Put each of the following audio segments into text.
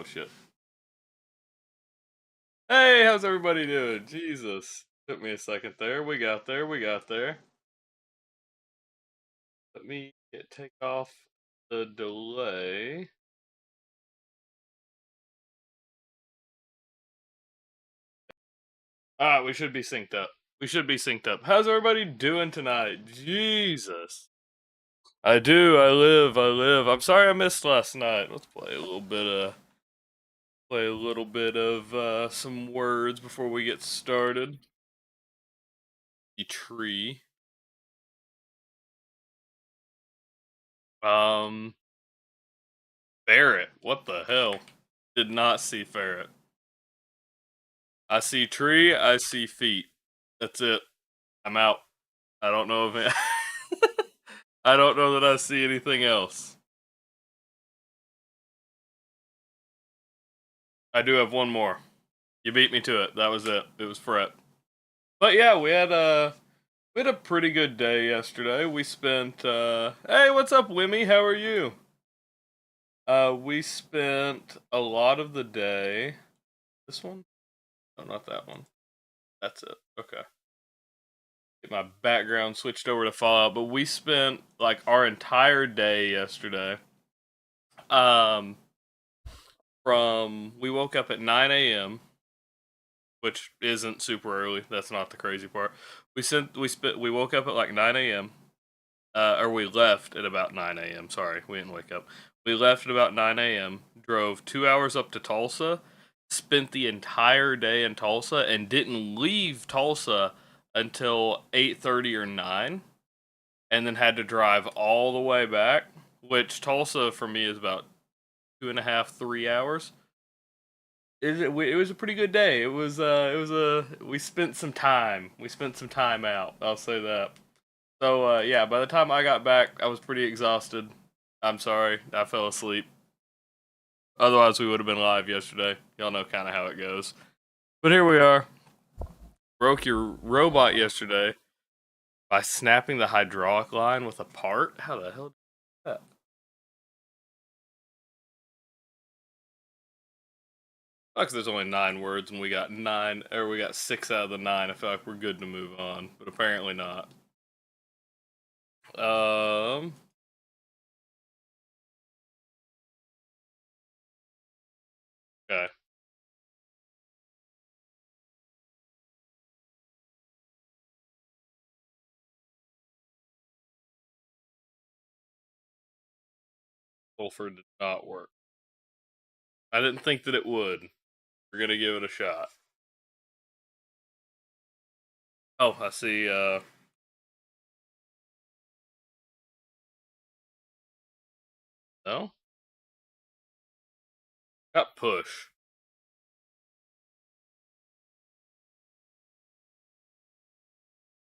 Oh shit. Hey, how's everybody doing? Jesus. Took me a second there. We got there. We got there. Let me take off the delay. Alright, we should be synced up. We should be synced up. How's everybody doing tonight? Jesus. I do. I live. I'm sorry I missed last night. Let's play a little bit of some words before we get started. The tree. Ferret. What the hell? Did not see ferret. I see tree. I see feet. That's it. I'm out. I don't know if it I don't know that I see anything else. I do have one more. You beat me to it. That was it. It was fret. But yeah, we had a pretty good day yesterday. We spent hey, what's up, Wimmy? How are you? We spent a lot of the day. This one? No, not that one. That's it. Okay. Get my background switched over to Fallout, but we spent like our entire day yesterday. Um, from we woke up at 9 a.m., which isn't super early. That's not the crazy part. We woke up at like 9 a.m. Or we left at about 9 a.m. Sorry, we didn't wake up. We left at about 9 a.m. Drove 2 hours up to Tulsa. Spent the entire day in Tulsa and didn't leave Tulsa until 8:30 or 9, and then had to drive all the way back, which Tulsa for me is about 2.5, 3 hours. It was a pretty good day. We spent some time. We spent some time out. I'll say that. So yeah, by the time I got back, I was pretty exhausted. I'm sorry, I fell asleep. Otherwise, we would have been live yesterday. Y'all know kind of how it goes. But here we are. Broke your robot yesterday by snapping the hydraulic line with a part. How the hell did that? Because there's only 9 words and we got we got 6 out of the 9. I feel like we're good to move on, but apparently not. Um. Okay. Sulfur did not work. I didn't think that it would. We're gonna give it a shot. Oh, I see. No, got push.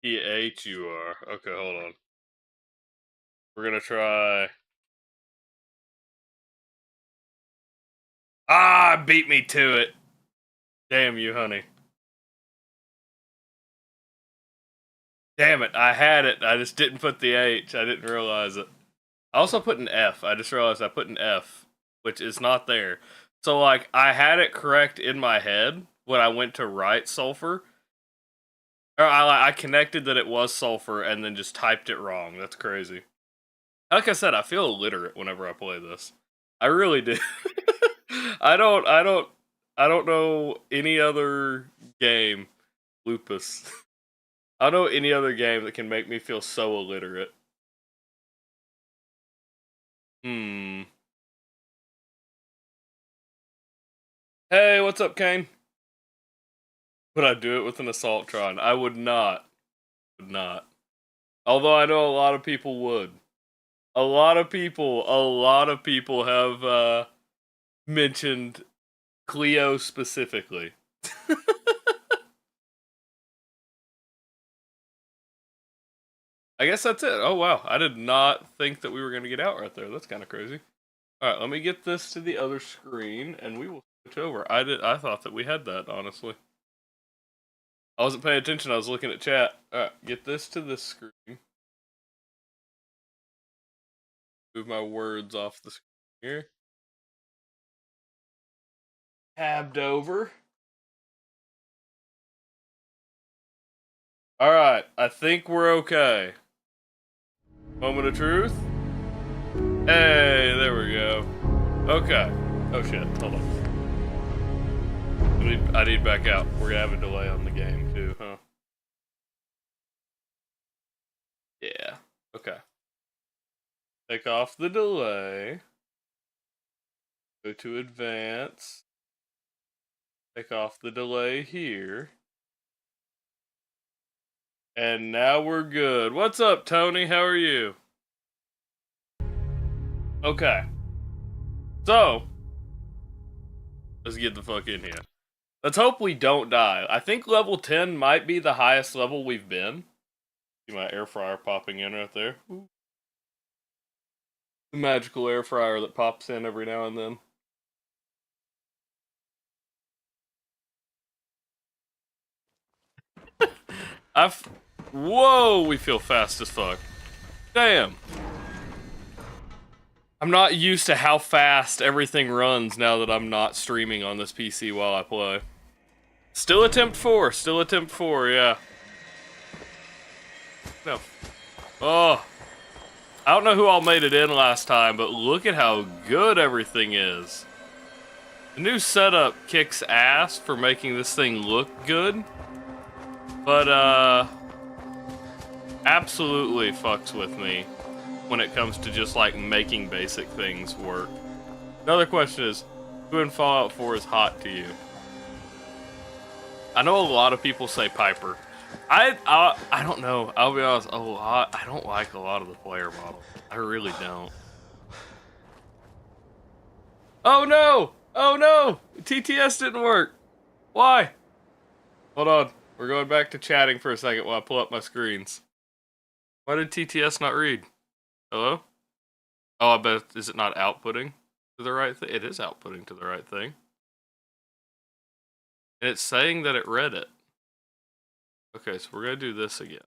PHUR. Okay, hold on. We're gonna try. Ah, beat me to it. Damn you, honey. Damn it, I had it. I just didn't put the H. I didn't realize it. I also put an F. I just realized I put an F, which is not there. So, like, I had it correct in my head when I went to write sulfur. Or I connected that it was sulfur and then just typed it wrong. That's crazy. Like I said, I feel illiterate whenever I play this. I really do. I don't. I don't. I don't know any other game. Lupus. I don't know any other game that can make me feel so illiterate. Hmm. Hey, what's up, Kane? Would I do it with an Assaultron? I would not. Would not. Although I know a lot of people would. A lot of people have mentioned Cleo specifically. I guess that's it. Oh wow, I did not think that we were gonna get out right there. That's kind of crazy. All right, let me get this to the other screen, and we will switch over. I thought that we had that, honestly. I wasn't paying attention. I was looking at chat. All right, get this to this screen. Move my words off the screen here. tabbed over. Alright, I think we're okay. Moment of truth. Hey, there we go. Okay. Oh shit, hold on. I need back out. We're gonna have a delay on the game too, huh? Yeah. Okay. Take off the delay. Go to advance. Take off the delay here. And now we're good. What's up, Tony? How are you? Okay. So, let's get the fuck in here. Let's hope we don't die. I think level 10 might be the highest level we've been. See my air fryer popping in right there. Ooh. The magical air fryer that pops in every now and then. Whoa, we feel fast as fuck. Damn. I'm not used to how fast everything runs now that I'm not streaming on this PC while I play. Still attempt 4, yeah. No. Oh. I don't know who all made it in last time, but look at how good everything is. The new setup kicks ass for making this thing look good. But, absolutely fucks with me when it comes to just, like, making basic things work. Another question is, who in Fallout 4 is hot to you? I know a lot of people say Piper. I don't know. I'll be honest, I don't like a lot of the player models. I really don't. Oh no! Oh no! TTS didn't work. Why? Hold on. We're going back to chatting for a second while I pull up my screens. Why did TTS not read? Hello? Oh, I bet, is it not outputting to the right thing? It is outputting to the right thing. And it's saying that it read it. Okay, so we're gonna do this again.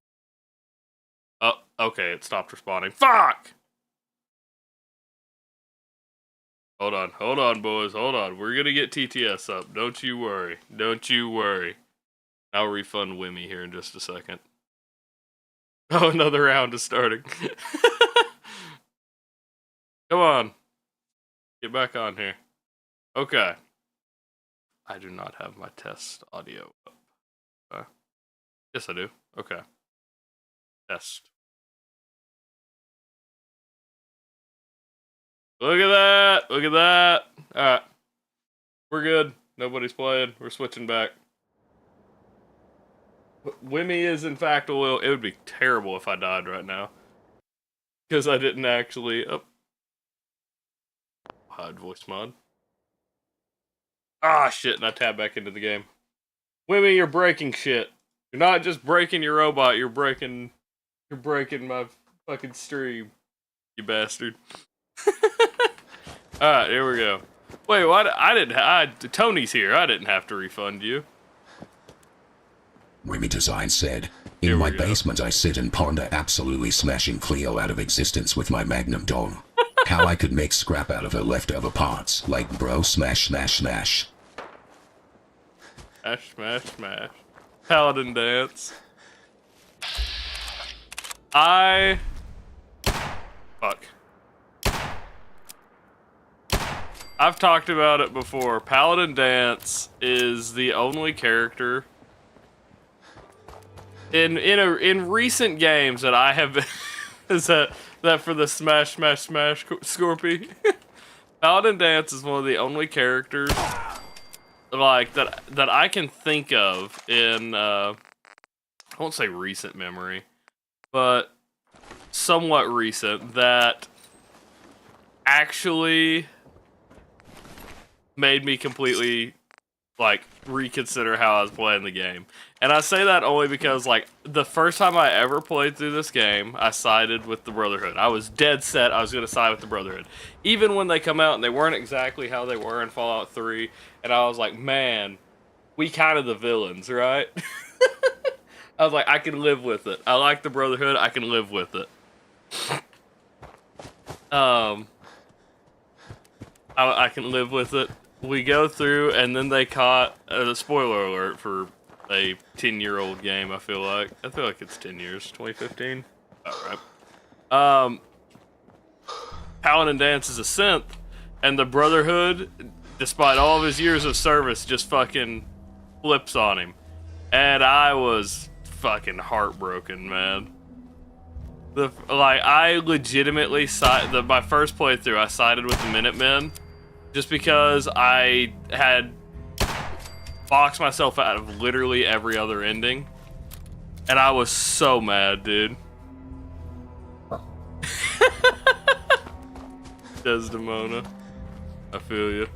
Oh, okay, it stopped responding. Fuck! Hold on, boys, hold on. We're gonna get TTS up. Don't you worry. Don't you worry. I'll refund Wimmy here in just a second. Oh, another round is starting. Come on. Get back on here. Okay. I do not have my test audio up. Yes, I do. Okay. Test. Look at that! Look at that! Alright. We're good. Nobody's playing. We're switching back. Wimmy is, in fact, a little... It would be terrible if I died right now. Because I didn't actually... Oh. Hide voice mod. Ah, shit, and I tab back into the game. Wimmy, you're breaking shit. You're not just breaking your robot, you're breaking my fucking stream. You bastard. Alright, here we go. Wait, what? Tony's here. I didn't have to refund you. Wimmy Design said, in my basement I sit and ponder absolutely smashing Cleo out of existence with my magnum dong. How I could make scrap out of her leftover parts. Like, bro, smash, smash, smash. Smash, smash, smash. Paladin dance. Fuck. I've talked about it before. Paladin dance is the only character in recent games that I have been is that for the smash smash smash Scorpy. Paladin dance is one of the only characters like that I can think of in I won't say recent memory, but somewhat recent, that actually made me completely like reconsider how I was playing the game. And I say that only because, like, the first time I ever played through this game, I sided with the Brotherhood. I was dead set I was going to side with the Brotherhood. Even when they come out and they weren't exactly how they were in Fallout 3, and I was like, man, we kind of the villains, right? I was like, I can live with it. I like the Brotherhood, I can live with it. I can live with it. we go through, and then they caught the spoiler alert for a 10-year-old game. I feel like it's 10 years, 2015. All right. Paladin Dance is a synth, and the Brotherhood, despite all of his years of service, just fucking flips on him, and I was fucking heartbroken, man. I legitimately my first playthrough, I sided with the Minutemen. Just because I had boxed myself out of literally every other ending. And I was so mad, dude. Desdemona. I feel you.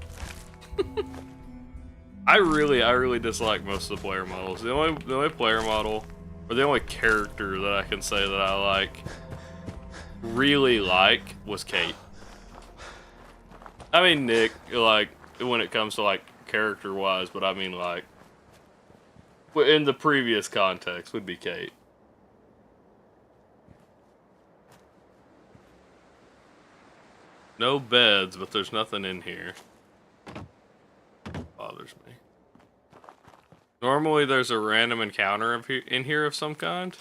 I really dislike most of the player models. The only player model, or the only character that I can say that I really like, was Kate. I mean, Nick, like, when it comes to, like, character-wise, but I mean, like, in the previous context, would be Kate. No beds, but there's nothing in here. Bothers me. Normally, there's a random encounter in here of some kind.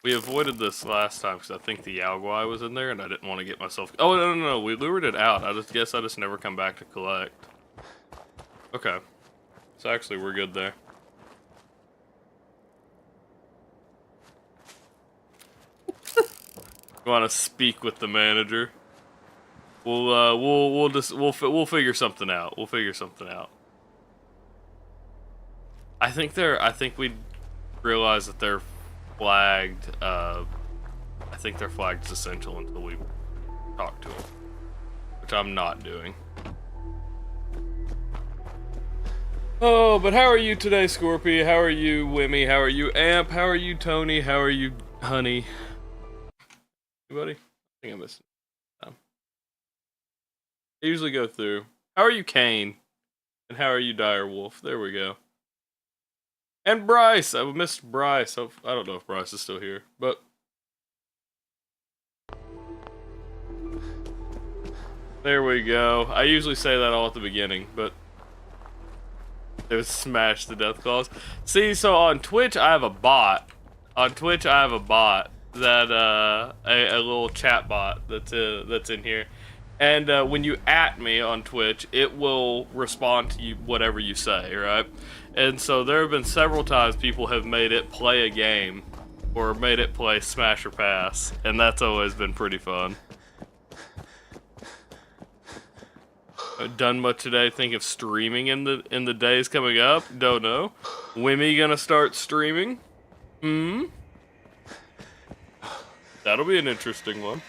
We avoided this last time because I think the Yaogwai was in there and I didn't want to get myself... Oh, no. We lured it out. I guess I just never come back to collect. Okay. So actually, we're good there. Want to speak with the manager? We'll figure something out. We'll figure something out. I think we realize that they're flagged. I think they're flagged as essential until we talk to them, which I'm not doing. Oh, but how are you today, Scorpy? How are you, Wimmy? How are you, Amp? How are you, Tony? How are you, Honey? Anybody? I think I missed it. I usually go through. How are you, Kane? And how are you, Direwolf? There we go. And Bryce! I missed Bryce. I don't know if Bryce is still here, but... There we go. I usually say that all at the beginning, but... It was smash the death claws. See, so on Twitch, I have a bot. On Twitch, I have a bot that, a little chat bot that's in here. And when you at me on Twitch, it will respond to you whatever you say, right? And so there have been several times people have made it play a game or made it play Smash or Pass, and that's always been pretty fun. Done much today? Think of streaming in the days coming up? Don't know. Wimmy gonna start streaming? That'll be an interesting one.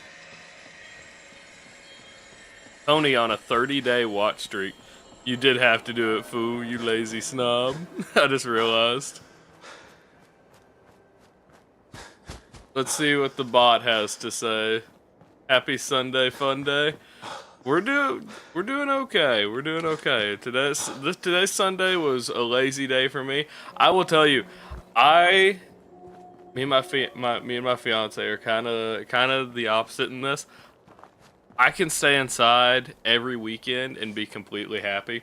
Tony on a 30-day watch streak. You did have to do it, fool, you lazy snob. I just realized. Let's see what the bot has to say. Happy Sunday fun day. We're doing okay. We're doing okay. Today's Sunday was a lazy day for me. I will tell you, me and my fiance are kind of the opposite in this. I can stay inside every weekend and be completely happy.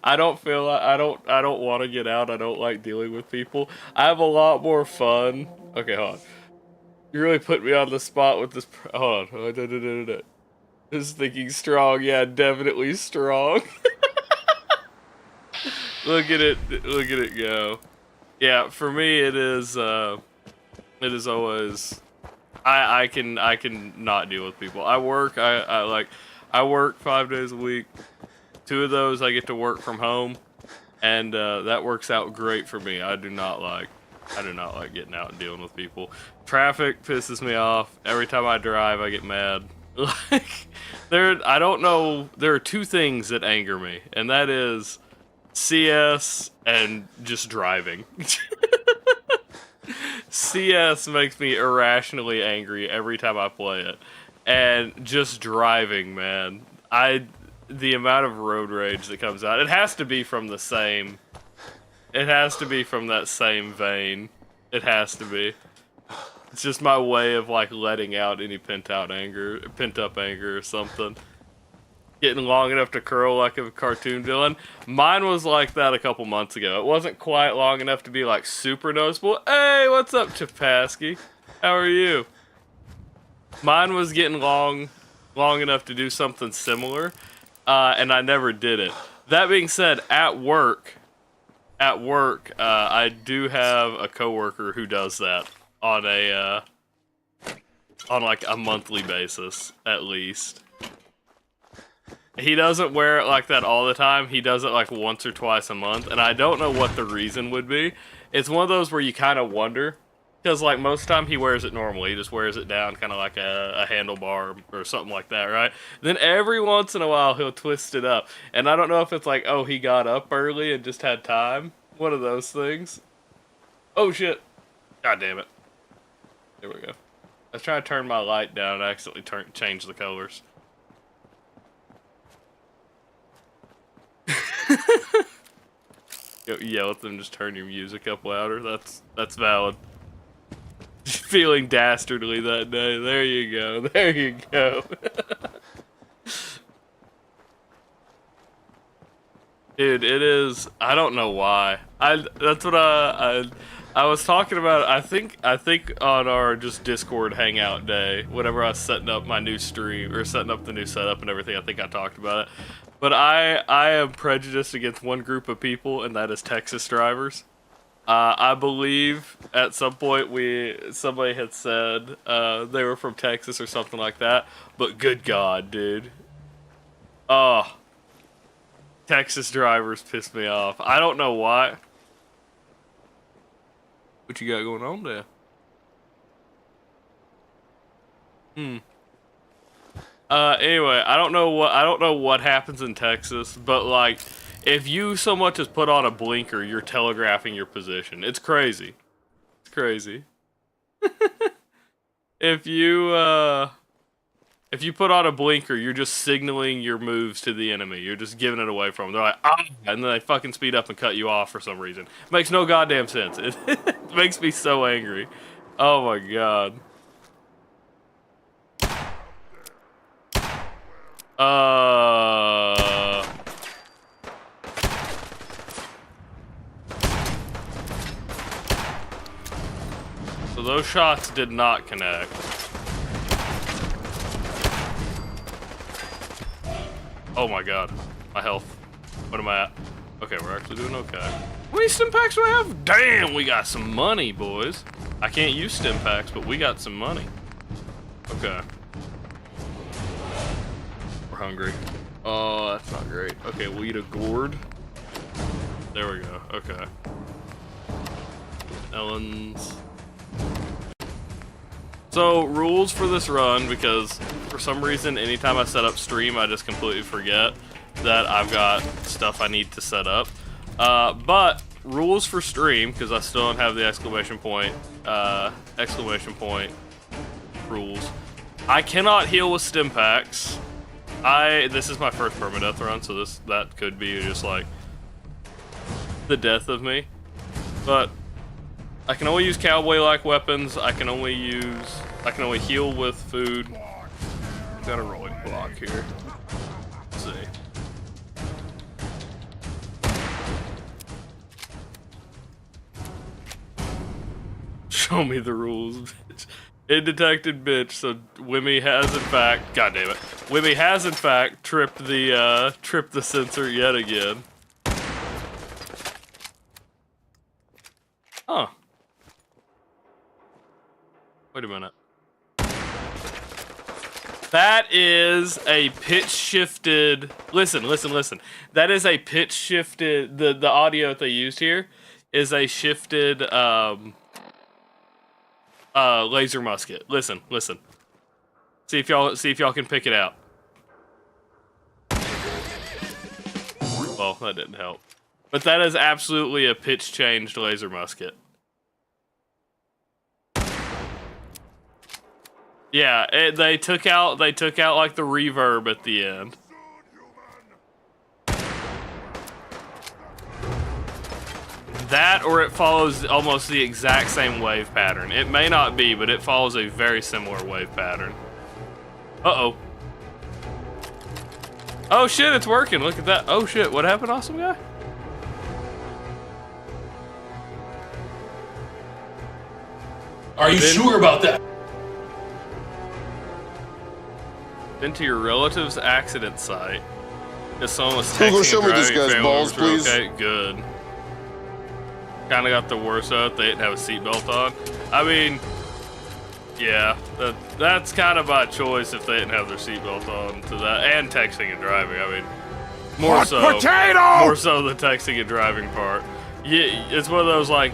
I don't want to get out. I don't like dealing with people. I have a lot more fun. Okay, hold on. You really put me on the spot with this. Hold on. Just thinking strong. Yeah, definitely strong. Look at it go. Yeah, for me it is always. I can not deal with people. I work 5 days a week. 2 of those I get to work from home, and that works out great for me. I do not like getting out and dealing with people. Traffic pisses me off. Every time I drive, I get mad. I don't know. There are 2 things that anger me, and that is CS and just driving. CS makes me irrationally angry every time I play it, and just driving, man. The amount of road rage that comes out, it has to be from that same vein. It has to be. It's just my way of like letting out any pent up anger or something. getting long enough to curl like a cartoon villain. Mine was like that a couple months ago. It wasn't quite long enough to be like super noticeable. Hey, what's up, Chapasky? How are you? Mine was getting long enough to do something similar, and I never did it. That being said, at work, I do have a coworker who does that on like a monthly basis, at least. He doesn't wear it like that all the time. He does it like once or twice a month, and I don't know what the reason would be. It's one of those where you kind of wonder, because like most time he wears it normally. He just wears it down kind of like a handlebar or something like that, right? Then every once in a while he'll twist it up, and I don't know if it's like, oh, he got up early and just had time. One of those things. Oh shit. God damn it. There we go. I was trying to turn my light down and I accidentally changed the colors. Yell at them, just turn your music up louder. That's valid. Feeling dastardly that day. There you go. There you go. Dude, it is. I don't know why. That's what I was talking about. I think on our just Discord hangout day, whenever I was setting up my new stream or setting up the new setup and everything, I think I talked about it. But I am prejudiced against one group of people, and that is Texas drivers. I believe at some point somebody had said they were from Texas or something like that. But good God, dude. Oh, Texas drivers piss me off. I don't know why. What you got going on there? Anyway, I don't know what happens in Texas, but like, if you so much as put on a blinker, you're telegraphing your position. It's crazy. It's crazy. If you put on a blinker, you're just signaling your moves to the enemy. You're just giving it away from them. They're like, ah, and then they fucking speed up and cut you off for some reason. Makes no goddamn sense. It makes me so angry. Oh my god. So those shots did not connect. Oh my god. My health. What am I at? Okay, we're actually doing okay. How many stim packs do I have? Damn, we got some money, boys. I can't use stim packs, but we got some money. Okay. We're hungry. Oh, that's not great. Okay, we'll eat a gourd. There we go. Okay. Ellen's. So, rules for this run, because for some reason, anytime I set up stream, I just completely forget that I've got stuff I need to set up. But, rules for stream, because I still don't have the exclamation point rules. I cannot heal with stim packs. This is my first permadeath run, so that could be just like the death of me. But I can only use cowboy-like weapons. I can only heal with food. Got a rolling block here. Let's see. Show me the rules, bitch. Indetected bitch. So Wimmy has in fact, god damn it, Wimmy has in fact tripped the sensor yet again. Huh. Wait a minute. That is a pitch shifted. Listen. That is a pitch shifted. The audio that they used here is a shifted laser musket. Listen. See if y'all can pick it out. Well, that didn't help. But that is absolutely a pitch changed laser musket. Yeah, they took out like the reverb at the end. That, or it follows almost the exact same wave pattern. It may not be, but it follows a very similar wave pattern. Uh-oh. Oh shit, it's working. Look at that. Oh shit, what happened, awesome guy? Are you sure about that? Into your relative's accident site. If someone was Google, texting show and me this driving, guy's family balls, members were please. okay, good. Kind of got the worst of it. They didn't have a seatbelt on. I mean, yeah, that's kind of by choice if they didn't have their seatbelt on to that, and texting and driving. I mean, more so the texting and driving part. Yeah, it's one of those like,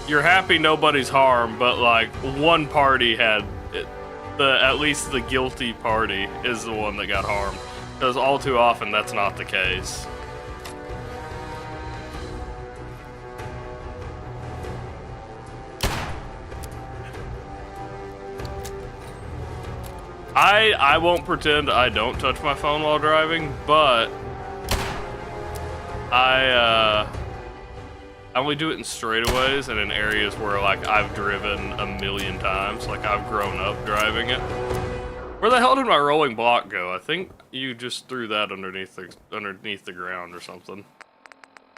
you're happy nobody's harmed, but like one party had it, at least the guilty party is the one that got harmed. Because all too often, that's not the case. I won't pretend I don't touch my phone while driving, but I only do it in straightaways and in areas where like I've driven a million times, like I've grown up driving it. Where the hell did my rolling block go? I think you just threw that underneath the ground or something.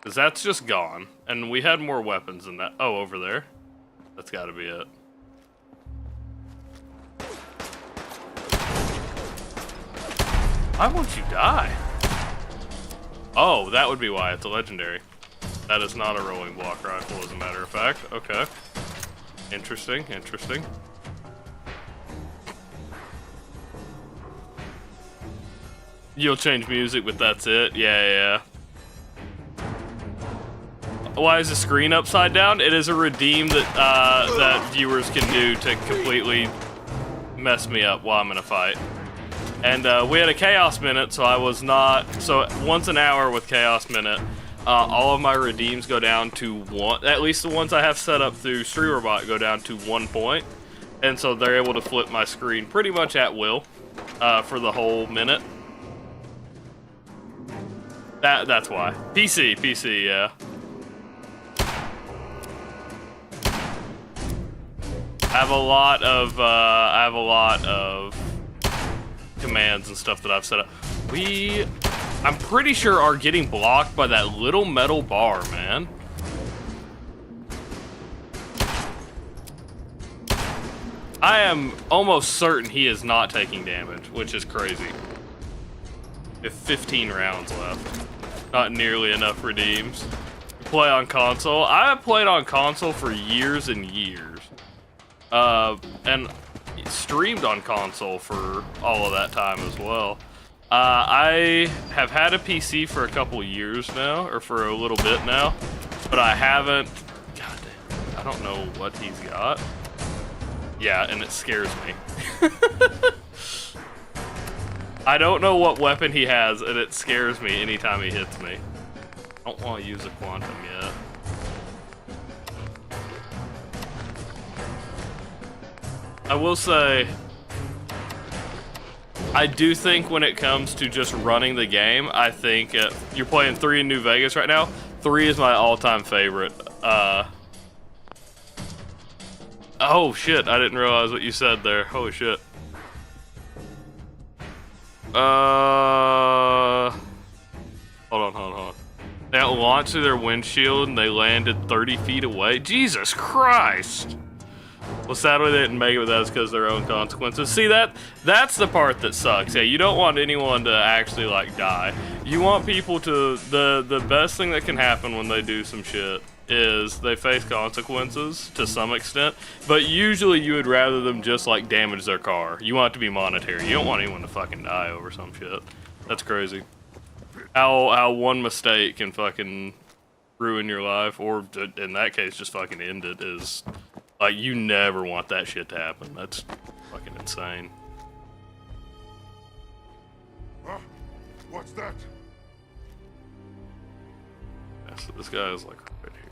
Cause that's just gone, and we had more weapons than that. Oh, over there. That's got to be it. Why won't you die? Oh, that would be why. It's a legendary. That is not a rolling block rifle, as a matter of fact. Okay. Interesting, interesting. You'll change music, but that's it? Yeah. Why is the screen upside down? It is a redeem that that viewers can do to completely mess me up while I'm in a fight. And we had a Chaos Minute, so I was not... So once an hour with Chaos Minute, all of my redeems go down to 1... At least the ones I have set up through StreamerBot go down to 1 point. And so they're able to flip my screen pretty much at will for the whole minute. That's why. PC, yeah. I have a lot of commands and stuff that I've set up. I'm pretty sure are getting blocked by that little metal bar, man. I am almost certain he is not taking damage, which is crazy. We have 15 rounds left. Not nearly enough redeems. Play on console. I have played on console for years and years. And streamed on console for all of that time as well. I have had a PC for a couple years now, or for a little bit now, but I haven't... God damn, I don't know what he's got. Yeah, and it scares me. I don't know what weapon he has, and it scares me anytime he hits me. I don't want to use a quantum yet. I will say, I do think when it comes to just running the game, I think you're playing 3 in New Vegas right now. 3 is my all-time favorite. Oh shit, I didn't realize what you said there. Holy shit. Hold on. They launched through their windshield and they landed 30 feet away. Jesus Christ! Well, sadly they didn't make it with that because of their own consequences. See, that's the part that sucks. Yeah, you don't want anyone to actually, like, die. You want people to... The best thing that can happen when they do some shit is they face consequences to some extent, but usually you would rather them just, like, damage their car. You want it to be monetary. You don't want anyone to fucking die over some shit. That's crazy. How one mistake can fucking ruin your life, or in that case, just fucking end it, is... Like, you never want that shit to happen. That's fucking insane. What's that? Yeah, so this guy is, like, right here.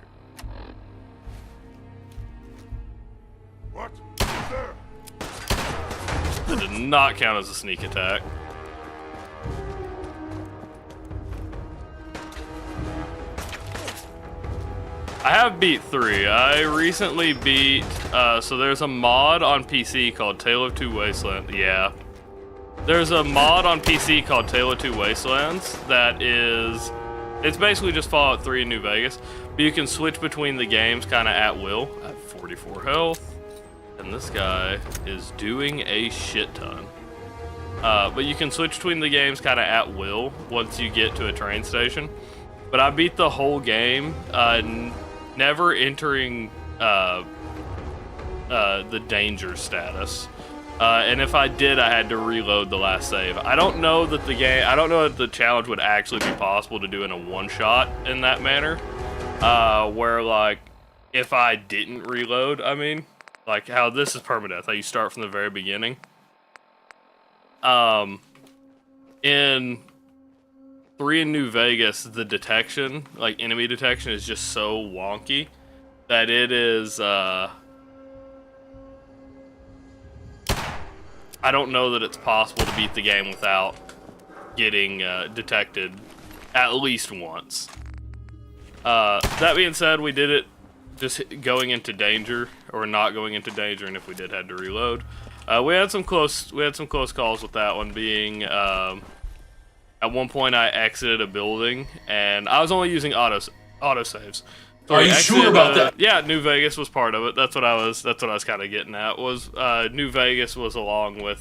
What? Who's there? That did not count as a sneak attack. I have beat 3. I recently beat, so there's a mod on PC called Tale of Two Wasteland. Yeah. There's a mod on PC called Tale of Two Wastelands that is, it's basically just Fallout 3 in New Vegas, but you can switch between the games kind of at will. I have 44 health, and this guy is doing a shit ton. But you can switch between the games kind of at will once you get to a train station. But I beat the whole game, never entering the danger status. And if I did, I had to reload the last save. I don't know that the challenge would actually be possible to do in a one-shot in that manner. Where, like, if I didn't reload, I mean, like how this is permadeath, how you start from the very beginning. In 3 in New Vegas, the detection, like enemy detection, is just so wonky that it is, I don't know that it's possible to beat the game without getting detected at least once. That being said, we did it just going into danger, or not going into danger, and if we did, had to reload. We had some close calls with that one being, at one point I exited a building, and I was only using autosaves. So Are you sure about that? Yeah, New Vegas was part of it. That's what I was kind of getting at. Was New Vegas was along with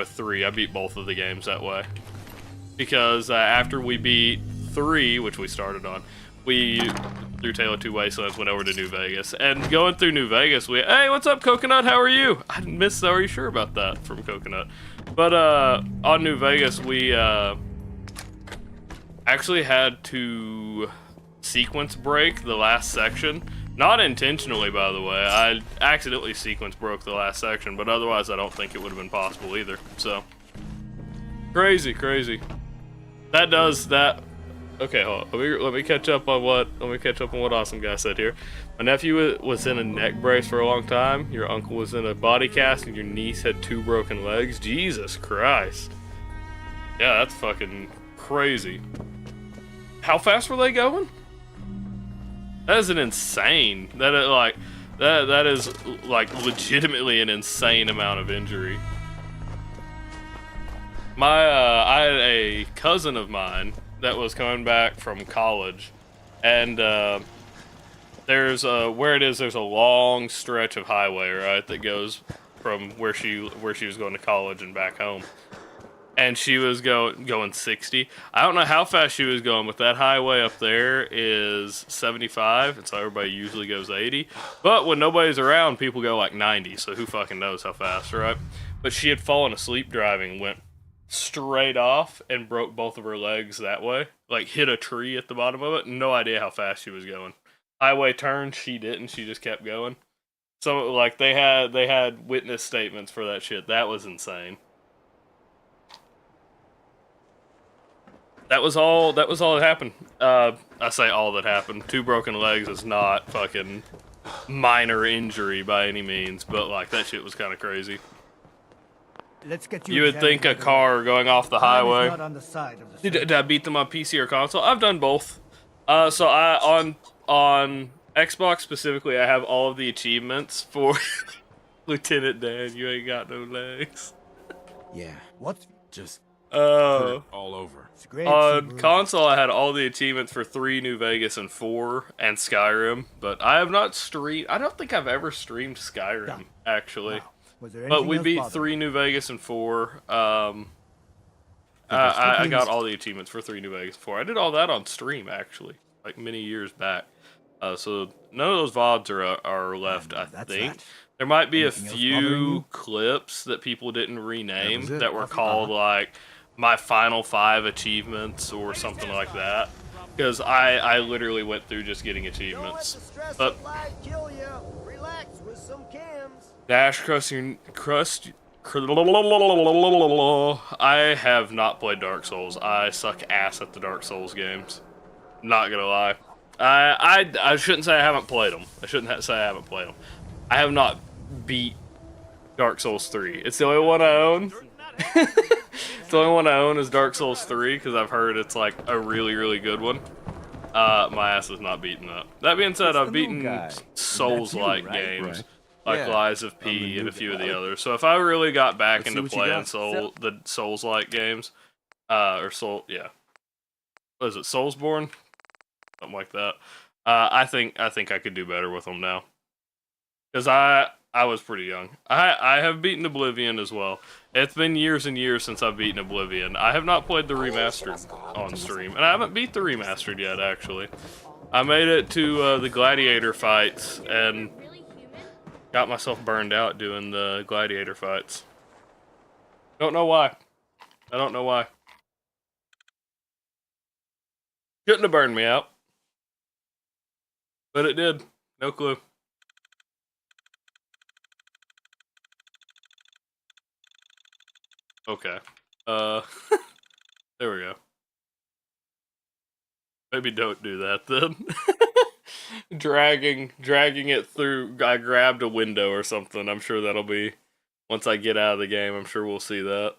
3. I beat both of the games that way because after we beat 3, which we started on, we through Tale of Two Wastelands went over to New Vegas. And going through New Vegas, hey, what's up, Coconut? How are you? I missed. Are you sure about that from Coconut? But on New Vegas, we actually had to sequence break the last section. Not intentionally, by the way. I accidentally sequence broke the last section, but otherwise I don't think it would have been possible either. So, crazy. That does that. Okay, hold on. Let me catch up on what Awesome Guy said here. My nephew was in a neck brace for a long time. Your uncle was in a body cast, and your niece had 2 broken legs. Jesus Christ. Yeah, that's fucking crazy. How fast were they going? That is an insane. That is like legitimately an insane amount of injury. I had a cousin of mine that was coming back from college, and there's a long stretch of highway, right, that goes from where she was going to college and back home. And she was going 60. I don't know how fast she was going, but that highway up there is 75, and so everybody usually goes 80. But when nobody's around, people go like 90, so who fucking knows how fast, right? But she had fallen asleep driving, went straight off, and broke both of her legs that way. Like, hit a tree at the bottom of it. No idea how fast she was going. Highway turned, she didn't. She just kept going. So, like, they had witness statements for that shit. That was insane. That was all that happened. I say all that happened. 2 broken legs is not fucking minor injury by any means, but like that shit was kind of crazy. You would think a car going off the highway. Did I beat them on PC or console? I've done both. So on Xbox specifically, I have all of the achievements for Lieutenant Dan. You ain't got no legs. Yeah. What? Just all over. On console, I had all the achievements for 3, New Vegas, and 4, and Skyrim. But I have not streamed. I don't think I've ever streamed Skyrim, actually. Wow. But we beat 3, New Vegas, and 4. I got all the achievements for 3, New Vegas, and 4. I did all that on stream, actually, like many years back. So none of those VODs are left, I think. There might be a few clips that people didn't rename that were called, like, my final 5 achievements or something like that. Because I literally went through just getting achievements. But Dash Crust. I have not played Dark Souls. I suck ass at the Dark Souls games. Not gonna lie. I shouldn't say I haven't played them. I have not beat Dark Souls 3. It's the only one I own. The only one I own is Dark Souls 3 because I've heard it's like a really, really good one. My ass is not beating that. That being said, I've beaten Souls-like games. like Yeah, Lies of I'm the P new and a few of guy. the others. So if I really got back Let's see into what you playing got. the Souls-like games, yeah, what is it, Soulsborne, something like that. I think I could do better with them now, because I was pretty young. I have beaten Oblivion as well. It's been years and years since I've beaten Oblivion. I have not played the remastered on stream, and I haven't beat the remastered yet, actually. I made it to the gladiator fights and got myself burned out doing the gladiator fights. Don't know why. I don't know why. Shouldn't have burned me out. But it did. No clue. Okay. There we go. Maybe don't do that then. dragging it through. I grabbed a window or something. I'm sure that'll be, once I get out of the game, I'm sure we'll see that.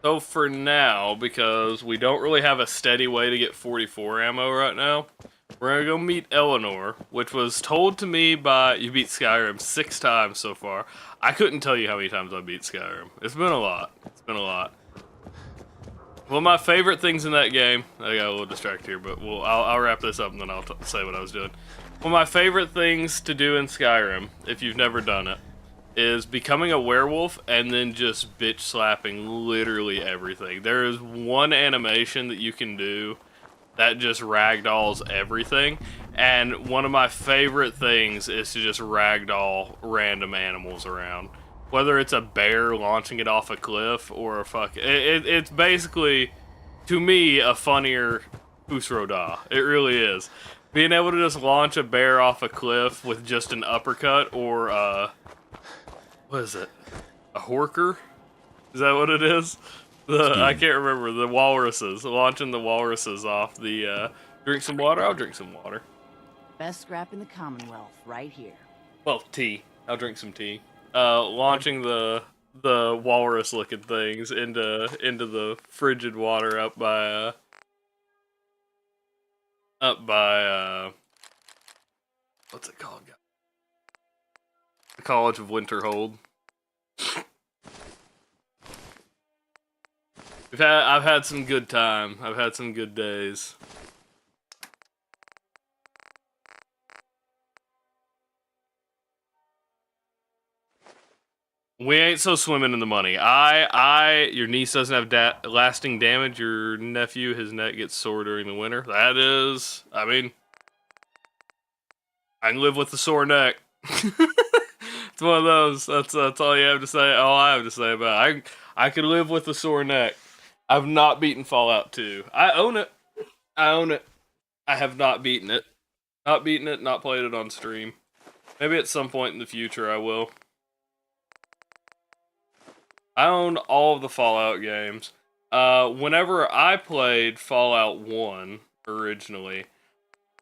So for now, because we don't really have a steady way to get 44 ammo right now, we're gonna go meet Eleanor, which was told to me by, you beat Skyrim 6 times so far. I couldn't tell you how many times I beat Skyrim. It's been a lot. It's been a lot. One of my favorite things in that game, I got a little distracted here, but I'll wrap this up and then I'll say what I was doing. One of my favorite things to do in Skyrim, if you've never done it, is becoming a werewolf and then just bitch slapping literally everything. There is one animation that you can do that just ragdolls everything, and one of my favorite things is to just ragdoll random animals around. Whether it's a bear launching it off a cliff or a it's basically, to me, a funnier Usroda. It really is. Being able to just launch a bear off a cliff with just an uppercut or what is it? A horker? Is that what it is? I can't remember. The walruses. Launching the walruses off the, drink some water? I'll drink some water. Best scrap in the Commonwealth, right here. Well, tea. I'll drink some tea. Launching the walrus-looking things into the frigid water up by what's it called? The College of Winterhold. I've had some good time. I've had some good days. We ain't so swimming in the money. Your niece doesn't have lasting damage. Your nephew, his neck gets sore during the winter. That is, I mean, I can live with the sore neck. It's one of those. That's all you have to say. All I have to say about it. I could live with the sore neck. I've not beaten Fallout 2. I own it. I own it. I have not beaten it. Not beaten it, not played it on stream. Maybe at some point in the future I will. I own all of the Fallout games. Whenever I played Fallout 1 originally,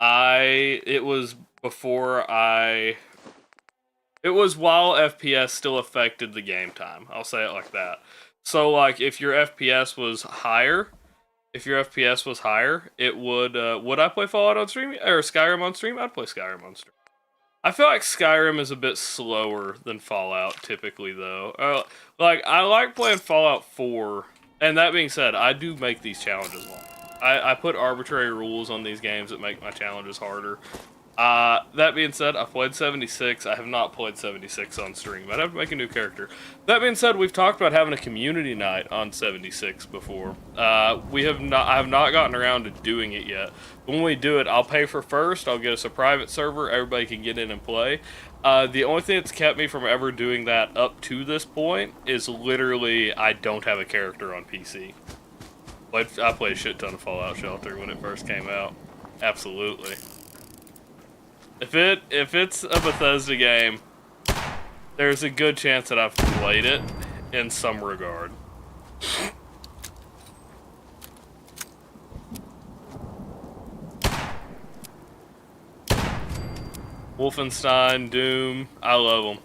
it was while FPS still affected the game time. I'll say it like that. So, like, if your FPS was higher, it would I play Fallout on stream or Skyrim on stream? I'd play Skyrim on stream. I feel like Skyrim is a bit slower than Fallout typically, though. Like, I like playing Fallout 4, and that being said, I do make these challenges long. I put arbitrary rules on these games that make my challenges harder. That being said, I've played 76. I have not played 76 on stream. I'd have to make a new character. That being said, we've talked about having a community night on 76 before. I have not gotten around to doing it yet. When we do it, I'll pay for first. I'll get us a private server. Everybody can get in and play. The only thing that's kept me from ever doing that up to this point is literally I don't have a character on PC. I played a shit ton of Fallout Shelter when it first came out. Absolutely. If it's a Bethesda game, there's a good chance that I've played it in some regard. Wolfenstein, Doom, I love them.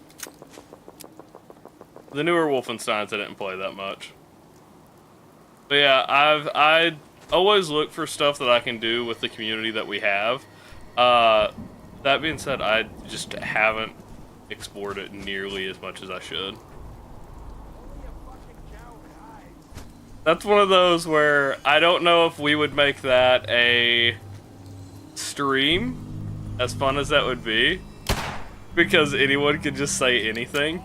The newer Wolfensteins I didn't play that much. But yeah, I always look for stuff that I can do with the community that we have. That being said, I just haven't explored it nearly as much as I should. That's one of those where I don't know if we would make that a stream, as fun as that would be, because anyone could just say anything.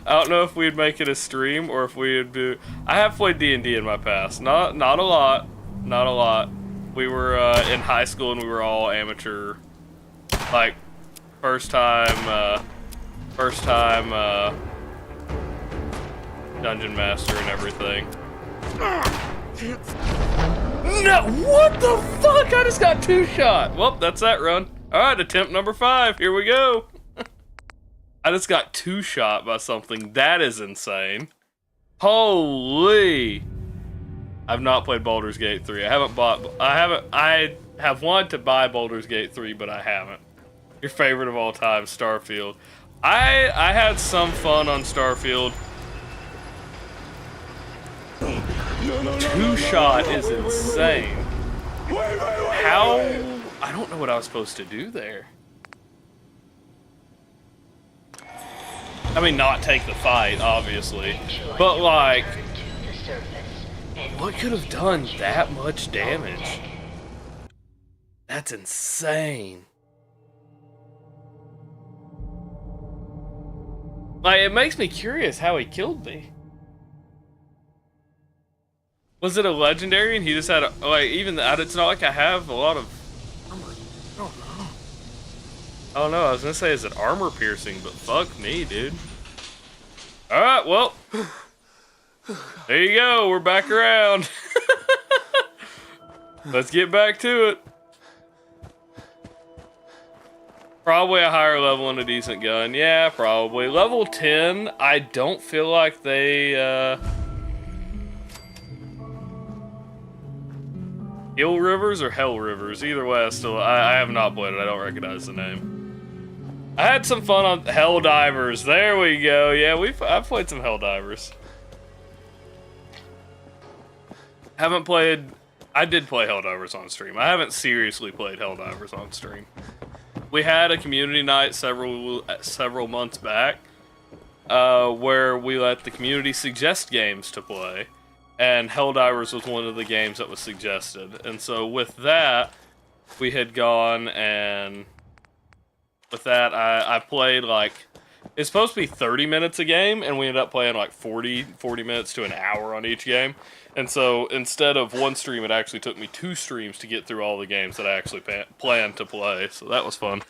I don't know if we'd make it a stream or if we would do. I have played D&D in my past, not a lot. We were in high school and we were all amateur, like first time dungeon master and everything. No, what the fuck? I just got 2-shot. Well, that's that run. All right, attempt number 5. Here we go. I just got 2-shot by something. That is insane. Holy. I've not played Baldur's Gate 3. I have wanted to buy Baldur's Gate 3, but I haven't. Your favorite of all time, Starfield. I had some fun on Starfield. 2-shot is insane. How? I don't know what I was supposed to do there. I mean, not take the fight, obviously. But, like, what could have done that much damage? That's insane. Like, it makes me curious how he killed me. Was it a legendary and he just had a, like, even that, it's not like I have a lot of armor. I don't know. I don't know, I was gonna say, is it armor piercing, but fuck me, dude. Alright, well. There you go, we're back around. Let's get back to it. Probably a higher level and a decent gun. Yeah, probably. Level 10, I don't feel like they, Hill Rivers or Hell Rivers? Either way, I have not played it. I don't recognize the name. I had some fun on Hell Divers. There we go. Yeah, I've played some Hell Divers. Haven't played. I did play Hell Divers on stream. I haven't seriously played Hell Divers on stream. We had a community night several months back, where we let the community suggest games to play. And Helldivers was one of the games that was suggested. And so with that, we had gone and with that, I played like, it's supposed to be 30 minutes a game, and we ended up playing like 40 minutes to an hour on each game. And so instead of one stream, it actually took me 2 streams to get through all the games that I actually planned to play. So that was fun.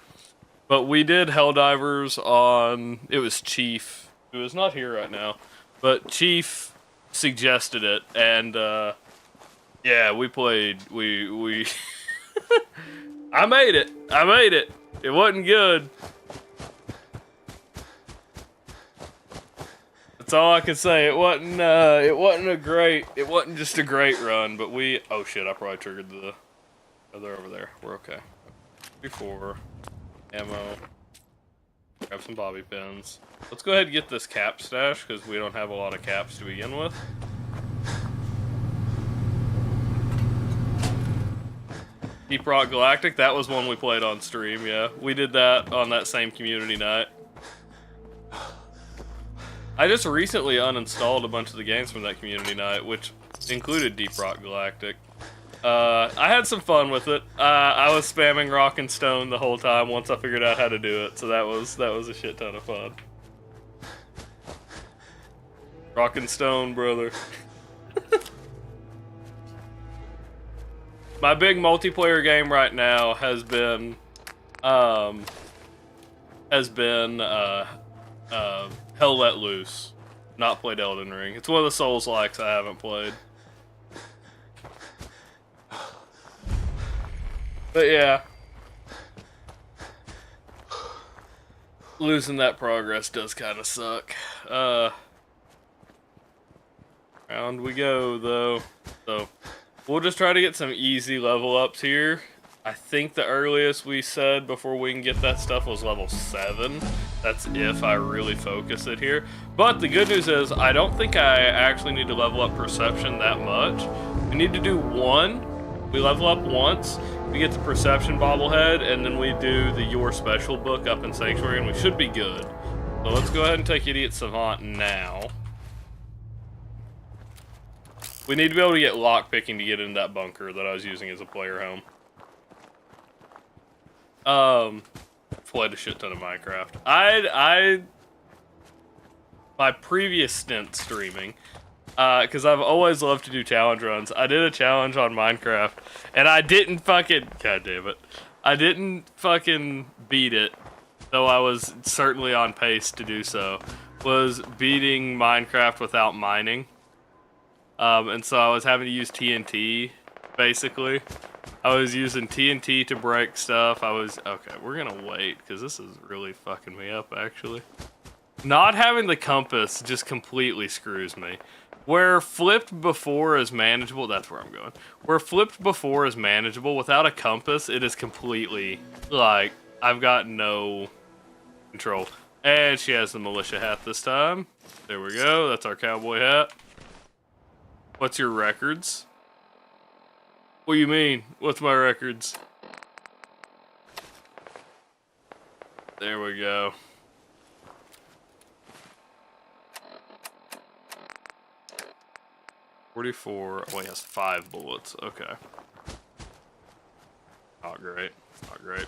But we did Helldivers on, it was Chief, who is not here right now, but Chief suggested it, and yeah, we played, we I made it. It wasn't good. That's all I can say. It wasn't just a great run, but oh shit, I probably triggered the, oh, they're over there. We're okay. Before ammo. Grab some bobby pins. Let's go ahead and get this cap stash, because we don't have a lot of caps to begin with. Deep Rock Galactic, that was one we played on stream, yeah. We did that on that same community night. I just recently uninstalled a bunch of the games from that community night, which included Deep Rock Galactic. I had some fun with it. I was spamming Rock and Stone the whole time once I figured out how to do it, so that was a shit ton of fun. Rock and Stone, brother. My big multiplayer game right now has been Hell Let Loose. Not played Elden Ring. It's one of the Souls-likes I haven't played. But yeah, losing that progress does kind of suck. Round we go though. So we'll just try to get some easy level ups here. I think the earliest we said before we can get that stuff was level 7. That's if I really focus it here. But the good news is I don't think I actually need to level up Perception that much. We need to do 1. We level up once. We get the Perception bobblehead, and then we do the Your Special book up in Sanctuary, and we should be good. So let's go ahead and take Idiot Savant now. We need to be able to get lockpicking to get into that bunker that I was using as a player home. Played a shit ton of Minecraft. My previous stint streaming, because I've always loved to do challenge runs. I did a challenge on Minecraft, and I didn't fucking, god damn it, I didn't fucking beat it, though I was certainly on pace to do so, was beating Minecraft without mining. And so I was having to use TNT, basically. I was using TNT to break stuff. Okay, we're gonna wait, because this is really fucking me up, actually. Not having the compass just completely screws me. Where flipped before is manageable, that's where I'm going. Where flipped before is manageable, without a compass, it is completely, like, I've got no control. And she has the militia hat this time. There we go, that's our cowboy hat. What's your records? What do you mean? What's my records? There we go. .44. Oh, he has 5 bullets. Okay. Not great. Not great.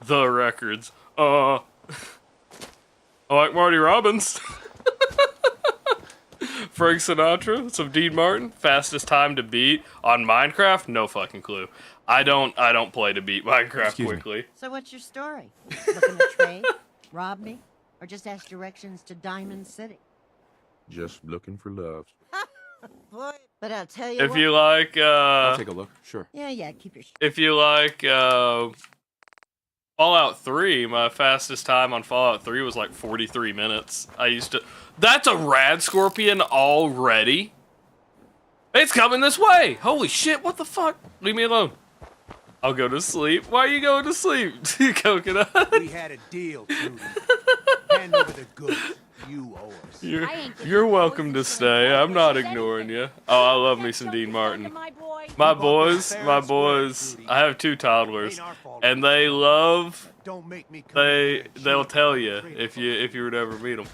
The records. I like Marty Robbins. Frank Sinatra, some Dean Martin, fastest time to beat on Minecraft, no fucking clue. I don't play to beat Minecraft quickly. So what's your story? Looking to trade? Rob me? Or just ask directions to Diamond City? Just looking for love. Boy, but I'll tell you If you like, I'll take a look. Sure. Yeah, keep your if you like, Fallout 3, my fastest time on Fallout 3 was like 43 minutes. That's a rad scorpion already? It's coming this way! Holy shit, what the fuck? Leave me alone. I'll go to sleep. Why are you going to sleep, Coconut? We had a deal, Trudy. Hand over the goods. You owe us. You're welcome to stay. I'm not ignoring you. Oh, I love me some Dean Martin. My boys, I have 2 toddlers, and they love, they'll tell you if you would ever meet them.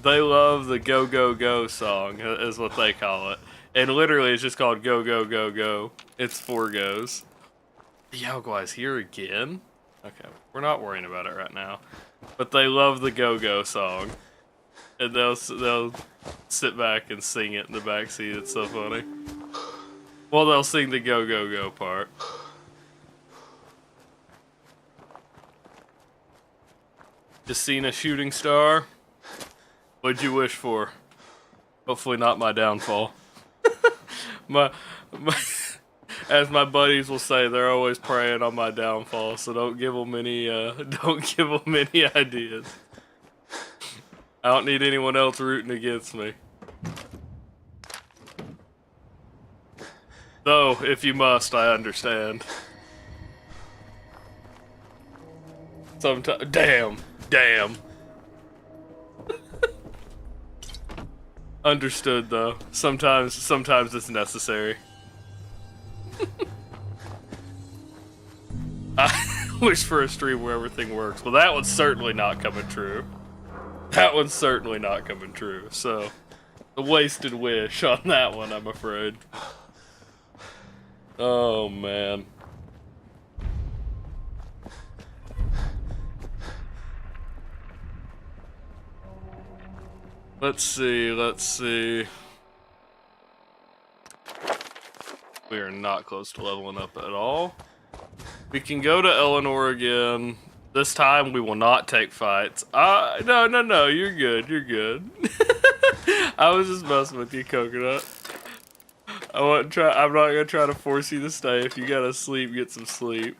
They love the Go Go Go song, is what they call it. And literally it's just called Go Go Go Go. It's 4 goes. The Yaoguai's here again? Okay, we're not worrying about it right now. But they love the Go Go song. And they'll sit back and sing it in the backseat. It's so funny. Well, they'll sing the Go Go Go part. Just seen a shooting star? What'd you wish for? Hopefully not my downfall. As my buddies will say, they're always preying on my downfall, so don't give them any ideas. I don't need anyone else rooting against me. Though, if you must, I understand. Sometimes, damn. Understood, though. Sometimes it's necessary. I wish for a stream where everything works. Well, that one's certainly not coming true. So, a wasted wish on that one, I'm afraid. Oh, man. Let's see. We are not close to leveling up at all. We can go to Eleanor again. This time we will not take fights. No, you're good. I was just messing with you, Coconut. I'm not gonna try to force you to stay. If you gotta sleep, get some sleep.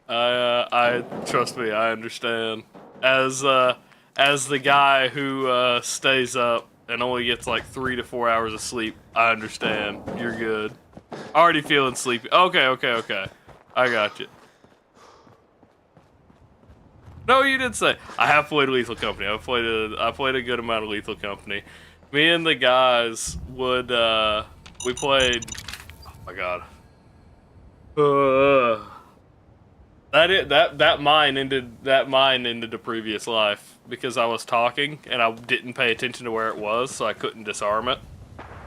Trust me, I understand. As the guy who stays up and only gets like 3 to 4 hours of sleep, I understand. You're good. Already feeling sleepy. Okay. I got you. No, you did say. I have played Lethal Company. I played a good amount of Lethal Company. Me and the guys would, we played, oh my god. That mine ended a previous life because I was talking and I didn't pay attention to where it was, so I couldn't disarm it.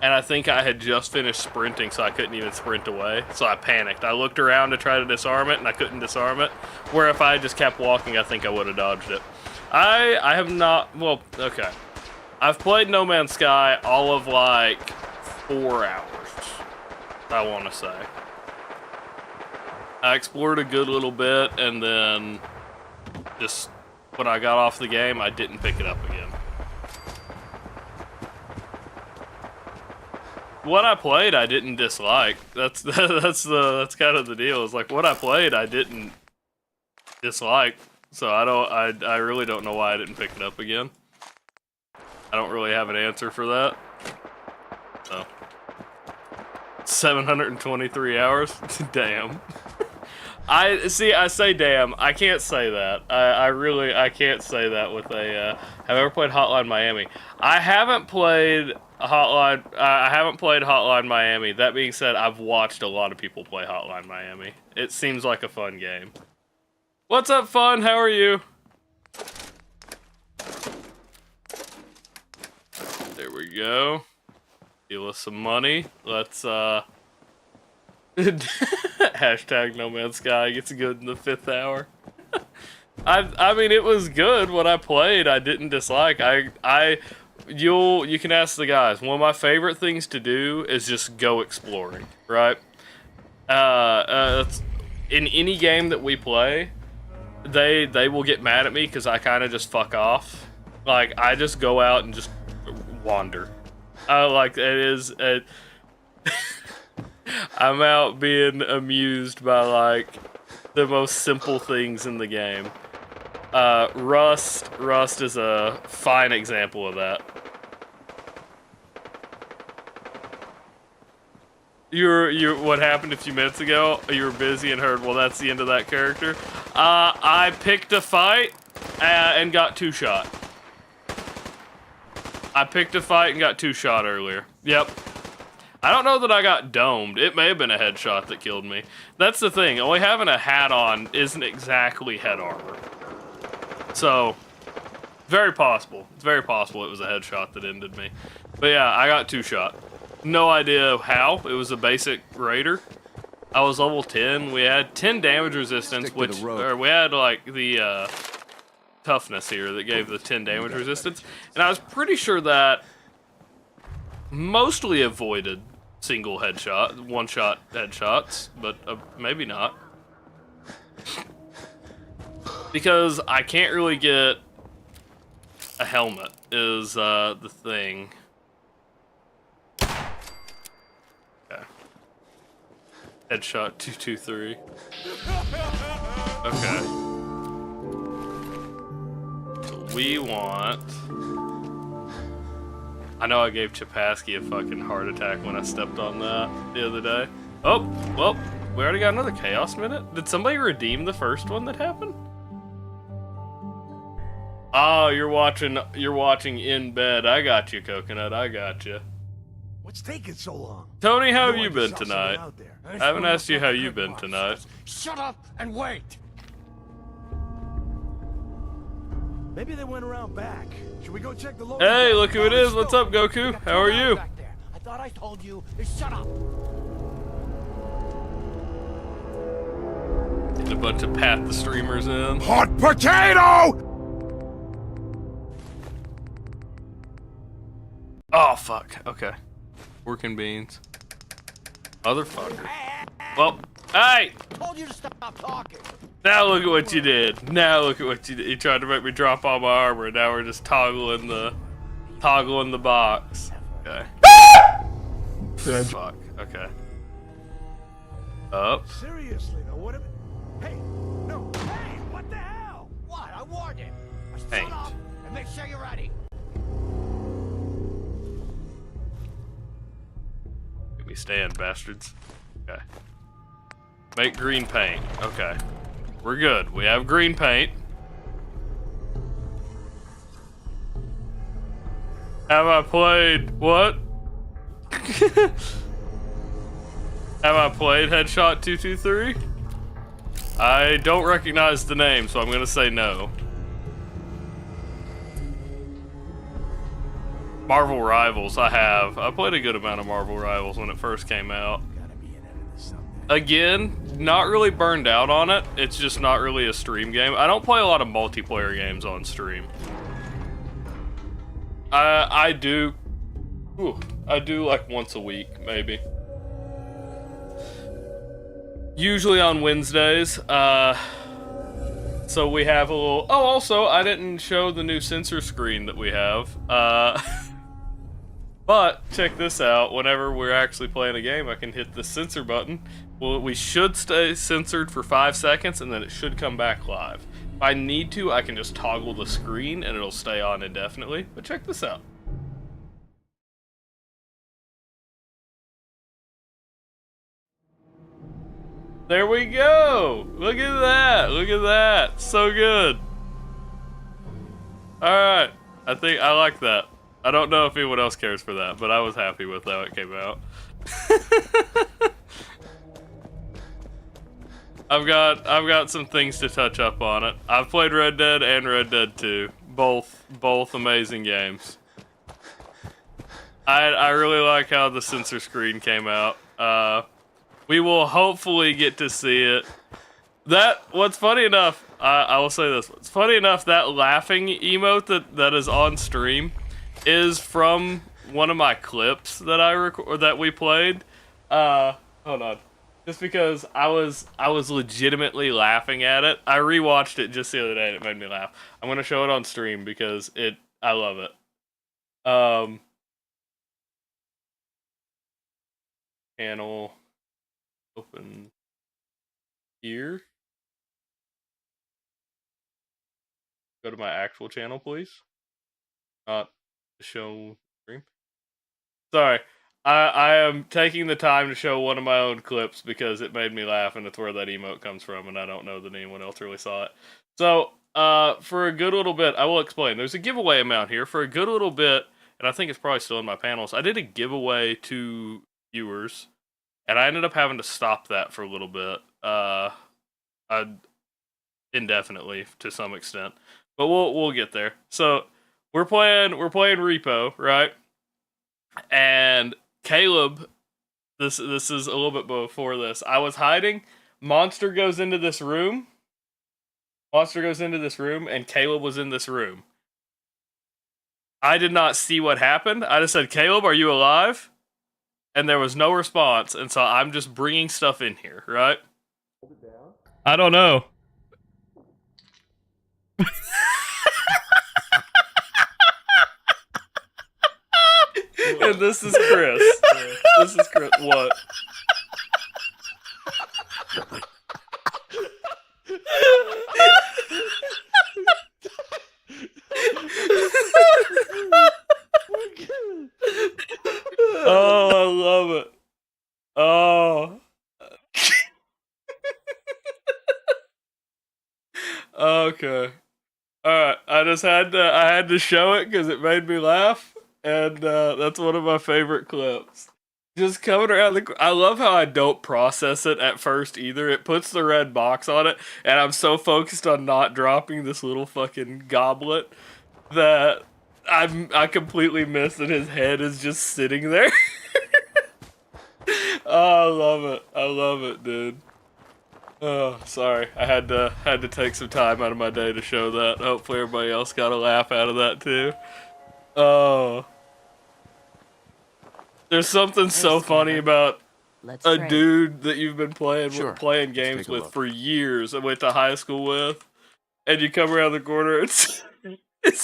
And I think I had just finished sprinting, so I couldn't even sprint away. So I panicked. I looked around to try to disarm it, and I couldn't disarm it. Where if I had just kept walking, I think I would have dodged it. I have not. Well, okay. I've played No Man's Sky all of like 4 hours. I want to say. I explored a good little bit, and then just when I got off the game, I didn't pick it up again. What I played, I didn't dislike. That's kind of the deal. It's like what I played, I didn't dislike. So I really don't know why I didn't pick it up again. I don't really have an answer for that. So 723 hours. Damn. I say damn. I can't say that. I can't say that with a. Have I ever played Hotline Miami? I haven't played Hotline Miami. That being said, I've watched a lot of people play Hotline Miami. It seems like a fun game. What's up, Fun? How are you? There we go. Deal us some money. Let's hashtag No Man's Sky gets good in the 5th hour. I mean, it was good. What I played, I didn't dislike. You can ask the guys. One of my favorite things to do is just go exploring, right? In any game that we play, they will get mad at me because I kind of just fuck off. Like, I just go out and just wander. Like, it is... I'm out being amused by, like, the most simple things in the game. Rust is a fine example of that. What happened a few minutes ago? You were busy and heard, well, that's the end of that character. I picked a fight and got 2-shot. I picked a fight and got 2-shot earlier. Yep. I don't know that I got domed. It may have been a headshot that killed me. That's the thing. Only having a hat on isn't exactly head armor. So, very possible. It's very possible it was a headshot that ended me. But yeah, I got 2-shot. No idea how. It was a basic raider. I was level 10. We had 10 damage resistance, which we had like the toughness here that gave the 10 damage resistance. And I was pretty sure that mostly avoided single headshot, one-shot headshots, but maybe not. Because I can't really get a helmet is the thing. Okay. Headshot 223. Okay. So we want... I know I gave Chapasky a fucking heart attack when I stepped on that the other day. Oh, well, we already got another Chaos Minute. Did somebody redeem the first one that happened? Oh, you're watching in bed. I got you, Coconut. I got you. What's taking so long? Tony, how have you been tonight? I haven't asked you how you've been tonight. Shut up and wait. Maybe they went around back. Should we go check the lower? Hey, look who it is. What's up, Goku? How are you? I thought I told you to shut up. Getting a bunch of Pat the streamers in. Hot potato! Oh, fuck. Okay. Working beans. Motherfucker. Well, hey! Told you to stop talking. Now look at what you did. Now look at what you did. You tried to make me drop all my armor, and now we're just toggling the box. Okay. Fuck. Okay. Up. Seriously though, what if... Hey, no. Hey, what the hell? What? I warned you. Shut up and make sure you're ready. Let me stand, bastards. Okay. Make green paint. Okay. We're good. We have green paint. Have I played what? Have I played Headshot 223? I don't recognize the name, so I'm gonna say no. Marvel Rivals, I have. I played a good amount of Marvel Rivals when it first came out. Again, not really burned out on it. It's just not really a stream game. I don't play a lot of multiplayer games on stream. I do like once a week, maybe. Usually on Wednesdays. So we have a little... Oh, also, I didn't show the new sensor screen that we have. But, check this out. Whenever we're actually playing a game, I can hit the sensor button. Well, we should stay censored for 5 seconds, and then it should come back live. If I need to, I can just toggle the screen, and it'll stay on indefinitely. But check this out. There we go! Look at that! Look at that! So good! Alright. I think I like that. I don't know if anyone else cares for that, but I was happy with how it came out. I've got some things to touch up on it. I've played Red Dead and Red Dead 2. Both amazing games. I really like how the sensor screen came out. We will hopefully get to see it. What's funny enough, I will say this. What's funny enough, that laughing emote that is on stream is from one of my clips that that we played. Hold on. Just because I was legitimately laughing at it. I rewatched it just the other day and it made me laugh. I'm gonna show it on stream because I love it. Channel open here. Go to my actual channel, please. Not the show stream. Sorry. I am taking the time to show one of my own clips because it made me laugh and it's where that emote comes from and I don't know that anyone else really saw it. So, for a good little bit, I will explain. There's a giveaway amount here. For a good little bit, and I think it's probably still in my panels, I did a giveaway to viewers and I ended up having to stop that for a little bit. Indefinitely to some extent. But we'll get there. So, we're playing Repo, right? And Caleb, this is a little bit before this. I was hiding. Monster goes into this room. And Caleb was in this room. I did not see what happened. I just said, Caleb, are you alive? And there was no response. And so I'm just bringing stuff in here, right? I don't know. And this is Chris. This is Chris. What? Oh, I love it. Oh. Okay. Alright, I had to show it because it made me laugh, and that's one of my favorite clips. Just coming around I love how I don't process it at first either. It puts the red box on it, and I'm so focused on not dropping this little fucking goblet that I completely miss that his head is just sitting there. Oh, I love it, dude. Oh, sorry. I had to take some time out of my day to show that. Hopefully everybody else got a laugh out of that too. Oh. There's something so funny about a dude that you've been playing games with for years and went to high school with, and you come around the corner, it's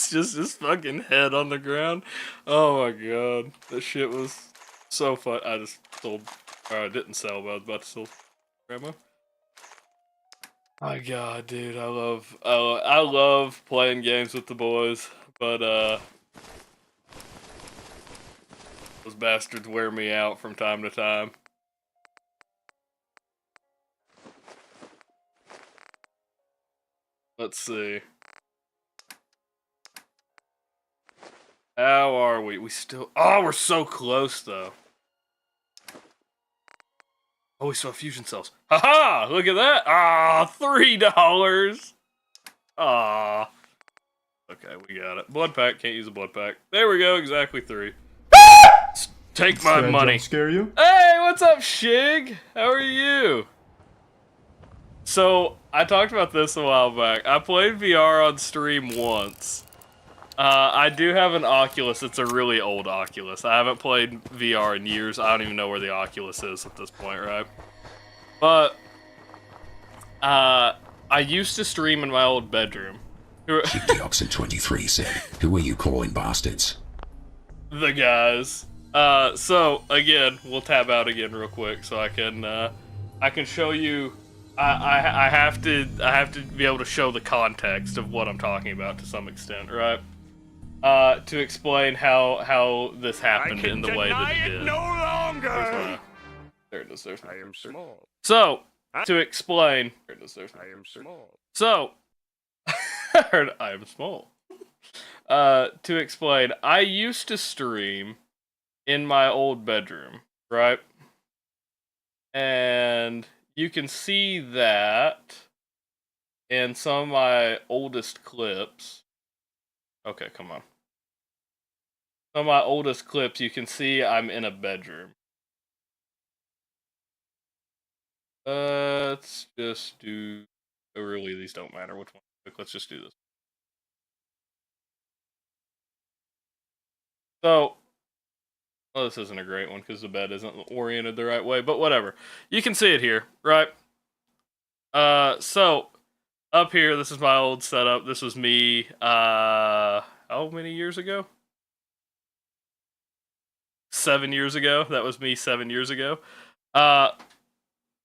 just his fucking head on the ground. Oh my god. That shit was so fun. I just sold, or I didn't sell, but I was about to sell grandma. My god, dude, I love playing games with the boys, but those bastards wear me out from time to time. Let's see. How are we? We still... Oh, we're so close, though. Oh, we still have fusion cells. Haha! Look at that! Ah, $3! Ah. Okay, we got it. Blood pack, can't use a blood pack. There we go, exactly 3. Take my money. Scare you? Hey, what's up, Shig? How are you? So, I talked about this a while back. I played VR on stream once. I do have an Oculus. It's a really old Oculus. I haven't played VR in years. I don't even know where the Oculus is at this point, right? But, I used to stream in my old bedroom. Oxen23 said, "Who are you calling bastards?" The guys. So, again, we'll tab out again real quick so I can show you. I have to be able to show the context of what I'm talking about to some extent, right? To explain how this happened in the way that it did. No longer. There it is. There's I am small. So, to explain, there it is. There's I am small. So, I am small. To explain, I used to stream in my old bedroom, right? And you can see that in some of my oldest clips. Okay, come on. Some of my oldest clips, you can see I'm in a bedroom. Let's just do... Oh, really, these don't matter. Which one? Let's just do this. So, well, this isn't a great one because the bed isn't oriented the right way, but whatever. You can see it here, right? So, up here, this is my old setup. This was me, how many years ago? 7 years ago. That was me 7 years ago.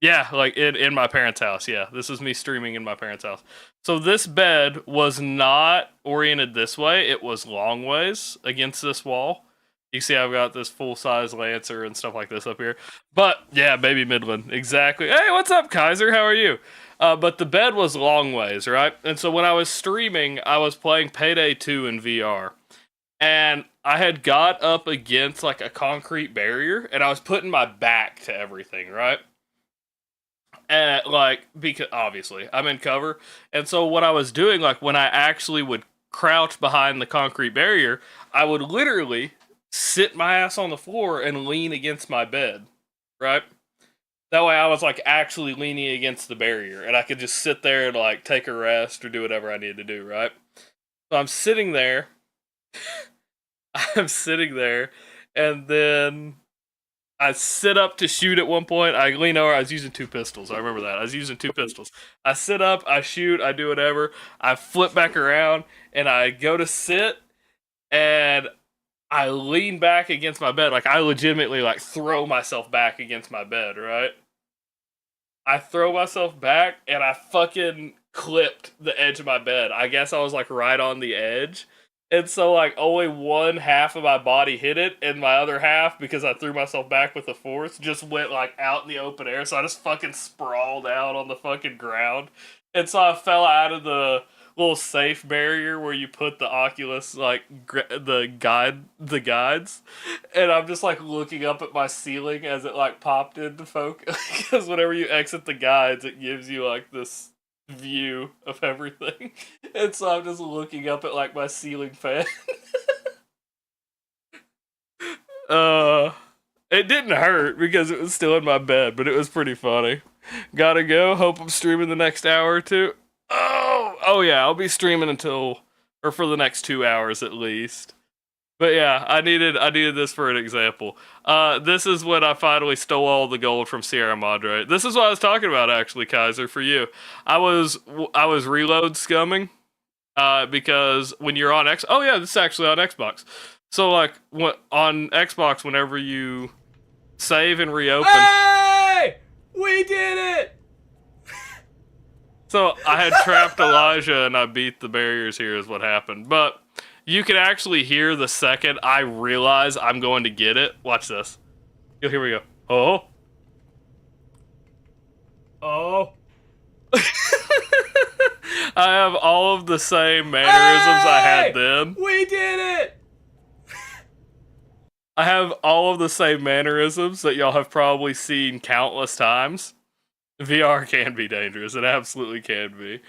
Yeah, like in my parents' house. Yeah, this is me streaming in my parents' house. So this bed was not oriented this way. It was long ways against this wall. You see I've got this full-size Lancer and stuff like this up here. But, yeah, baby Midland. Exactly. Hey, what's up, Kaiser? How are you? But the bed was long ways, right? And so when I was streaming, I was playing Payday 2 in VR. And I had got up against, like, a concrete barrier, and I was putting my back to everything, right? And, like, because, obviously, I'm in cover. And so what I was doing, like, when I actually would crouch behind the concrete barrier, I would literally sit my ass on the floor and lean against my bed, right? That way I was, like, actually leaning against the barrier, and I could just sit there and, like, take a rest or do whatever I needed to do, right? So I'm sitting there. I'm sitting there, and then I sit up to shoot at one point. I lean over. I was using 2 pistols. I remember that. I was using 2 pistols. I sit up. I shoot. I do whatever. I flip back around, and I go to sit, and I lean back against my bed. Like, I legitimately, like, throw myself back against my bed, right? I throw myself back, and I fucking clipped the edge of my bed. I guess I was, like, right on the edge. And so, like, only one half of my body hit it, and my other half, because I threw myself back with the force, just went, like, out in the open air. So I just fucking sprawled out on the fucking ground. And so I fell out of the little safe barrier where you put the Oculus, like, the guides. And I'm just, like, looking up at my ceiling as it, like, popped into focus. Because whenever you exit the guides, it gives you, like, this view of everything. And so I'm just looking up at, like, my ceiling fan. It didn't hurt because it was still in my bed, but it was pretty funny. Gotta go. Hope I'm streaming the next hour or two. Oh yeah, I'll be streaming for the next 2 hours at least. But yeah, I needed this for an example. This is when I finally stole all the gold from Sierra Madre. This is what I was talking about, actually, Kaiser, for you. I was reload scumming, because when you're on oh yeah, this is actually on Xbox. So like on Xbox, whenever you save and reopen. Hey! We did it! So I had trapped Elijah and I beat the barriers here is what happened. But you can actually hear the second I realize I'm going to get it. Watch this. Here we go. Oh. Oh. I have all of the same mannerisms I had then. We did it! I have all of the same mannerisms that y'all have probably seen countless times. VR can be dangerous. It absolutely can be.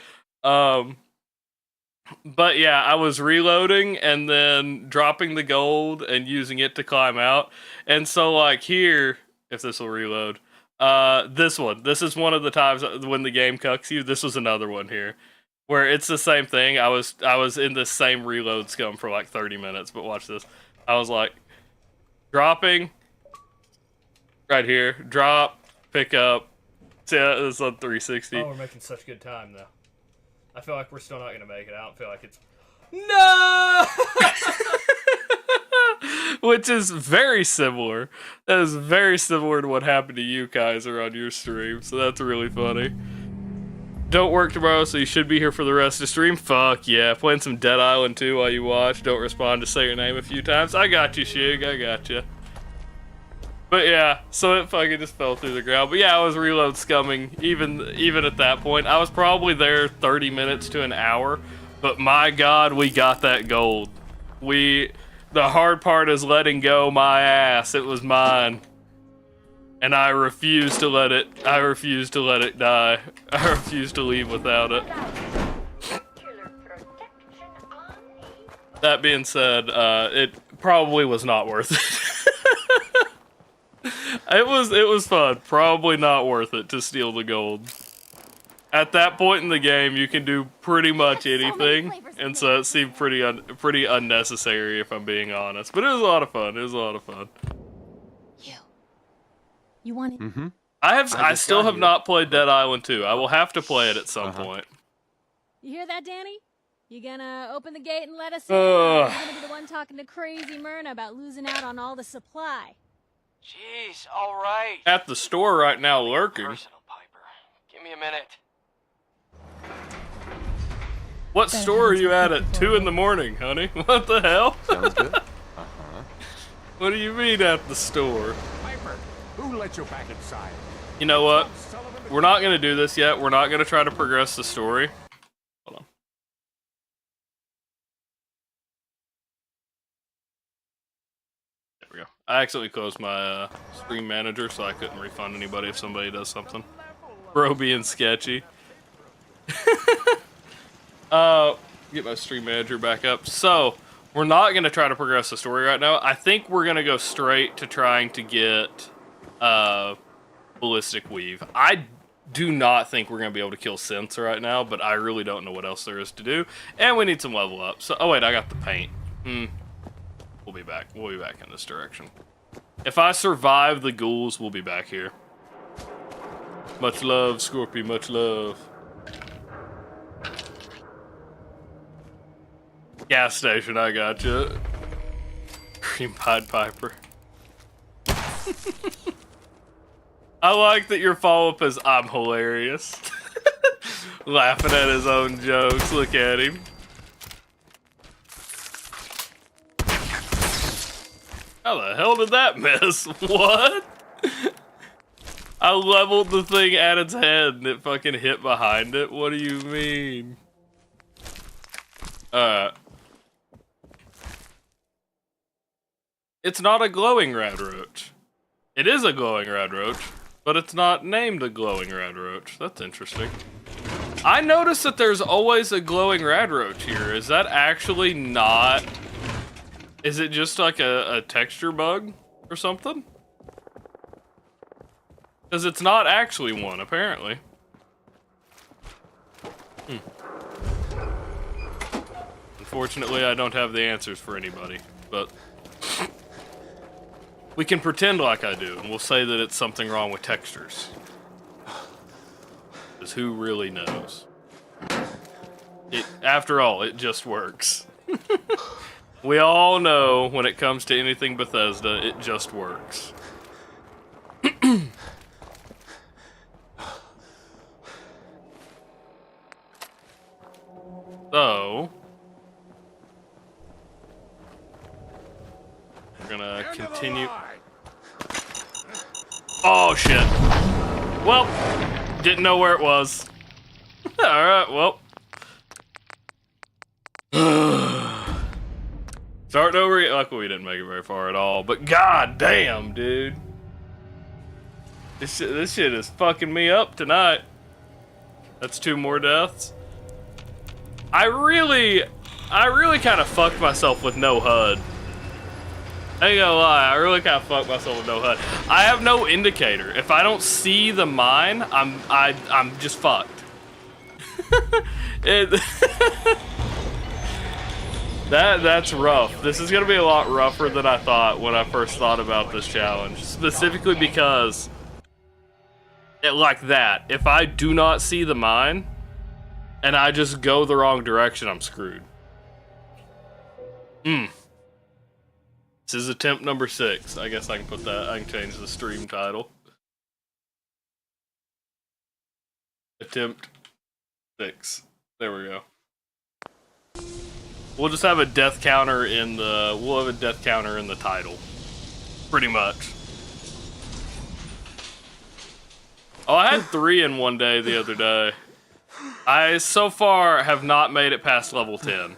But yeah, I was reloading and then dropping the gold and using it to climb out. And so like here, if this will reload, this is one of the times when the game cucks you. This was another one here where it's the same thing. I was in the same reload scum for like 30 minutes, but watch this. I was like dropping right here, drop, pick up. See, it's on 360. Oh, we're making such good time though. I feel like we're still not gonna make it. I don't feel like it's no. Which is very similar. That is very similar to what happened to you, Kaiser, on your stream. So that's really funny. Don't work tomorrow, so you should be here for the rest of the stream. Fuck yeah. Playing some Dead Island 2 while you watch. Don't respond to say your name a few times. I got you, Shig. I got you. But yeah, so it fucking just fell through the ground. But yeah, I was reload scumming even at that point. I was probably there 30 minutes to an hour. But my God, we got that gold. The hard part is letting go my ass. It was mine. And I refuse to let it die. I refuse to leave without it. That being said, it probably was not worth it. It was fun. Probably not worth it to steal the gold. At that point in the game, you can do pretty much anything, and so it seemed pretty unnecessary, if I'm being honest. But it was a lot of fun. It was a lot of fun. You want it? Mm-hmm. I still have not played Dead Island 2. I will have to play it at some point. You hear that, Danny? You gonna open the gate and let us in? Or you're gonna be the one talking to crazy Myrna about losing out on all the supply. Jeez, all right. At the store right now, lurking. Personal, Piper. Give me a minute. What store are you at 2 in the morning, honey? What the hell? Sounds good. What do you mean at the store? Piper, who let you back inside? You know what? We're not going to do this yet. We're not going to try to progress the story. Hold on. There we go. I accidentally closed my stream manager, so I couldn't refund anybody if somebody does something. Bro being sketchy. Get my stream manager back up. So, we're not going to try to progress the story right now. I think we're going to go straight to trying to get Ballistic Weave. I do not think we're going to be able to kill synths right now, but I really don't know what else there is to do. And we need some level up. So, oh wait, I got the paint. We'll be back. We'll be back in this direction. If I survive the ghouls, we'll be back here. Much love, Scorpy, much love. Gas station, I got you. Cream Pied Piper. I like that your follow-up is, I'm hilarious. Laughing at his own jokes. Look at him. How the hell did that miss? What? I leveled the thing at its head and it fucking hit behind it. What do you mean? It's not a glowing rad roach. It is a glowing rad roach, but it's not named a glowing rad roach. That's interesting. I noticed that there's always a glowing rad roach here. Is that actually not... Is it just like a texture bug or something? Because it's not actually one, apparently. Unfortunately, I don't have the answers for anybody, but... We can pretend like I do, and we'll say that it's something wrong with textures. Because who really knows? After all, it just works. We all know when it comes to anything Bethesda, it just works. So... We're gonna continue. Oh shit. Well, didn't know where it was. Alright, well. Starting over, luckily we didn't make it very far at all, but god damn, dude. This shit is fucking me up tonight. That's 2 more deaths. I really kind of fucked myself with no HUD. I ain't gonna lie, I really kind of fucked myself with no HUD. I have no indicator. If I don't see the mine, I'm just fucked. That's rough. This is gonna be a lot rougher than I thought when I first thought about this challenge. Specifically because, like that, if I do not see the mine, and I just go the wrong direction, I'm screwed. This is attempt number 6. I guess I can put that, I can change the stream title. Attempt 6. There we go. We'll just have a death counter in the, title. Pretty much. Oh, I had 3 in one day the other day. I, so far, have not made it past level 10.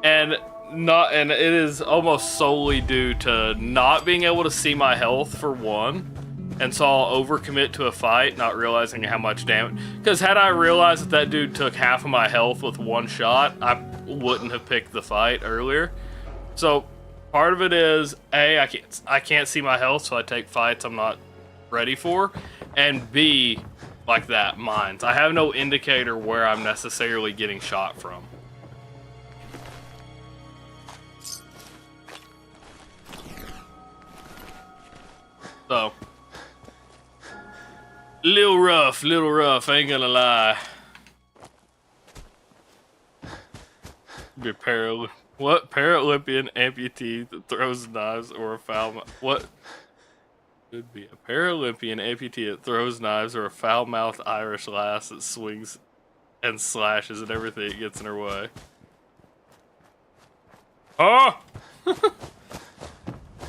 And it is almost solely due to not being able to see my health, for one. And so I'll overcommit to a fight, not realizing how much damage. Because had I realized that dude took half of my health with 1 shot, I wouldn't have picked the fight earlier. So part of it is, A, I can't see my health, so I take fights I'm not ready for. And B, like that, mines. I have no indicator where I'm necessarily getting shot from. So, little rough, ain't gonna lie. Be Paralympian amputee that throws knives or a foul what? Could be a Paralympian amputee that throws knives or a foul-mouthed Irish lass that swings and slashes at everything that gets in her way. Huh?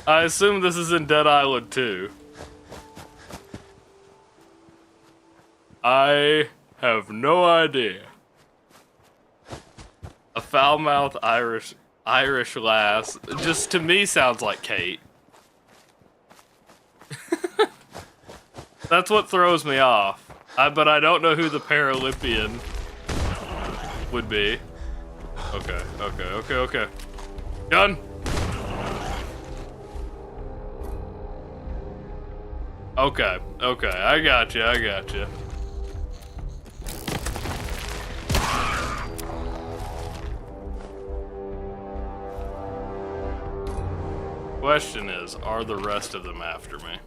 I assume this is in Dead Island 2. I have no idea. A foul-mouthed Irish lass just to me sounds like Kate. That's what throws me off. But I don't know who the Paralympian would be. Okay. Gun. Okay, I got you. Question is, are the rest of them after me?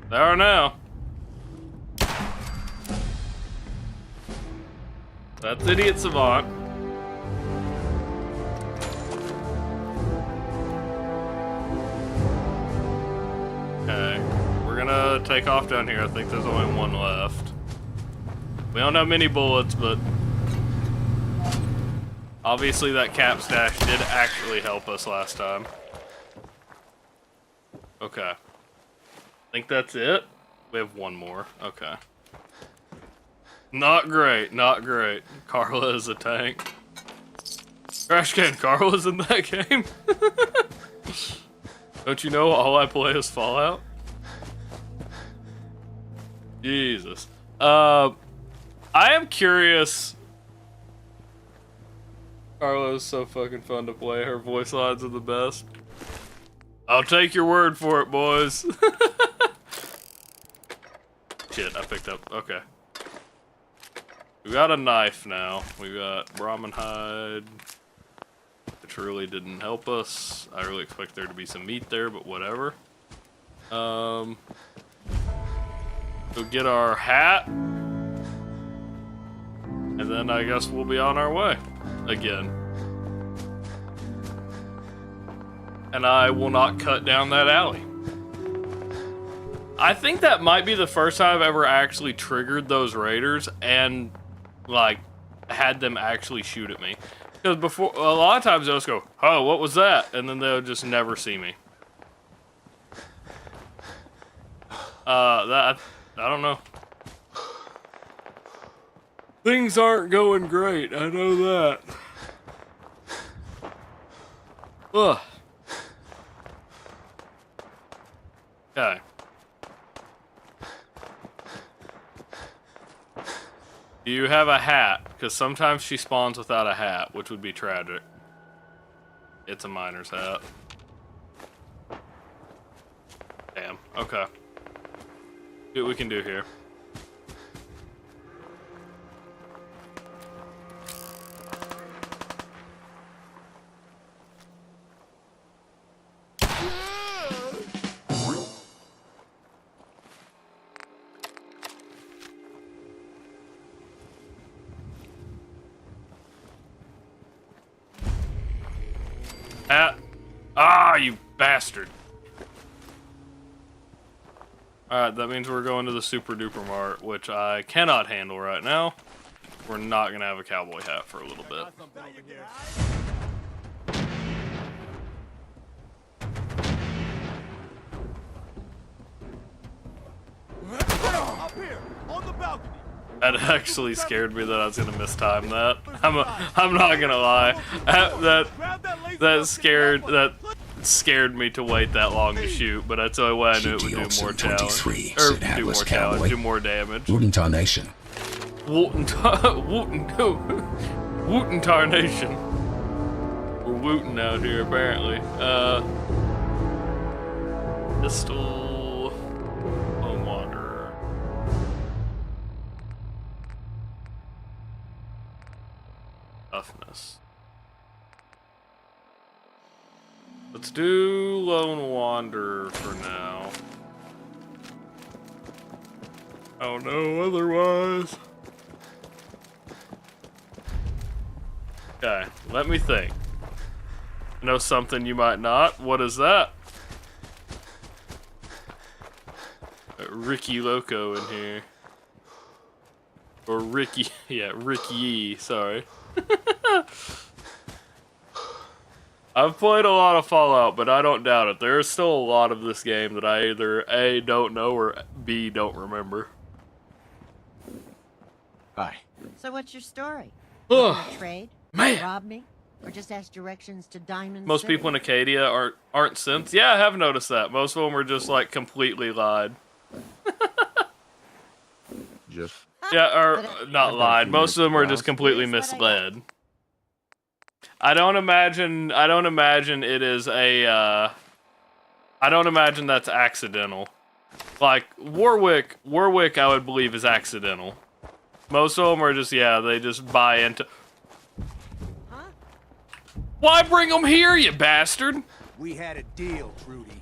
They are now. That's Idiot Savant. Okay, we're gonna take off down here. I think there's only 1 left. We don't have many bullets, but obviously that cap stash did actually help us last time. Okay. I think that's it. We have 1 more. Okay. Not great. Carla is a tank. Trash Can Carla's in that game? Don't you know all I play is Fallout? Jesus. I am curious. Carla is so fucking fun to play. Her voice lines are the best. I'll take your word for it, boys. Shit, I picked up. Okay. We got a knife now. We got Brahmin hide, which really didn't help us. I really expect there to be some meat there, but whatever. Go get our hat, and then I guess we'll be on our way again. And I will not cut down that alley. I think that might be the first time I've ever actually triggered those raiders and, like, had them actually shoot at me. Because before, a lot of times they'll just go, "Oh, what was that?" And then they'll just never see me. I don't know. Things aren't going great. I know that. Ugh. Okay. Do you have a hat? Because sometimes she spawns without a hat, which would be tragic. It's a miner's hat. Damn. Okay. See what we can do here. You bastard. Alright, that means we're going to the Super Duper Mart, which I cannot handle right now. We're not going to have a cowboy hat for a little bit. Up here, on the balcony. That actually scared me that I was going to mistime that. I'm not going to lie. That scared me to wait that long to shoot, but that's the only way I knew it would do more challenge. Or do more challenge, do more damage. Wooten Tarnation. Wooten Tarnation. We're wooten out here, apparently. Pistol. Lone Wanderer. Toughness. Let's do Lone Wanderer for now. Oh no, otherwise. Okay, let me think. Know something you might not. What is that? Ricky Loco in here. Or Ricky, yeah, Ricky, sorry. I've played a lot of Fallout, but I don't doubt it. There's still a lot of this game that I either A, don't know, or B, don't remember. Hi. So what's your story? Ugh. Looking to trade? Man. Rob me? Or just ask directions to Diamond Most City? people in Acadia aren't synths. Yeah, I have noticed that. Most of them are just like completely lied. Just Yeah, or not lied. Most of them are just completely misled. I don't imagine it is a I don't imagine that's accidental. Like Warwick I would believe is accidental. Most of them are just, yeah, they just buy into. Huh? Why bring them here, you bastard? We had a deal, Trudy.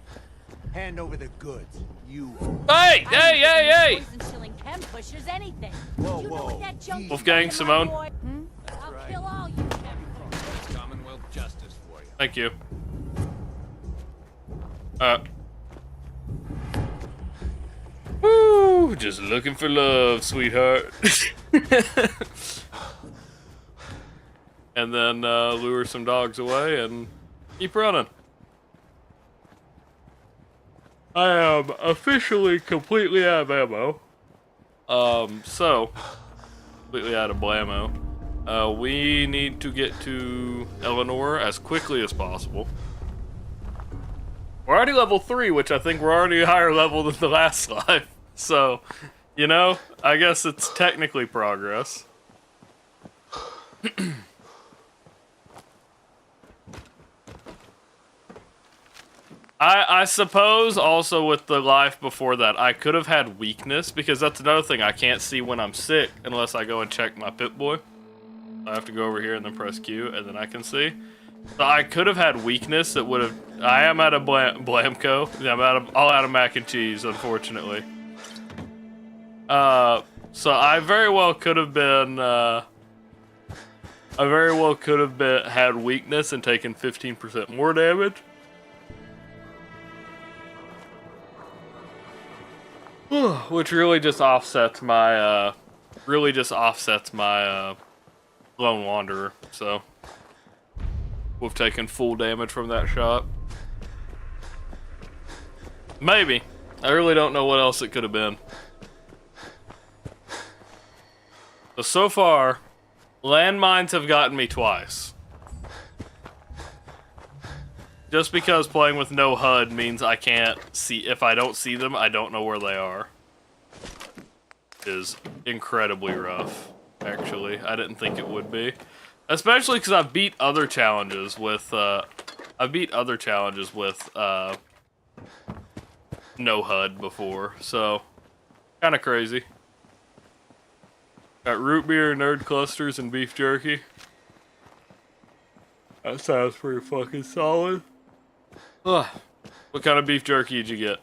Hand over the goods. You. Hey! Poison chilling chem pushers, anything. Whoa, You know whoa. what that junk Wolfgang, is, Simone. boy? I'll kill all you chem. Commonwealth justice for you. Thank you. Woo! Just looking for love, sweetheart. And then lure some dogs away and keep running. I am officially completely out of ammo. So completely out of blammo. We need to get to Eleanor as quickly as possible. We're already level 3, which I think we're already a higher level than the last life. So, you know, I guess it's technically progress. I suppose also with the life before that, I could have had weakness, because that's another thing. I can't see when I'm sick unless I go and check my Pip-Boy. I have to go over here and then press Q, and then I can see. So I could have had weakness that would have. I am out of Blamco. Yeah, I'm all out of mac and cheese, unfortunately. So I very well could have been. Had weakness and taken 15% more damage. Which really just offsets my Lone Wanderer, so we've taken full damage from that shot. Maybe. I really don't know what else it could have been. So far, landmines have gotten me twice. Just because playing with no HUD means I can't see, if I don't see them, I don't know where they are. Is incredibly rough, actually. I didn't think it would be. Especially because I've beat other challenges with, no HUD before, so kind of crazy. Got root beer, nerd clusters, and beef jerky. That sounds pretty fucking solid. Ugh. What kind of beef jerky did you get?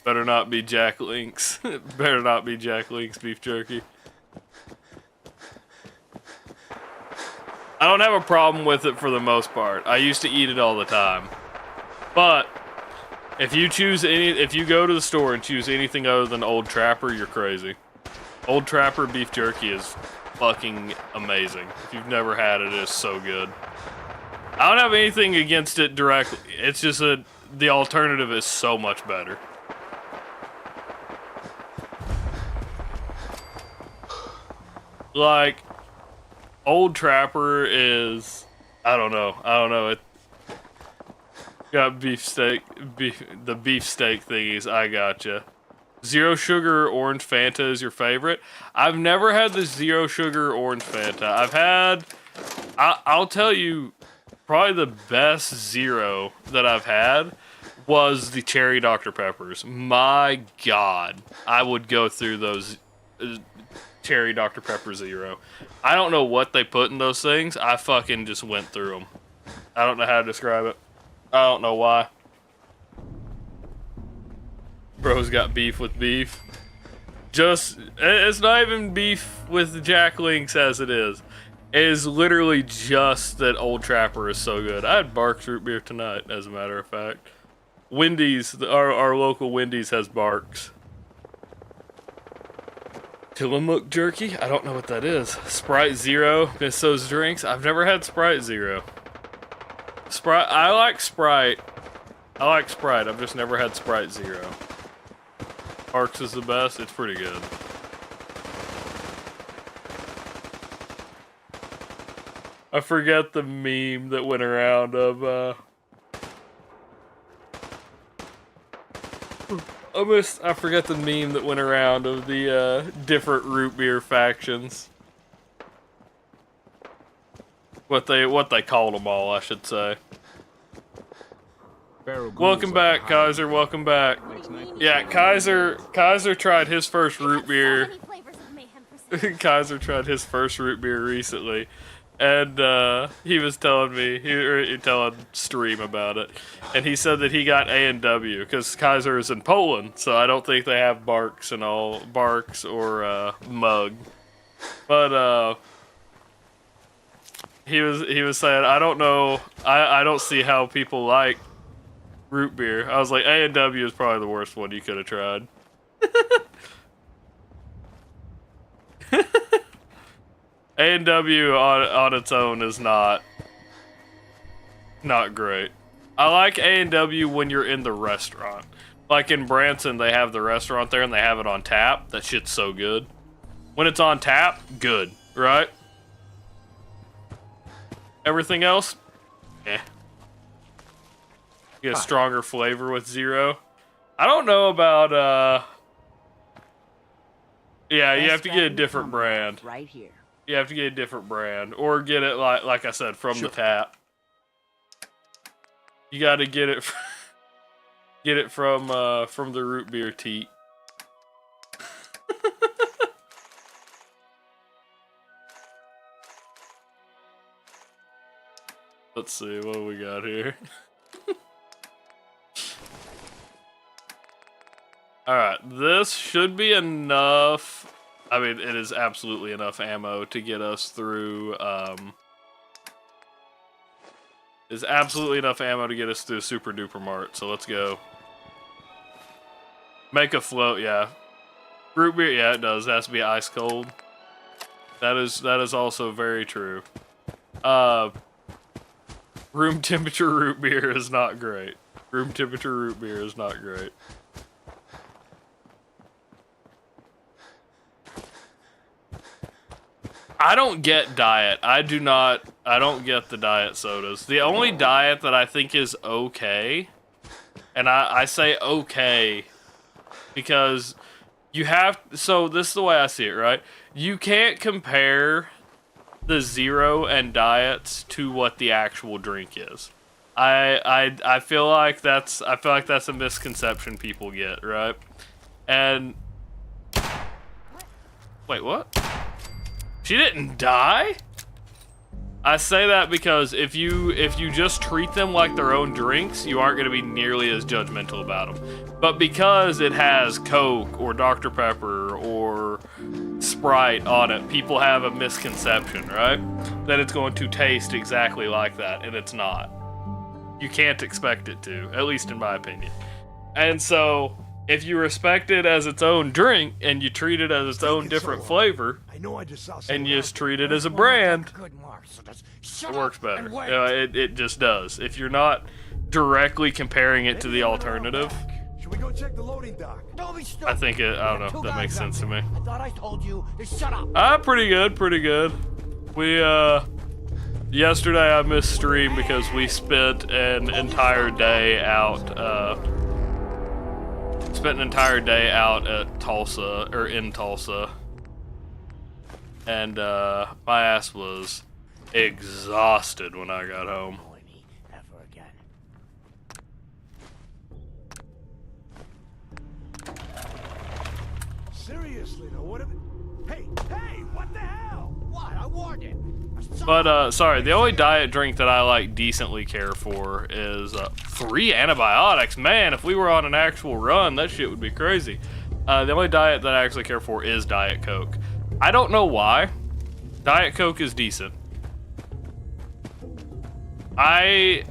Better not be Jack Link's. Better not be Jack Link's beef jerky. I don't have a problem with it for the most part. I used to eat it all the time. But if you go to the store and choose anything other than Old Trapper, you're crazy. Old Trapper beef jerky is fucking amazing. If you've never had it, it is so good. I don't have anything against it directly. It's just the alternative is so much better. Like, Old Trapper is, I don't know, it got the beef steak thingies, I gotcha. Zero sugar orange Fanta is your favorite? I've never had the zero sugar orange Fanta. I'll tell you, probably the best zero that I've had was the cherry Dr. Peppers. My God, I would go through those cherry Dr. Pepper Zero. I don't know what they put in those things. I fucking just went through them. I don't know how to describe it. I don't know why. Bro's got beef with beef. It's not even beef with Jack Link's as it is. It is literally just that Old Trapper is so good. I had Barks root beer tonight, as a matter of fact. Wendy's, our local Wendy's has Barks. Tillamook jerky? I don't know what that is. Sprite Zero, miss those drinks. I've never had Sprite Zero. I like Sprite. I've just never had Sprite Zero. Barks is the best. It's pretty good. I forget the meme that went around of, I forget the meme that went around of the, different root beer factions. What they called them all, I should say. Welcome back, Kaiser, welcome back. Yeah, Kaiser tried his first root beer. Kaiser tried his first root beer recently. And he was telling me, he was telling Stream about it, and he said that he got A&W because Kaiser is in Poland, so I don't think they have Barks and all Barks or Mug. But he was saying, I don't know, I don't see how people like root beer. I was like, A&W is probably the worst one you could have tried. A&W on its own is not great. I like A&W when you're in the restaurant. Like in Branson, they have the restaurant there and they have it on tap. That shit's so good. When it's on tap, good, right? Everything else, eh. You get a stronger flavor with Zero. I don't know about, yeah, you have to get a different brand. Right here. You have to get a different brand, or get it like I said, from the tap. You got to get it from the root beer teat. Let's see what we got here. All right, this should be enough. I mean, it is absolutely enough ammo to get us through, is absolutely enough ammo to get us through Super Duper Mart, so let's go. Make a float, yeah. Root beer, yeah, it does. It has to be ice cold. That is also very true. Room temperature root beer is not great. Room temperature root beer is not great. I don't get diet. I don't get the diet sodas. The only diet that I think is okay, and I say okay because you have, so this is the way I see it, right? You can't compare the zero and diets to what the actual drink is. I feel like that's a misconception people get, right? And wait, what? She didn't die? I say that because if you just treat them like their own drinks, you aren't going to be nearly as judgmental about them. But because it has Coke or Dr. Pepper or Sprite on it, people have a misconception, right? That it's going to taste exactly like that, and it's not. You can't expect it to, at least in my opinion. And so, if you respect it as its own drink, and you treat it as its own different flavor, and you just treat it as a brand, it works better. You know, it just does. If you're not directly comparing it to the alternative, Should we go check the loading dock? Don't be stupid. I think I don't know if that makes sense to me. I thought I told you to shut up. Pretty good. We, yesterday I missed stream because we spent an entire day out, at Tulsa, or in Tulsa. And, my ass was exhausted when I got home. Ever again. Seriously though, what if it... Hey, what the hell? What? I warned him. But, sorry, the only diet drink that I, like, decently care for is, 3 antibiotics. Man, if we were on an actual run, that shit would be crazy. The only diet that I actually care for is Diet Coke. I don't know why. Diet Coke is decent. I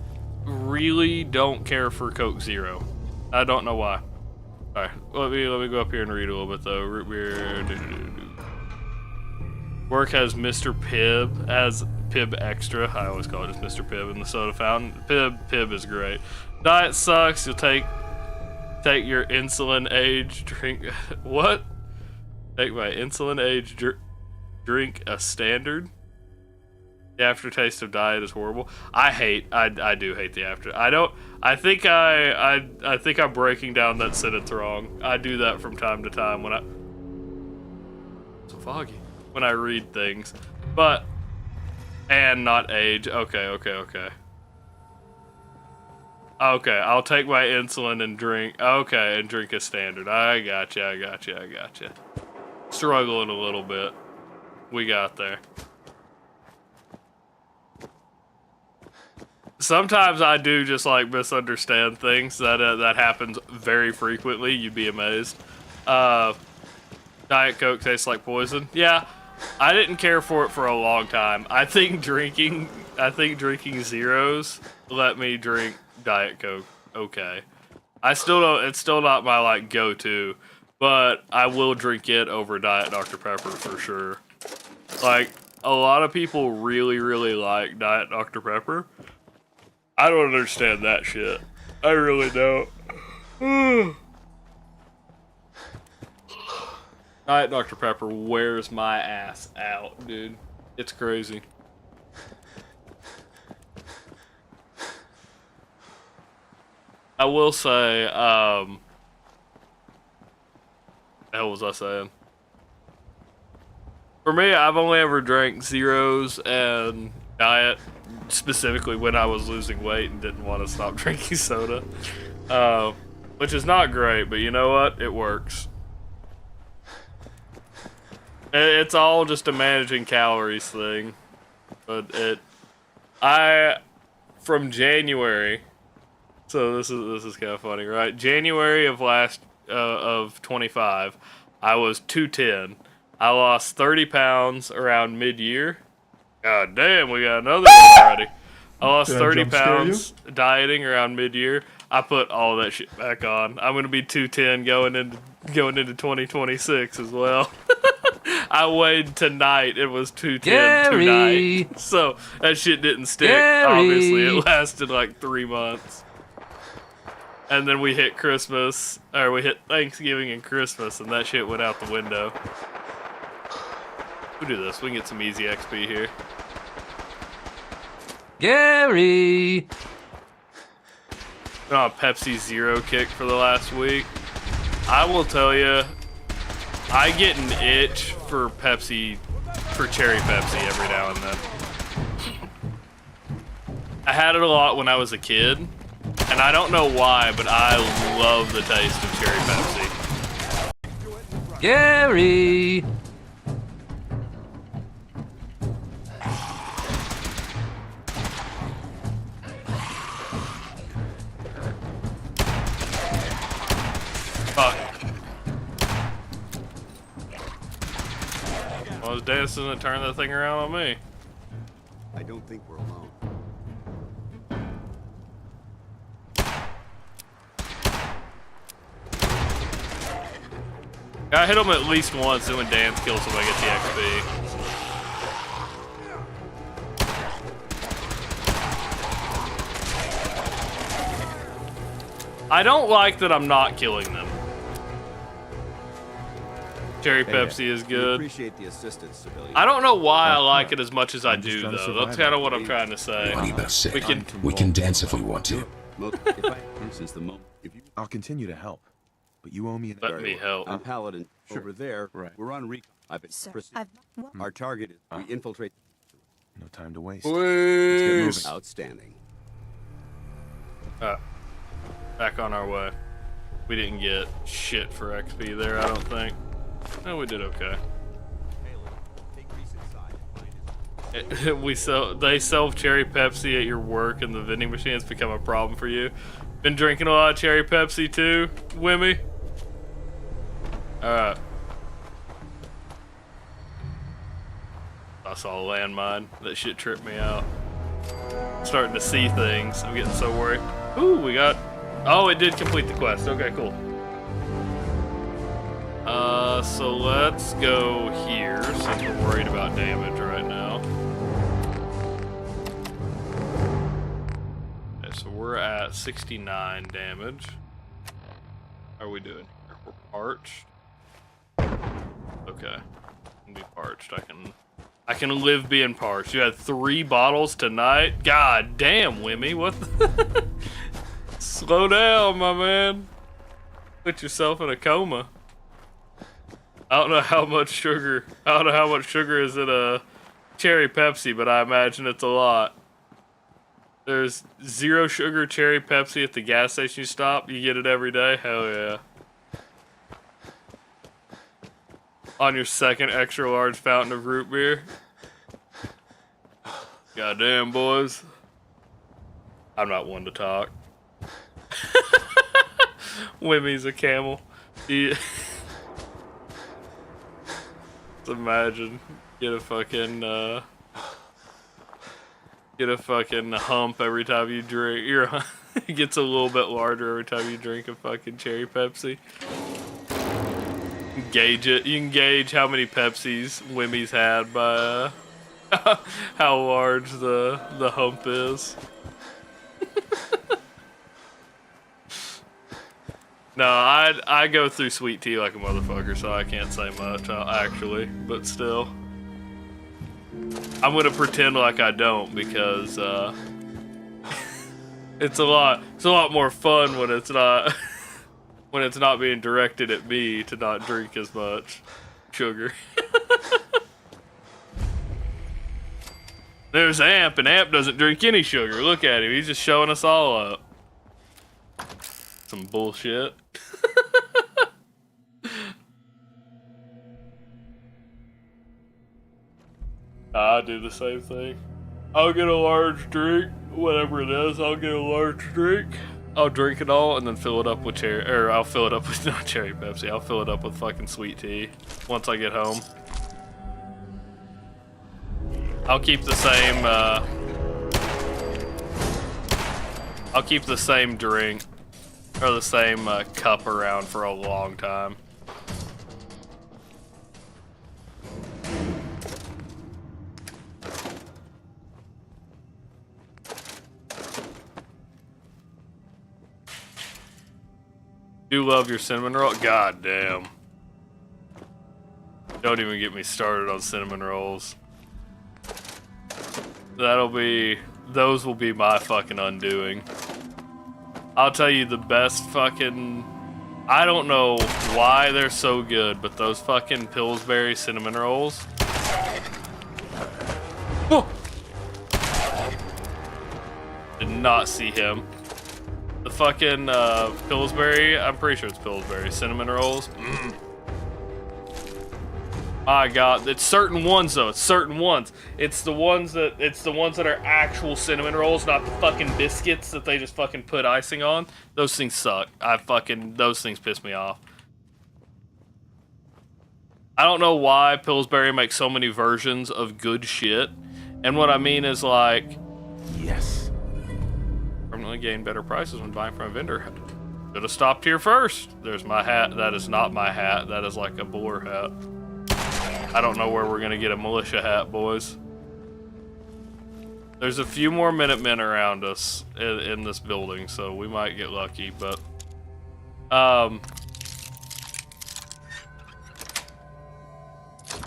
really don't care for Coke Zero. I don't know why. Alright, let me go up here and read a little bit, though. Root beer... Work has Mr. Pibb as Pibb Extra. I always call it just Mr. Pibb in the soda fountain. Pibb is great. Diet sucks. You'll take your insulin age drink. What? Take my insulin age drink a standard. The aftertaste of diet is horrible. I do hate the after. I think I'm breaking down that sentence wrong. I do that from time to time when it's so foggy. When I read things, and not age. Okay, I'll take my insulin and drink. Okay, and drink a standard. I gotcha. Struggling a little bit. We got there. Sometimes I do just like misunderstand things. That happens very frequently. You'd be amazed. Diet Coke tastes like poison. Yeah. I didn't care for it for a long time. I think drinking zeros let me drink Diet Coke okay. It's still not my like go-to, but I will drink it over Diet Dr. Pepper for sure. Like, a lot of people really, really like Diet Dr. Pepper. I don't understand that shit. I really don't. Diet Dr. Pepper wears my ass out, dude. It's crazy. I will say, the hell was I saying? For me, I've only ever drank zeros and diet, specifically when I was losing weight and didn't want to stop drinking soda. Which is not great, but you know what? It works. It's all just a managing calories thing. But from January, so this is kind of funny, right? January of 25, I was 210. I lost 30 pounds around mid-year. God damn, we got another one already. I lost 30 pounds dieting around mid-year. I put all that shit back on. I'm gonna be 210 going into 2026 as well. I weighed tonight. It was 210 Gary! tonight. So that shit didn't stick. Gary! Obviously, it lasted like 3 months. And then we hit Christmas, or we hit Thanksgiving and Christmas, and that shit went out the window. We'll do this. We can get some easy XP here. Gary! Been on a Pepsi Zero kick for the last week. I will tell you, I get an itch for Pepsi, for cherry Pepsi every now and then. I had it a lot when I was a kid, and I don't know why, but I love the taste of cherry Pepsi. Gary! Fuck. Well, his dance doesn't turn that thing around on me. I don't think we're alone. I hit him at least once, and when Dance kills him, I get the XP. I don't like that I'm not killing them. Cherry Pepsi is We good. appreciate the assistance, civilian. I don't know why I like it as much as I I'm just do, trying to though. survive That's kind of out what there. I'm trying to say. What you best We say. can, We can dance if we want to. Look, if I, since the moment, if you, I'll continue to help, but you owe me an. let me help. I'm Paladin. Over there, Right. we're on recon. I've been. Sir, proceed- I've... Our target is we infiltrate. No time to waste. Please. Outstanding. Back on our way. We didn't get shit for XP there, I don't think. No, we did okay. They sell cherry Pepsi at your work, and the vending machine has become a problem for you. Been drinking a lot of cherry Pepsi too, Wimmy? Alright. I saw a landmine. That shit tripped me out. Starting to see things. I'm getting so worried. Ooh, we got... Oh, it did complete the quest. Okay, cool. So let's go here, since we're worried about damage right now. Okay, so we're at 69 damage. How are we doing? We're parched. Okay. I'm gonna be parched. I can live being parched. You had 3 bottles tonight? God damn, Wimmy, what the... Slow down, my man. Put yourself in a coma. I don't know how much sugar. I don't know how much sugar is in a cherry Pepsi, but I imagine it's a lot. There's 0 sugar cherry Pepsi at the gas station you stop. You get it every day. Hell yeah. On your second extra large fountain of root beer. Goddamn, boys. I'm not one to talk. Wimmy's a camel. He... Imagine get a fucking hump every time you drink. It gets a little bit larger every time you drink a fucking cherry Pepsi. Gauge it. You can gauge how many Pepsis Wimmy's had by how large the hump is. No, I go through sweet tea like a motherfucker, so I can't say much, actually, but still. I'm gonna pretend like I don't, because, it's a lot more fun when it's not, when it's not being directed at me to not drink as much sugar. There's Amp, and Amp doesn't drink any sugar. Look at him, he's just showing us all up. Some bullshit. I do the same thing. I'll get a large drink, whatever it is, I'll get a large drink. I'll drink it all and then fill it up with I'll fill it up with, not cherry Pepsi, I'll fill it up with fucking sweet tea once I get home. I'll keep the same drink, or the same cup around for a long time. Do love your cinnamon roll. God damn. Don't even get me started on cinnamon rolls. Those will be my fucking undoing. I'll tell you the best fucking, I don't know why they're so good, but those fucking Pillsbury cinnamon rolls. Oh! Did not see him. The fucking Pillsbury, I'm pretty sure it's Pillsbury cinnamon rolls. My God, it's certain ones though. It's certain ones. It's the ones that are actual cinnamon rolls, not the fucking biscuits that they just fucking put icing on. Those things suck. Those things piss me off. I don't know why Pillsbury makes so many versions of good shit. And what I mean is like, Yes. permanently gain better prices when buying from a vendor. Should have stopped here first. There's my hat. That is not my hat. That is like a boar hat. I don't know where we're gonna get a militia hat, boys. There's a few more Minutemen around us in this building, so we might get lucky, but...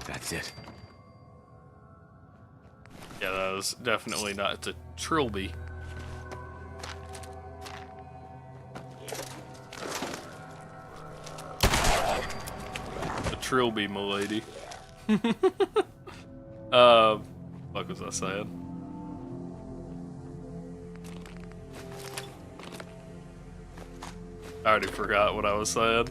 That's it. Yeah, that was definitely not... It's a trilby. A trilby, m'lady. What was I saying? I already forgot what I was saying.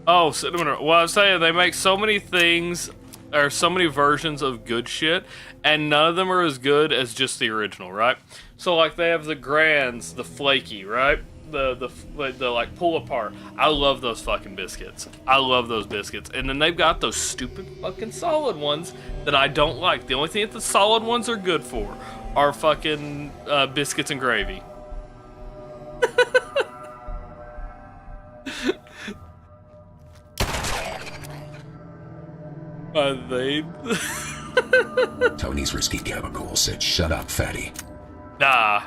Oh, cinnamon roll. Well, I was saying they make so many things, or so many versions of good shit, and none of them are as good as just the original, right? So like they have the Grands, the flaky, right? The like pull apart. I love those fucking biscuits. I love those biscuits. And then they've got those stupid fucking solid ones that I don't like. The only thing that the solid ones are good for are fucking biscuits and gravy. Tony's risky chemical said, "Shut up, fatty." Nah.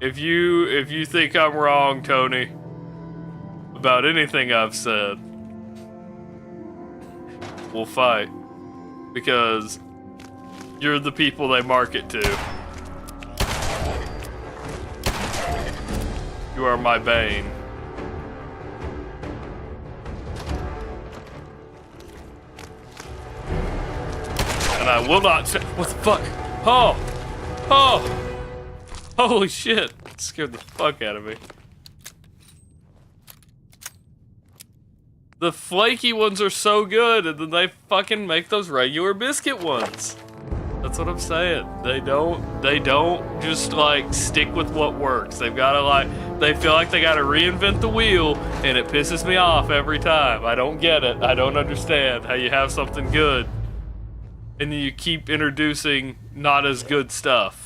If you think I'm wrong, Tony, about anything I've said, we'll fight. Because you're the people they market to. You are my bane. And I will not... What the fuck? Oh! Oh! Holy shit! It scared the fuck out of me. The flaky ones are so good, and then they fucking make those regular biscuit ones. That's what I'm saying. They don't just like stick with what works. They've gotta they feel like they gotta reinvent the wheel, and it pisses me off every time. I don't get it. I don't understand how you have something good, and then you keep introducing not as good stuff.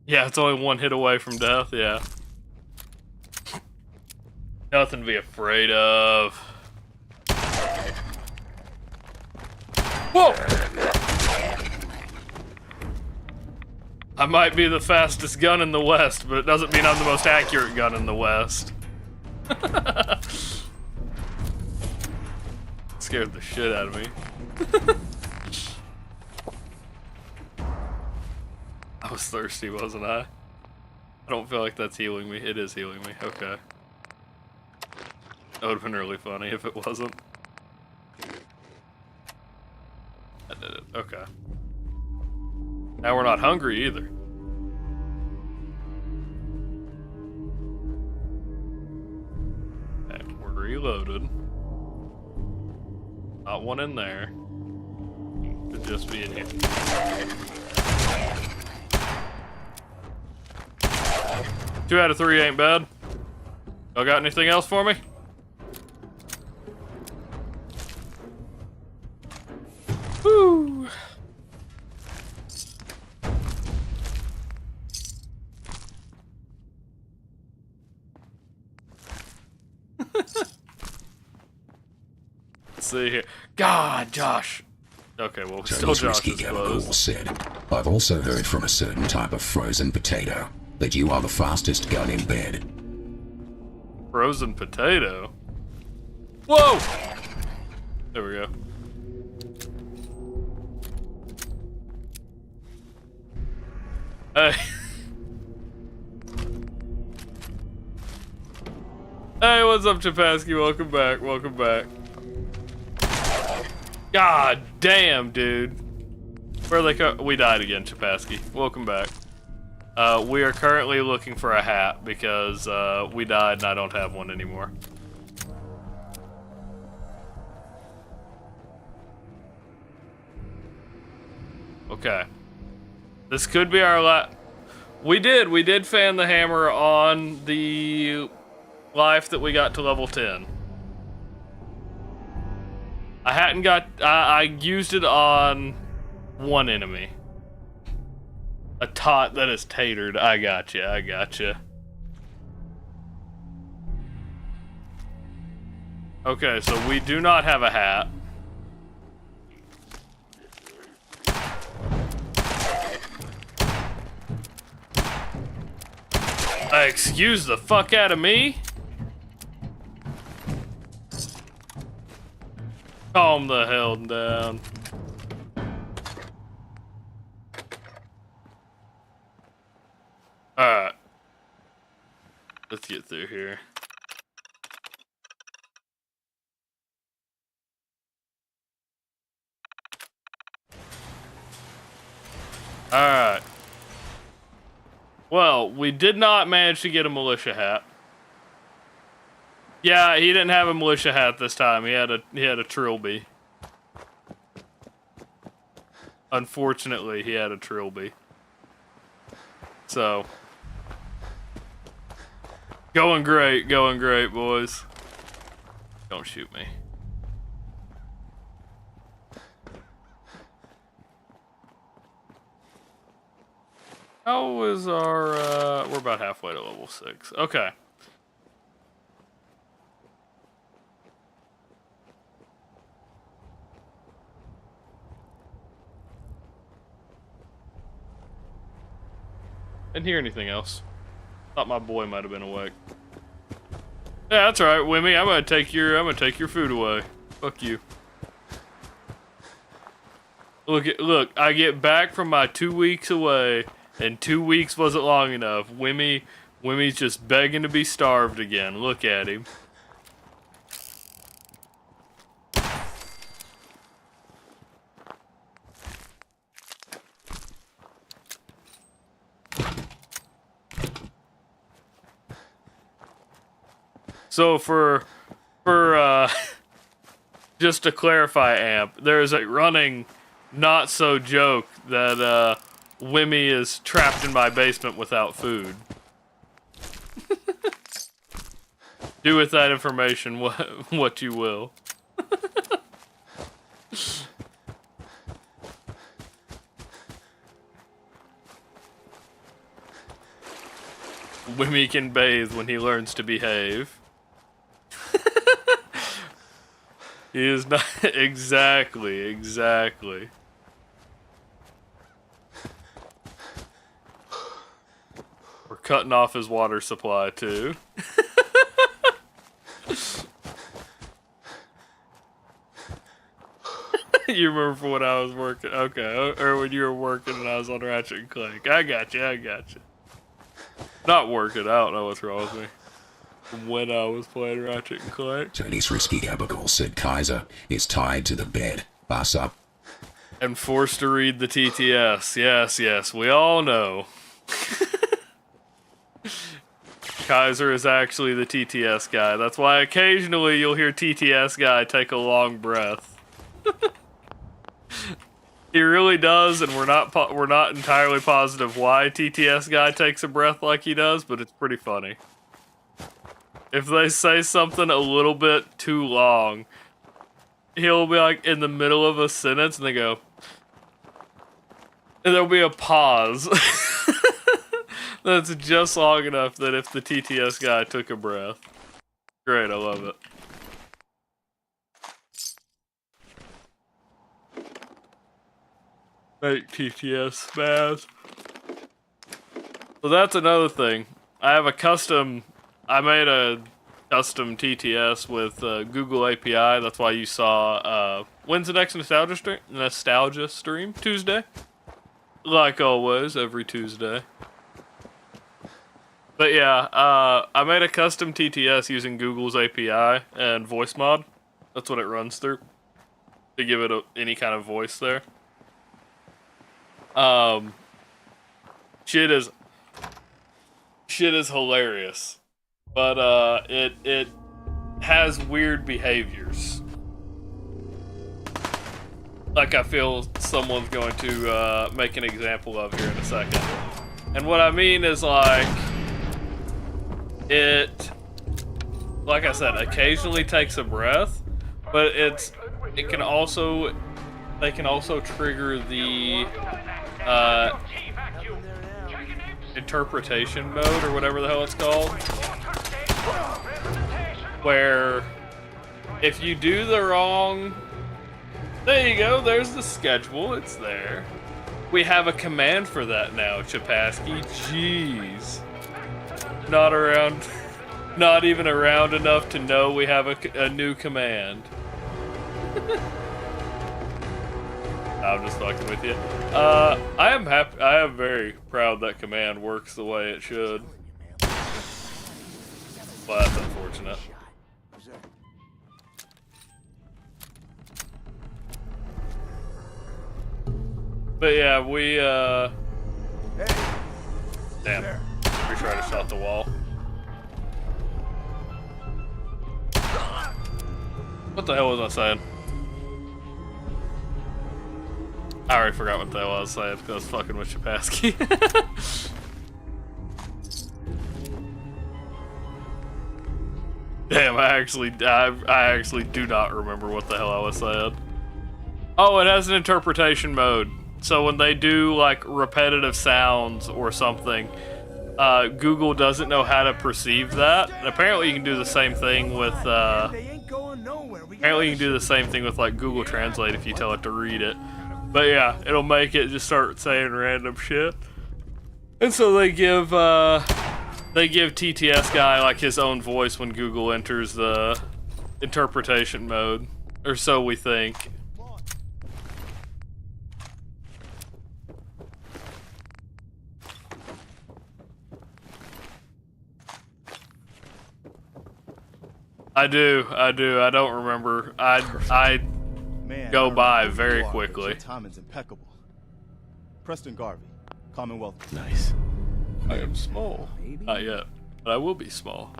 Yeah, it's only one hit away from death, yeah. Nothing to be afraid of. Whoa! I might be the fastest gun in the West, but it doesn't mean I'm the most accurate gun in the West. Scared the shit out of me. I was thirsty, wasn't I? I don't feel like that's healing me. It is healing me. Okay. That would have been really funny if it wasn't. I did it. Okay. Now we're not hungry either. Okay, we're reloaded. Not one in there. Could just be in here. 2 out of 3 ain't bad. Y'all got anything else for me? Woo! see here. God, Josh. Okay, well, still Tony's Josh Risky is Gabagool close. said, I've also heard from a certain type of frozen potato that you are the fastest gun in bed. Frozen potato? Whoa! There we go. Hey. Hey, what's up, Chapaski? Welcome back. Welcome back. God damn, dude. Where they go? We died again, Chapaski. Welcome back. We are currently looking for a hat because we died and I don't have one anymore. Okay. This could be our last. We did fan the hammer on the life that we got to level 10. I hadn't got, I used it on one enemy. A tot that is tatered. I gotcha, I gotcha. Okay, so we do not have a hat. Excuse the fuck out of me? Calm the hell down. Alright. Let's get through here. Alright. Well, we did not manage to get a militia hat. Yeah, he didn't have a militia hat this time. He had a trilby. Unfortunately, he had a trilby. So, going great, boys. Don't shoot me. How is our, we're about halfway to level 6. Okay. Didn't hear anything else. Thought my boy might have been awake. Yeah, that's alright, Wimmy. I'm gonna take your food away. Fuck you. Look, I get back from my 2 weeks away, and 2 weeks wasn't long enough. Wimmy's just begging to be starved again. Look at him. So for just to clarify, Amp, there's a running not so joke that Wimmy is trapped in my basement without food. Do with that information what you will. Wimmy can bathe when he learns to behave. He is not exactly. We're cutting off his water supply too. You remember from when I was working? Okay, or when you were working and I was on Ratchet and Clank. I got you. Not working. I don't know what's wrong with me. When I was playing Ratchet and Clank. Tony's Risky Gabagool said Kaiser is tied to the bed. Bus up. And forced to read the TTS. Yes, we all know. Kaiser is actually the TTS guy. That's why occasionally you'll hear TTS guy take a long breath. He really does, and we're not entirely positive why TTS guy takes a breath like he does, but it's pretty funny. If they say something a little bit too long, he'll be like in the middle of a sentence and they go, and there'll be a pause. That's just long enough that if the TTS guy took a breath. Great, I love it. make TTS math. So that's another thing. I made a custom TTS with Google API. That's why you saw, when's the next nostalgia stream? Tuesday? Like always, every Tuesday. But yeah, I made a custom TTS using Google's API and voice mod. That's what it runs through. To give it any kind of voice there. Shit is hilarious. But it has weird behaviors. Like I feel someone's going to make an example of here in a second. And what I mean is like like I said, occasionally takes a breath, but they can also trigger the interpretation mode or whatever the hell it's called, where if you do the wrong, there you go, there's the schedule, it's there. We have a command for that now, Chapaski. Jeez. Not even around enough to know we have a new command. I'm just fucking with you. I am happy. I am very proud that command works the way it should. Well, that's unfortunate. But yeah, we damn. We tried to shot the wall. What the hell was I saying? I already forgot what the hell I was saying because I was fucking with Chapaski. Damn, I actually do not remember what the hell I was saying. Oh, it has an interpretation mode. So when they do like repetitive sounds or something, Google doesn't know how to perceive that. And apparently you can do the same thing with like Google Translate if you tell it to read it. But yeah, it'll make it just start saying random shit. And so they give TTS guy like his own voice when Google enters the interpretation mode, or so we think. I do. I don't remember. I go by very quickly. Timing's impeccable. Preston Garvey, Commonwealth. Nice. I am small. Not yet, but I will be small.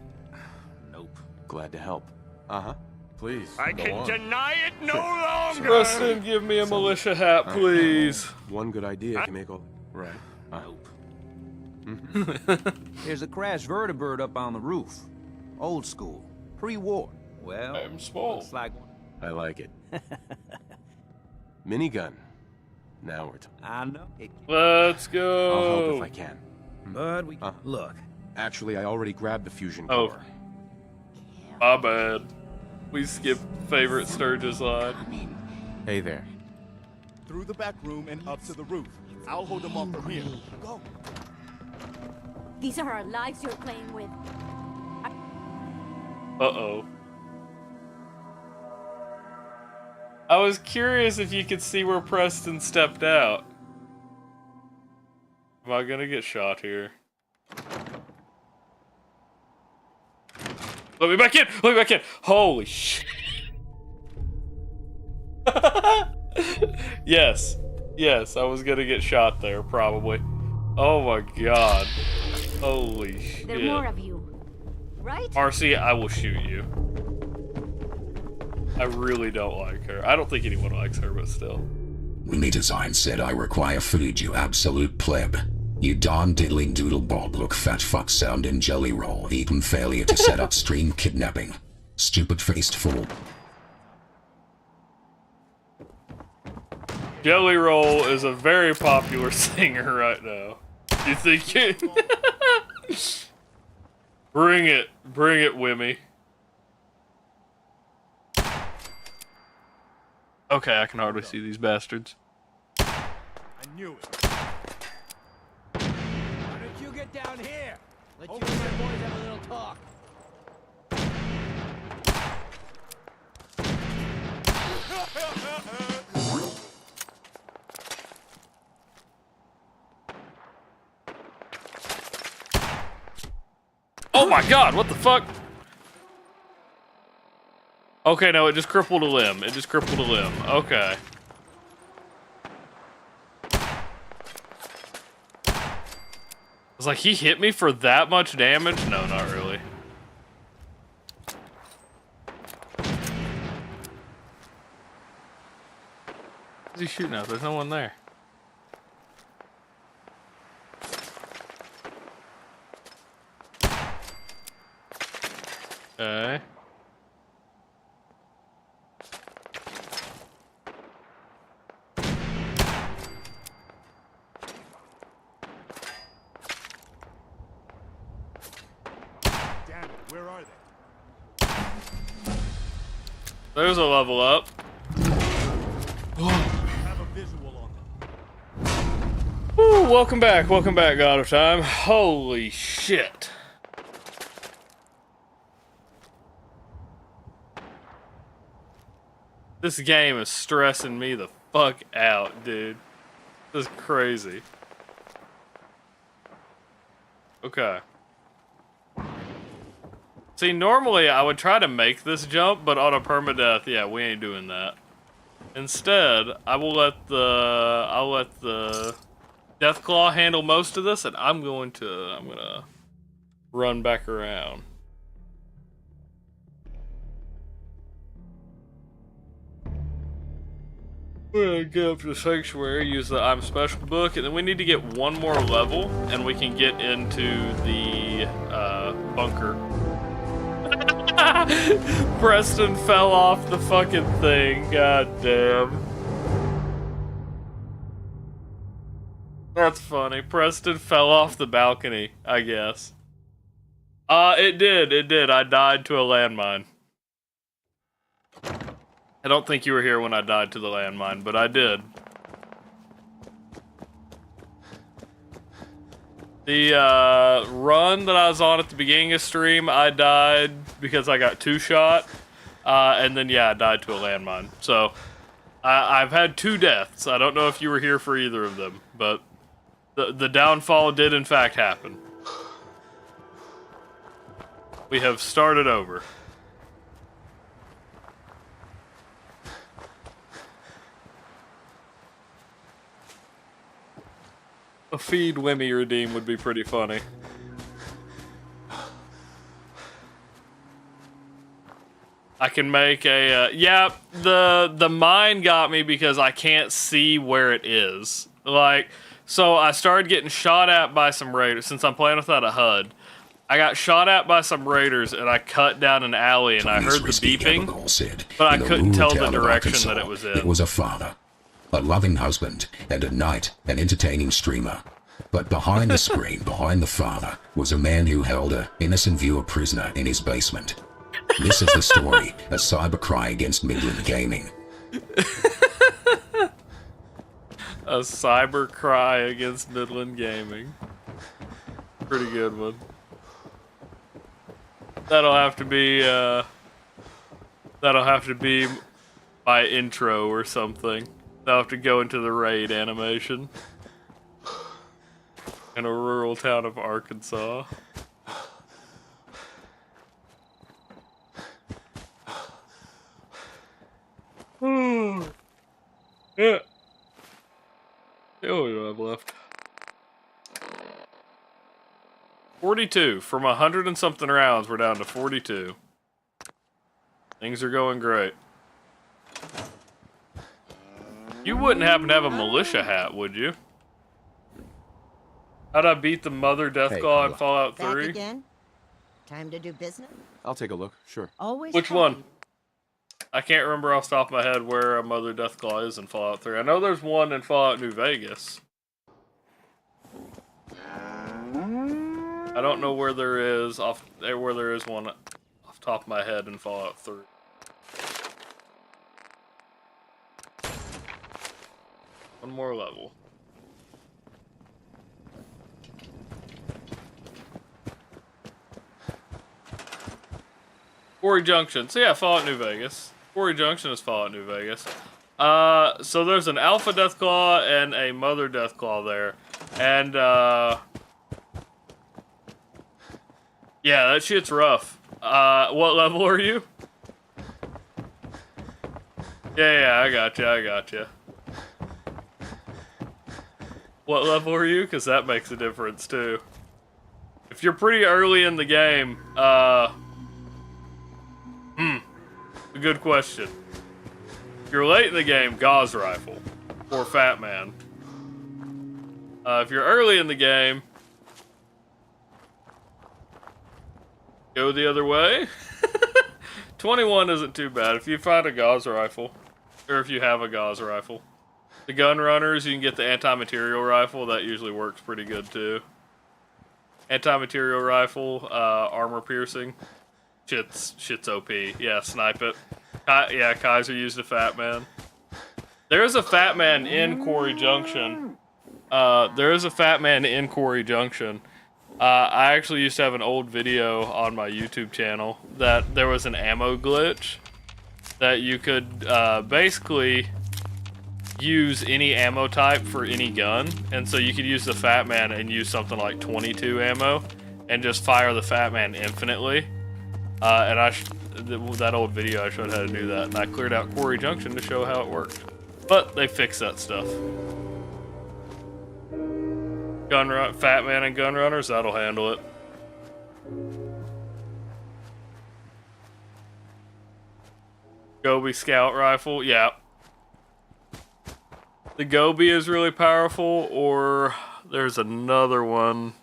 Nope. Glad to help. Uh-huh. Please. I go can on. deny it no longer. Preston, give me a militia hat, please. One good idea can make all... Right. Nope. There's a crashed vertibird up on the roof. Old school. Pre-war. Well, I'm small. looks like... I like it. Minigun. Now we're talking. I know. Let's go. I'll help if I can. But we... Look. Actually, I already grabbed the fusion Oh. core. My bad. We skipped favorite Sturgis line. Hey there. Through the back room and up to the roof. I'll hold them off from here. Go. These are our lives you're playing with. Uh-oh. I was curious if you could see where Preston stepped out. Am I gonna get shot here? Let me back in! Let me back in! Holy shit. Yes. Yes, I was gonna get shot there, probably. Oh my god. Holy shit. There are more of you, right? Marcy, I will shoot you. I really don't like her. I don't think anyone likes her, but still. Winnie Design said I require footage, you absolute pleb. You darn diddling doodle bob look fat fuck sounding jelly roll eaten failure to set up stream kidnapping. Stupid faced fool. Jelly Roll is a very popular singer right now. You think it? Bring it, Wimmy. Okay, I can hardly see these bastards. knew it. Why don't you get down here? Let you and my boys have a little talk. Oh my god, what the fuck? Okay, no, it just crippled a limb. It just crippled a limb. Okay. I was like, he hit me for that much damage? No, not really. Who's he shooting at? There's no one there. Okay. Damn it, where are they? There's a level up. Have a visual on them. Woo, welcome back, God of Time. Holy shit. This game is stressing me the fuck out, dude. This is crazy. Okay. See, normally I would try to make this jump, but on a permadeath, yeah, we ain't doing that. Instead, I'll let the Deathclaw handle most of this, and I'm gonna run back around. We're gonna get up to the sanctuary, use the I'm Special book, and then we need to get one more level, and we can get into the bunker. Preston fell off the fucking thing. God damn. That's funny. Preston fell off the balcony, I guess. It did. I died to a landmine. I don't think you were here when I died to the landmine, but I did. The run that I was on at the beginning of stream, I died because I got two-shot, and then yeah, I died to a landmine. So I've had 2 deaths. I don't know if you were here for either of them, but the downfall did in fact happen. We have started over. A feed Wimmy redeem would be pretty funny. I can make a, yeah, the mine got me because I can't see where it is. Like, so I started getting shot at by some raiders, since I'm playing without a HUD. I got shot at by some raiders, and I cut down an alley, and I heard the beeping, said, but I couldn't tell the town of direction Arkansas, that it was in. It was a father, a loving husband, and a knight, an entertaining streamer. But behind the screen, behind the father, was a man who held an innocent viewer prisoner in his basement. This is the story, a cyber cry against Midland Gaming. A cyber cry against Midland Gaming. Pretty good one. That'll have to be my intro or something. I'll have to go into the raid animation. In a rural town of Arkansas. Yeah. Oh, we don't have left. 42. From 100 and something rounds, we're down to 42. Things are going great. You wouldn't happen to have a militia hat, would you? How'd I beat the Mother Deathclaw in Fallout 3? Back again? Time to do business? I'll take a look, sure. Always. Which one? I can't remember off the top of my head where a Mother Deathclaw is in Fallout 3. I know there's one in Fallout New Vegas. I don't know where there is one off the top of my head in Fallout 3. One more level. Quarry Junction. So yeah, Fallout New Vegas. Quarry Junction is Fallout New Vegas. So there's an Alpha Deathclaw and a Mother Deathclaw there. And, yeah, that shit's rough. What level are you? Yeah, I got you. What level are you? Because that makes a difference, too. If you're pretty early in the game, a good question. If you're late in the game, Gauss Rifle. Or Fat Man. If you're early in the game, go the other way. 21 isn't too bad. If you find a Gauss Rifle, or if you have a Gauss Rifle. The gun runners, you can get the anti-material rifle. That usually works pretty good, too. Anti-material rifle, armor piercing. Shit's OP. Yeah, snipe it. Yeah, Kaiser used a Fat Man. There's a Fat Man in Quarry Junction. There is a Fat Man in Quarry Junction. I actually used to have an old video on my YouTube channel that there was an ammo glitch that you could basically use any ammo type for any gun, and so you could use the Fat Man and use something like 22 ammo and just fire the Fat Man infinitely. And that old video I showed how to do that, and I cleared out Quarry Junction to show how it worked. But they fixed that stuff. Fat Man and gun runners, that'll handle it. Gobi Scout Rifle, yeah. The Gobi is really powerful, or there's another one.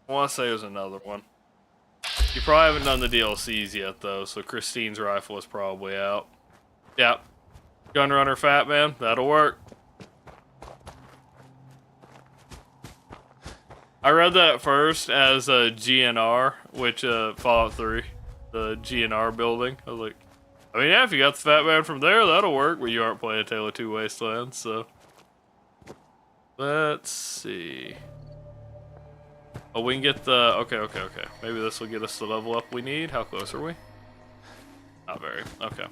I want to say there's another one. You probably haven't done the DLCs yet, though, so Christine's rifle is probably out. Yep. Gunrunner Fat Man, that'll work. I read that at first as a GNR, which Fallout 3, the GNR building. I was like, I mean, yeah, if you got the Fat Man from there, that'll work, but you aren't playing A Tale of Two Wastelands, so. Let's see. Oh, we can get the, okay. Maybe this will get us the level up we need. How close are we? Not very, okay.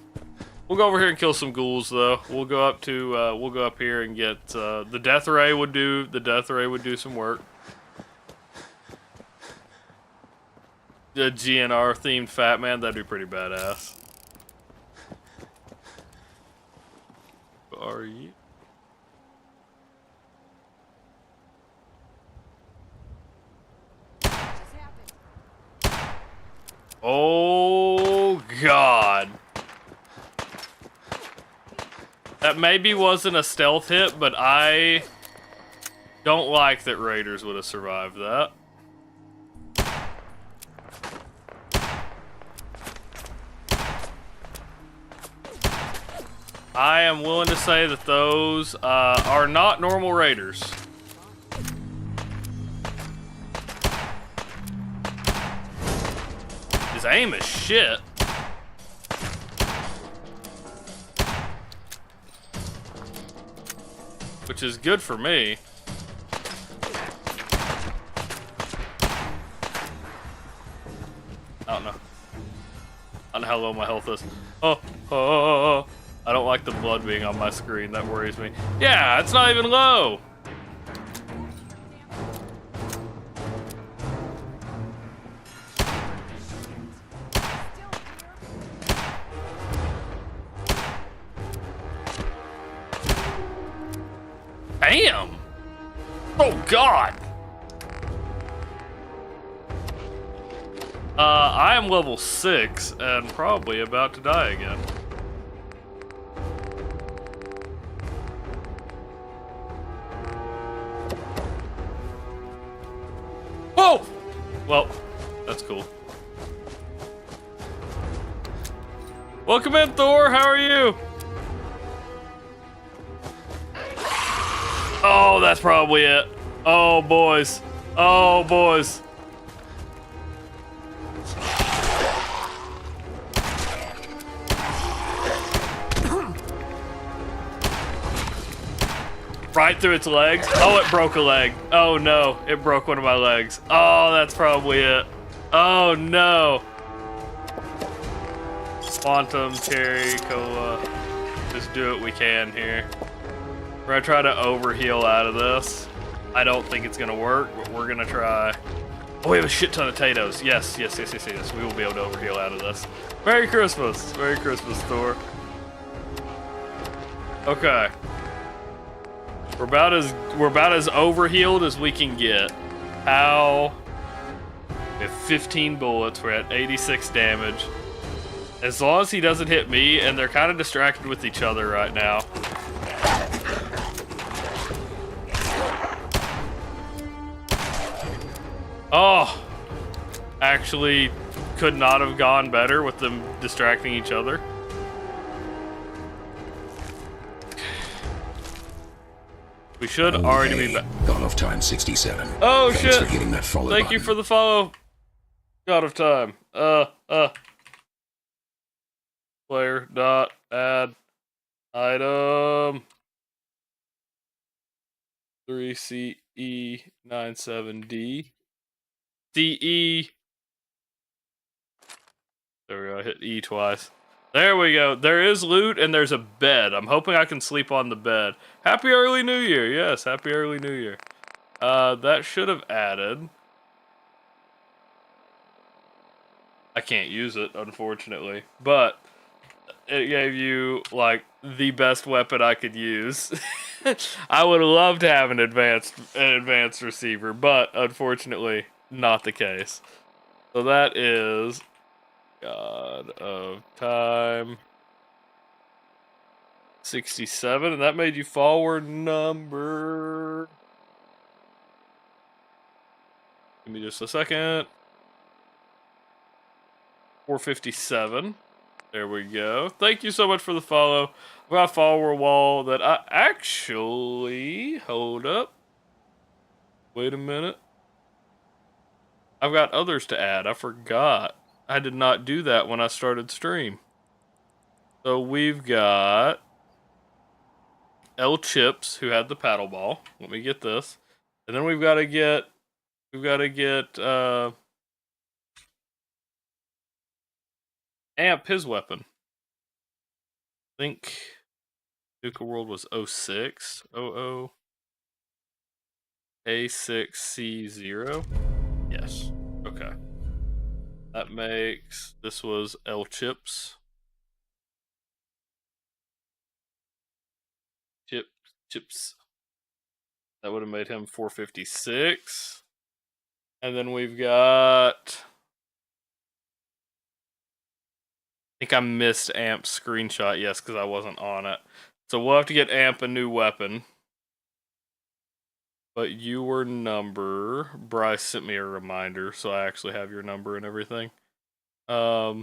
We'll go over here and kill some ghouls, though. We'll go up here and get, the Death Ray would do some work. The GNR themed Fat Man, that'd be pretty badass. Are you? Oh God. That maybe wasn't a stealth hit, but I don't like that Raiders would have survived that. I am willing to say that those are not normal Raiders. His aim is shit. Which is good for me. I don't know. I don't know how low my health is. Oh. I don't like the blood being on my screen. That worries me. Yeah, it's not even low. Damn. Oh, God. I am level 6 and probably about to die again. Oh! Well, that's cool. Welcome in, Thor. How are you? Oh, that's probably it. Oh, boys. Oh, boys. Right through its legs. Oh, it broke a leg. Oh no, it broke one of my legs. Oh, that's probably it. Oh no! Quantum, cherry, cola. Just do what we can here. We're gonna try to overheal out of this. I don't think it's gonna work, but we're gonna try. Oh, we have a shit ton of potatoes. Yes. We will be able to overheal out of this. Merry Christmas. Merry Christmas, Thor. Okay. We're about as overhealed as we can get. How? We have 15 bullets. We're at 86 damage. As long as he doesn't hit me, and they're kind of distracted with each other right now. Oh, actually could not have gone better with them distracting each other. We should already be back. God of Time 67. Oh, Thanks shit. for hitting that follow Thank button. you for the follow. God of Time. Player dot add item 3CE97D CE. There we go. I hit E twice. There we go. There is loot and there's a bed. I'm hoping I can sleep on the bed. Happy early New Year. Yes, happy early New Year. That should have added. I can't use it, unfortunately, but it gave you like the best weapon I could use. I would love to have an advanced receiver, but unfortunately, not the case. So that is God of Time 67, and that made you forward number. Give me just a second. 457. There we go. Thank you so much for the follow. I've got a follower wall that I actually... Hold up. Wait a minute. I've got others to add. I forgot. I did not do that when I started stream. So we've got L Chips, who had the paddle ball. Let me get this. And then we've got to get Amp his weapon. I think Nuka World was 06. 00. A6C0. Yes. Okay. That makes, this was L Chips. Chips. That would have made him 456. And then we've got, I think I missed Amp's screenshot, yes, because I wasn't on it. So we'll have to get Amp a new weapon. But your number, Bryce sent me a reminder, so I actually have your number and everything. Bryce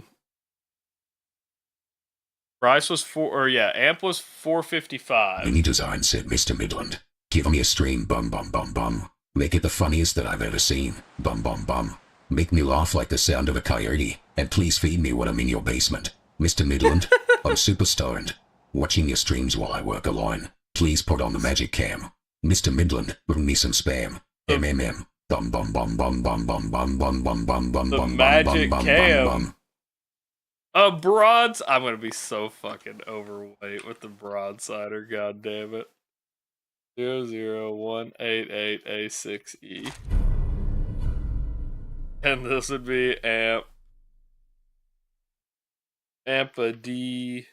was Amp was 455. Mini Design said, Mr. Midland, give me a stream, bum bum bum bum. Make it the funniest that I've ever seen, bum bum bum. Make me laugh like the sound of a coyote, and please feed me when I'm in your basement. Mr. Midland, I'm super stoned. Watching your streams while I work alone. Please put on the magic cam. Mr. Midland, bring me some spam. MMM. Bum bum bum bum bum bum bum bum bum bum bum The bum magic bum cam. bum. Broads. I'm gonna be so fucking overweight with the broadsider. God damn it. 00188A6E. And this would be Amp. Ampa D.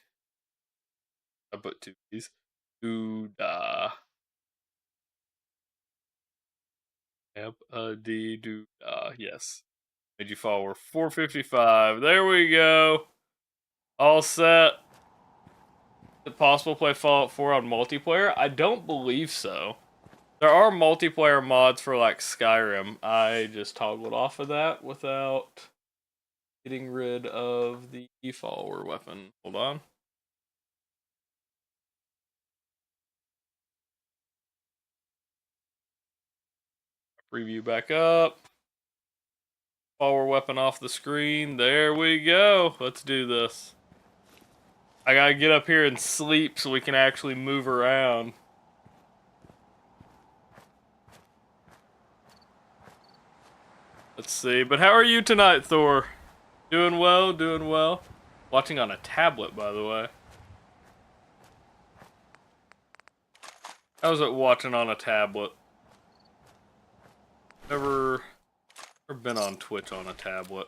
I put two D's. Doodah. Ampa D. Doodah. Yes. Made you follower 455. There we go. All set. Is it possible to play Fallout 4 on multiplayer? I don't believe so. There are multiplayer mods for like Skyrim. I just toggled off of that without getting rid of the follower weapon. Hold on. Preview back up. Follower weapon off the screen. There we go. Let's do this. I gotta get up here and sleep so we can actually move around. Let's see. But how are you tonight, Thor? Doing well, doing well. Watching on a tablet, by the way. How's it watching on a tablet? Never been on Twitch on a tablet.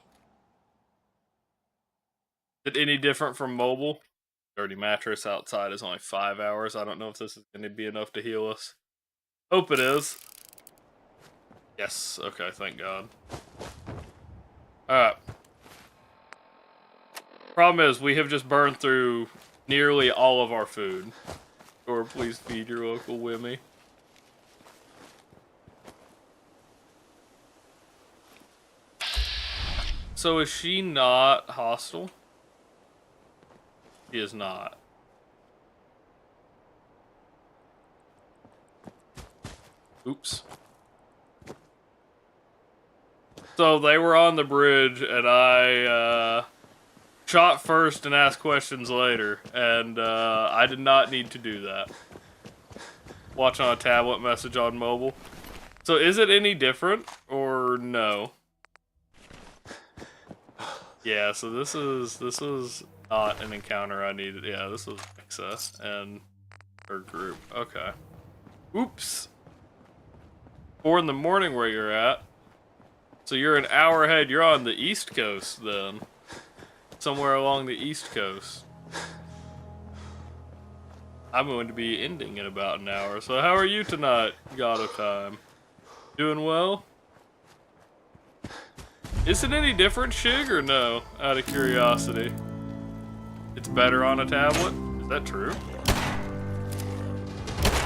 Is it any different from mobile? Dirty mattress outside is only 5 hours. I don't know if this is going to be enough to heal us. Hope it is. Yes, okay, thank God. Alright. Problem is, we have just burned through nearly all of our food. Or please feed your local Wimmy. So is she not hostile? She is not. Oops. So they were on the bridge, and I shot first and asked questions later, and I did not need to do that. Watch on a tablet, message on mobile. So is it any different, or no? Yeah, so this was not an encounter I needed. Yeah, this was Alexa and her group. Okay. Oops. 4 in the morning where you're at. So you're an hour ahead. You're on the East Coast then. Somewhere along the East Coast. I'm going to be ending in about an hour. So how are you tonight, God of Time? Doing well? Is it any different, Shig, or no? Out of curiosity. It's better on a tablet? Is that true?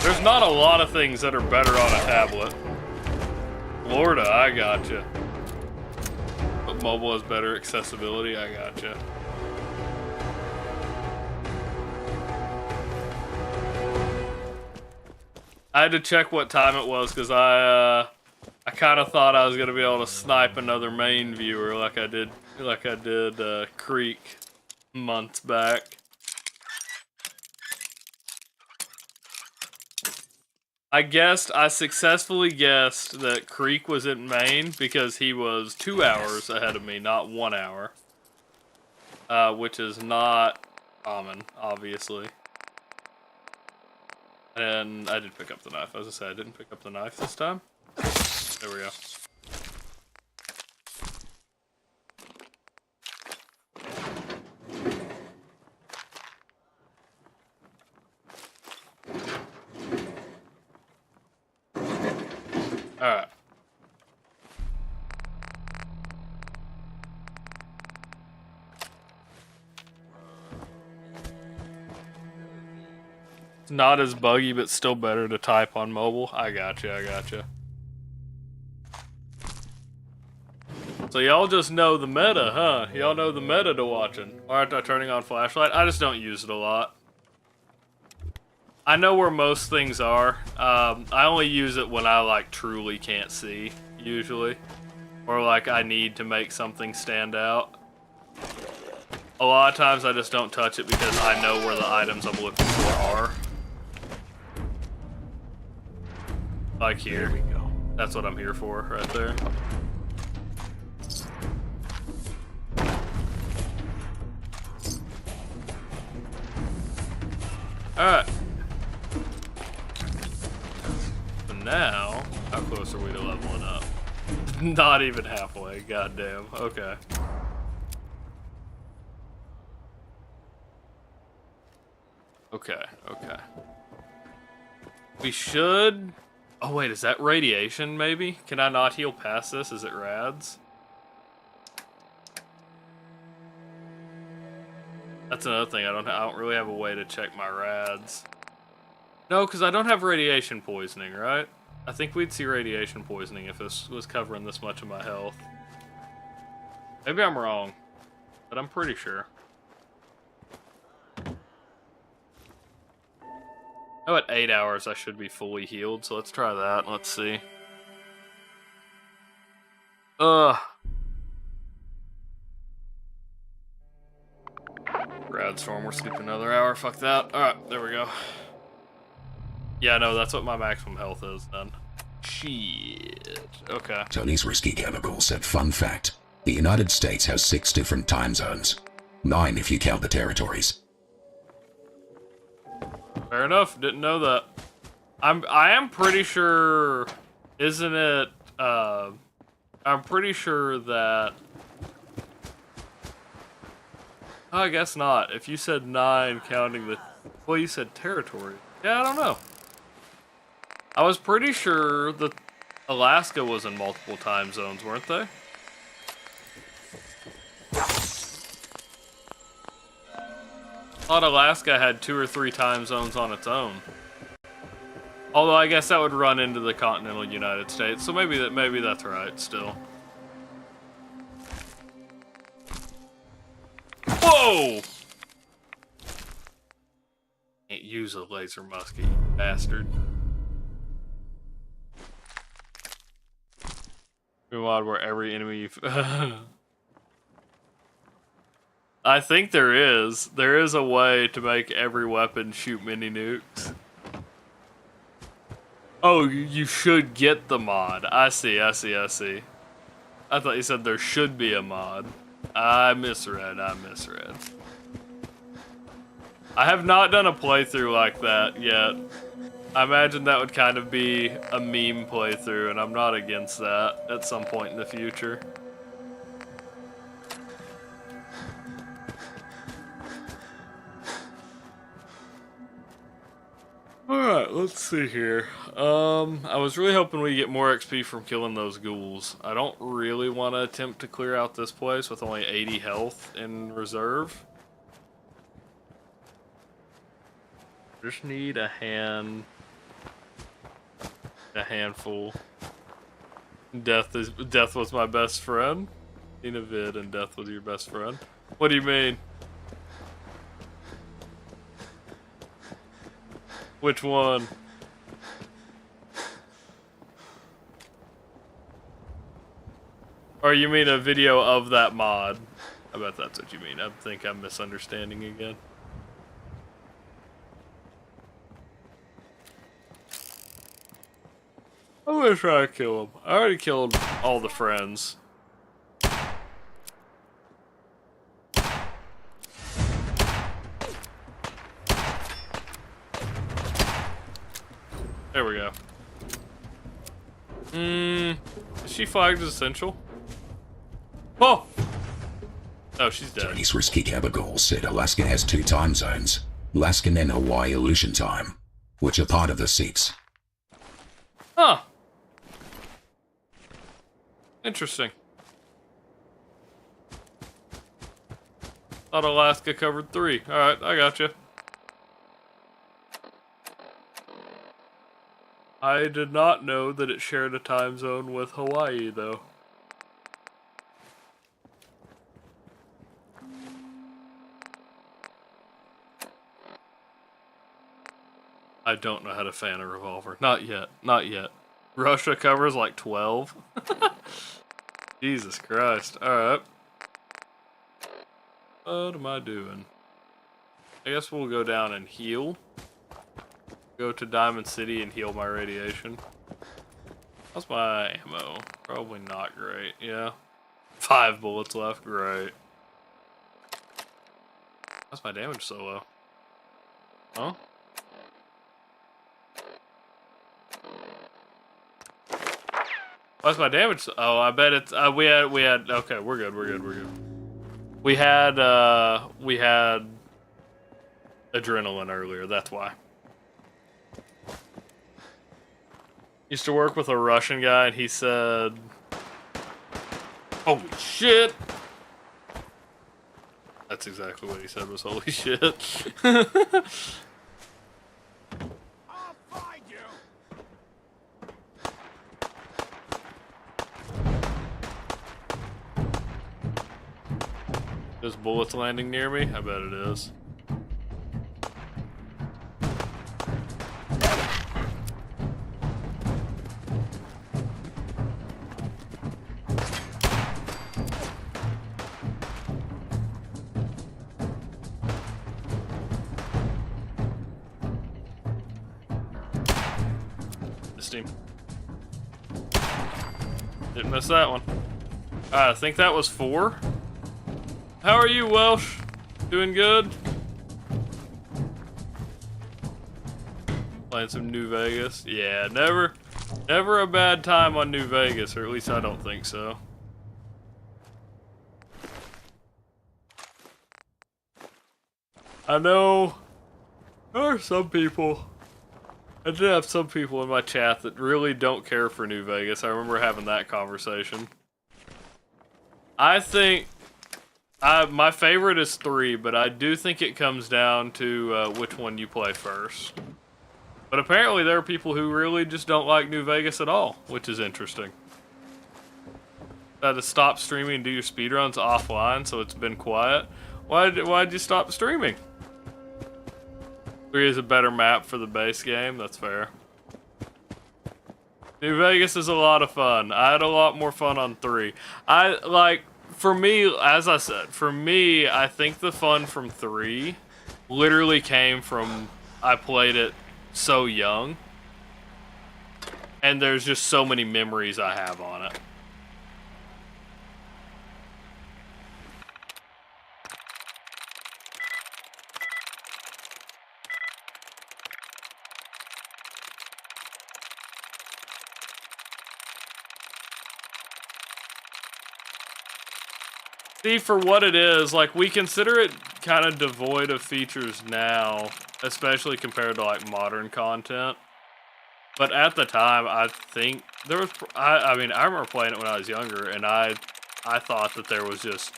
There's not a lot of things that are better on a tablet. Florida, I gotcha. But mobile has better accessibility, I gotcha. I had to check what time it was because I kind of thought I was gonna be able to snipe another main viewer like I did Creek months back. I successfully guessed that Creek was in Maine because he was 2 hours ahead of me, not 1 hour. Which is not common, obviously. And I did pick up the knife. As I said, I didn't pick up the knife this time. There we go. Alright. It's not as buggy, but still better to type on mobile. I gotcha. So y'all just know the meta, huh? Y'all know the meta to watching. Why aren't I turning on flashlight? I just don't use it a lot. I know where most things are. I only use it when I like truly can't see, usually. Or like I need to make something stand out. A lot of times I just don't touch it because I know where the items I'm looking for are. Like here. There we go. That's what I'm here for, right there. Alright. So now, how close are we to leveling up? Not even halfway, goddamn. Okay. Okay. We should... Oh wait, is that radiation maybe? Can I not heal past this? Is it rads? That's another thing. I don't really have a way to check my rads. No, because I don't have radiation poisoning, right? I think we'd see radiation poisoning if this was covering this much of my health. Maybe I'm wrong, but I'm pretty sure. Oh, at 8 hours I should be fully healed, so let's try that. Let's see. Rad Storm, we're sleeping another hour. Fuck that. Alright, there we go. Yeah, no, that's what my maximum health is then. Shit. Okay. Tony's Risky Chemical said, fun fact, the United States has 6 different time zones. 9 if you count the territories. Fair enough. Didn't know that. I am pretty sure, isn't it, I'm pretty sure that, oh, I guess not. If you said 9 counting the, well, you said territory. Yeah, I don't know. I was pretty sure that Alaska was in multiple time zones, weren't they? I thought Alaska had 2 or 3 time zones on its own. Although I guess that would run into the continental United States, so maybe that's right still. Whoa! Can't use a laser musket, you bastard. Mod where every enemy you I think there is a way to make every weapon shoot mini nukes. Oh, you should get the mod. I see. I thought you said there should be a mod. I misread. I have not done a playthrough like that yet. I imagine that would kind of be a meme playthrough, and I'm not against that at some point in the future. Alright, let's see here. I was really hoping we get more XP from killing those ghouls. I don't really want to attempt to clear out this place with only 80 health in reserve. Just need a handful. Death was my best friend. Seen a vid and death was your best friend. What do you mean? Which one? Or you mean a video of that mod? I bet that's what you mean. I think I'm misunderstanding again. I'm gonna try to kill him. I already killed all the friends. There we go. Is she flagged as essential? Oh! Oh, she's dead. Tony's Risky Chemical said Alaska has 2 time zones, Alaskan and Hawaii Illusion Time, which are part of the 6. Huh. Interesting. Thought Alaska covered 3. Alright, I gotcha. I did not know that it shared a time zone with Hawaii, though. I don't know how to fan a revolver. Not yet. Not yet. Russia covers like 12. Jesus Christ. Alright. What am I doing? I guess we'll go down and heal. Go to Diamond City and heal my radiation. How's my ammo? Probably not great. Yeah. 5 bullets left. Great. How's my damage so low? Huh? What's my damage? Oh, I bet it's we had okay, we're good. We had adrenaline earlier, that's why. Used to work with a Russian guy and he said, holy shit. That's exactly what he said was holy shit. There's bullets landing near me? I bet it is. This team. Didn't miss that one. I think that was 4. How are you, Welsh? Doing good? Playing some New Vegas? Yeah, never a bad time on New Vegas, or at least I don't think so. I know there are some people. I did have some people in my chat that really don't care for New Vegas. I remember having that conversation. I think my favorite is 3, but I do think it comes down to which one you play first. But apparently there are people who really just don't like New Vegas at all, which is interesting. Had to stop streaming and do your speedruns offline, so it's been quiet. Why'd you stop streaming? 3 is a better map for the base game, that's fair. New Vegas is a lot of fun. I had a lot more fun on 3. For me, as I said, I think the fun from 3 literally came from I played it so young. And there's just so many memories I have on it. See, for what it is, like, we consider it kind of devoid of features now, especially compared to, like, modern content. But at the time, I think there was, I mean, I remember playing it when I was younger, and I thought that there was just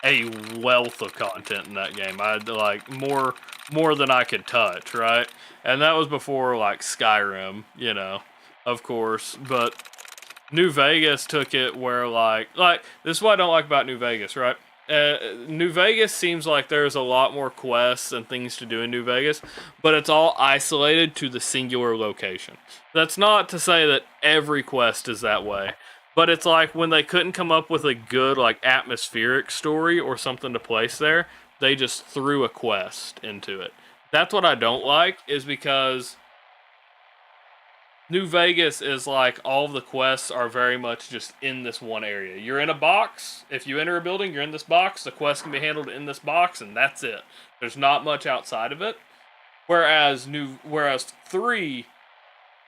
a wealth of content in that game. I had, like, more than I could touch, right? And that was before, like, Skyrim, you know, of course, but New Vegas took it where, like, this is what I don't like about New Vegas, right? New Vegas seems like there's a lot more quests and things to do in New Vegas, but it's all isolated to the singular location. That's not to say that every quest is that way, but it's like when they couldn't come up with a good, like, atmospheric story or something to place there, they just threw a quest into it. That's what I don't like, is because New Vegas is like all of the quests are very much just in this one area. You're in a box. If you enter a building, you're in this box. The quest can be handled in this box, and that's it. There's not much outside of it. Whereas 3,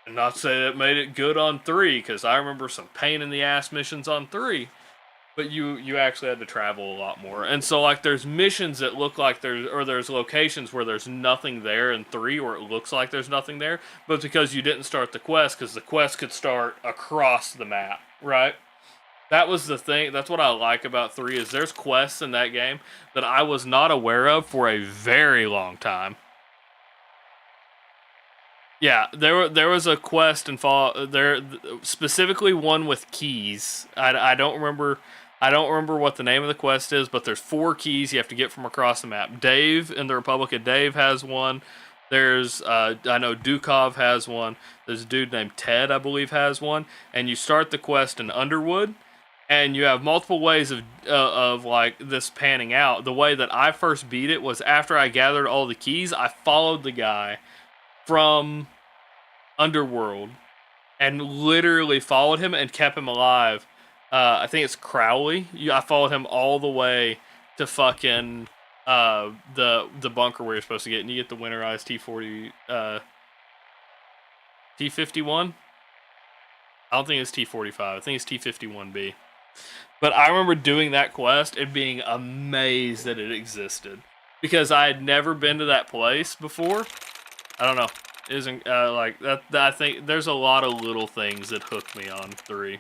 and not to say that it made it good on 3, because I remember some pain in the ass missions on 3. But you actually had to travel a lot more. And so, like, there's missions that look like there's locations where there's nothing there in 3, or it looks like there's nothing there, but it's because you didn't start the quest, because the quest could start across the map, right? That was the thing. That's what I like about 3, is there's quests in that game that I was not aware of for a very long time. Yeah, there was a quest in Fallout, there, specifically one with keys. I don't remember what the name of the quest is, but there's 4 keys you have to get from across the map. Dave in the Republic of Dave has one. There's I know Dukov has one. There's a dude named Ted, I believe, has one. And you start the quest in Underwood, and you have multiple ways of like this panning out. The way that I first beat it was after I gathered all the keys, I followed the guy from Underworld and literally followed him and kept him alive. I think it's Crowley. I followed him all the way to fucking the bunker where you're supposed to get, and you get the winterized T51. I don't think it's T45. I think it's T51B. But I remember doing that quest and being amazed that it existed, because I had never been to that place before. I don't know. It isn't like that. I think there's a lot of little things that hooked me on 3.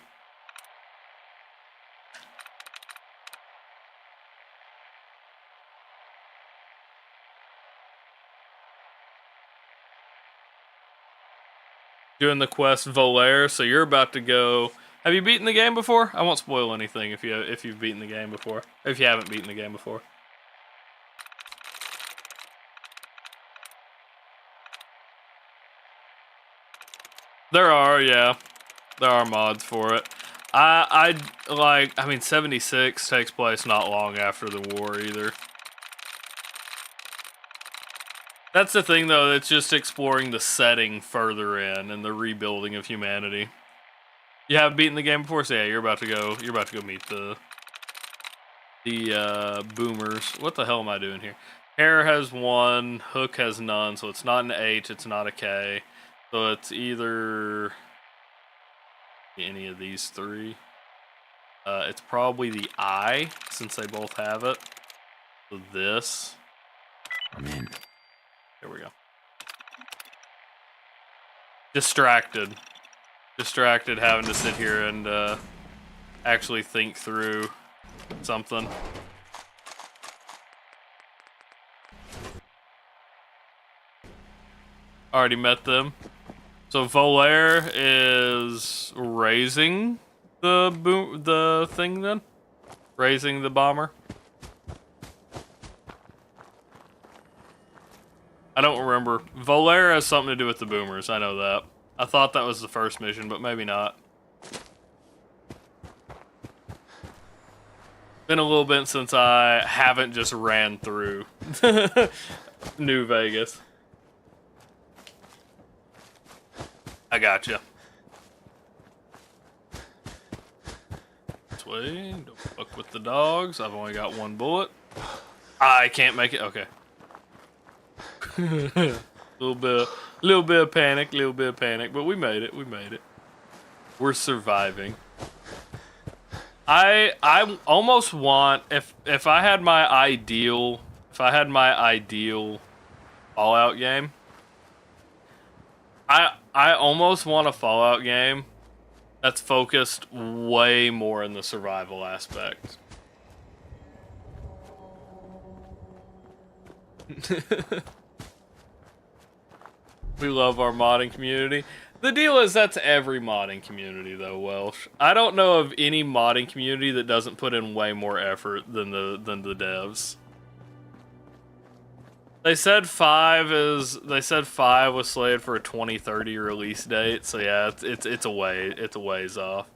Doing the quest Volaire, so you're about to go. Have you beaten the game before? I won't spoil anything if you've beaten the game before. If you haven't beaten the game before. There are mods for it. I mean, 76 takes place not long after the war either. That's the thing, though. It's just exploring the setting further in and the rebuilding of humanity. You have beaten the game before, so yeah, you're about to go meet the boomers. What the hell am I doing here? Hare has 1, Hook has none, so it's not an H, it's not a K. So it's either any of these 3. It's probably the I, since they both have it. So this. I'm in. There we go. Distracted having to sit here and actually think through something. Already met them. So Volaire is raising the thing then? Raising the bomber? I don't remember. Volaire has something to do with the boomers, I know that. I thought that was the first mission, but maybe not. Been a little bit since I haven't just ran through New Vegas. I gotcha. This way, don't fuck with the dogs. I've only got 1 bullet. I can't make it, okay. little bit of panic, but we made it. We're surviving. I almost want if I had my ideal Fallout game. I almost want a Fallout game that's focused way more in the survival aspect. We love our modding community. The deal is that's every modding community though, Welsh. I don't know of any modding community that doesn't put in way more effort than the devs. They said 5 was slated for a 2030 release date, so yeah, it's a ways off.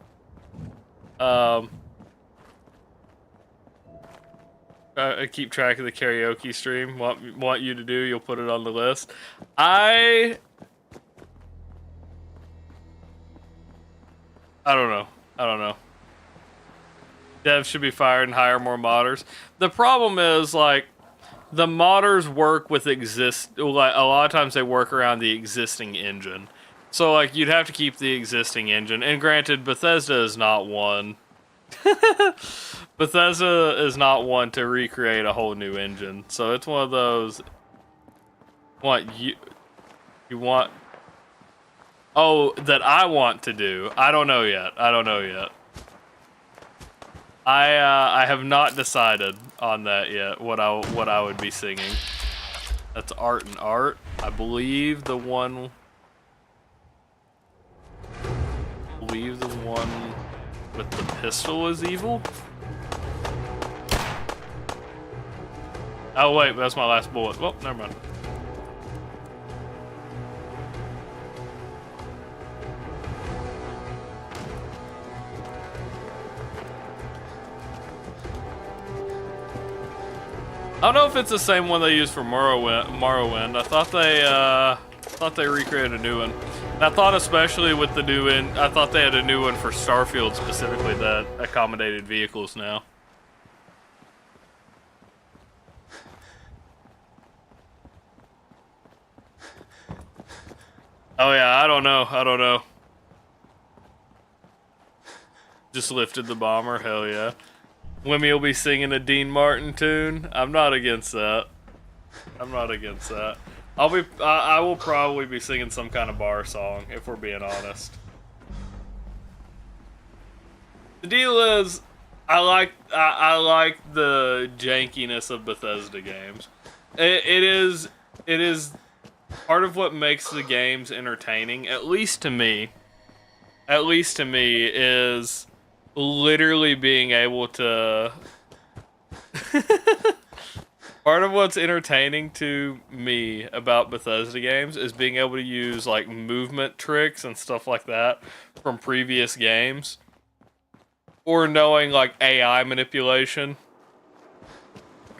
I keep track of the karaoke stream. Want you to do? You'll put it on the list. I don't know. Devs should be fired and hire more modders. The problem is like the modders work with a lot of times they work around the existing engine. So like you'd have to keep the existing engine. And granted, Bethesda is not one. Bethesda is not one to recreate a whole new engine. So it's one of those you want that I want to do. I don't know yet. I have not decided on that yet. What I would be singing. That's Art and Art. I believe the one with the pistol is evil. Oh wait, that's my last bullet. Well, never mind. I don't know if it's the same one they used for Morrowind. I thought they recreated a new one. And I thought especially with the new one, I thought they had a new one for Starfield specifically that accommodated vehicles now. Oh yeah, I don't know. Just lifted the bomber, hell yeah. Wimmy will be singing a Dean Martin tune. I'm not against that. I will probably be singing some kind of bar song, if we're being honest. The deal is, I like the jankiness of Bethesda games. It is part of what makes the games entertaining, at least to me, is literally being able to part of what's entertaining to me about Bethesda games is being able to use like movement tricks and stuff like that from previous games, or knowing like AI manipulation.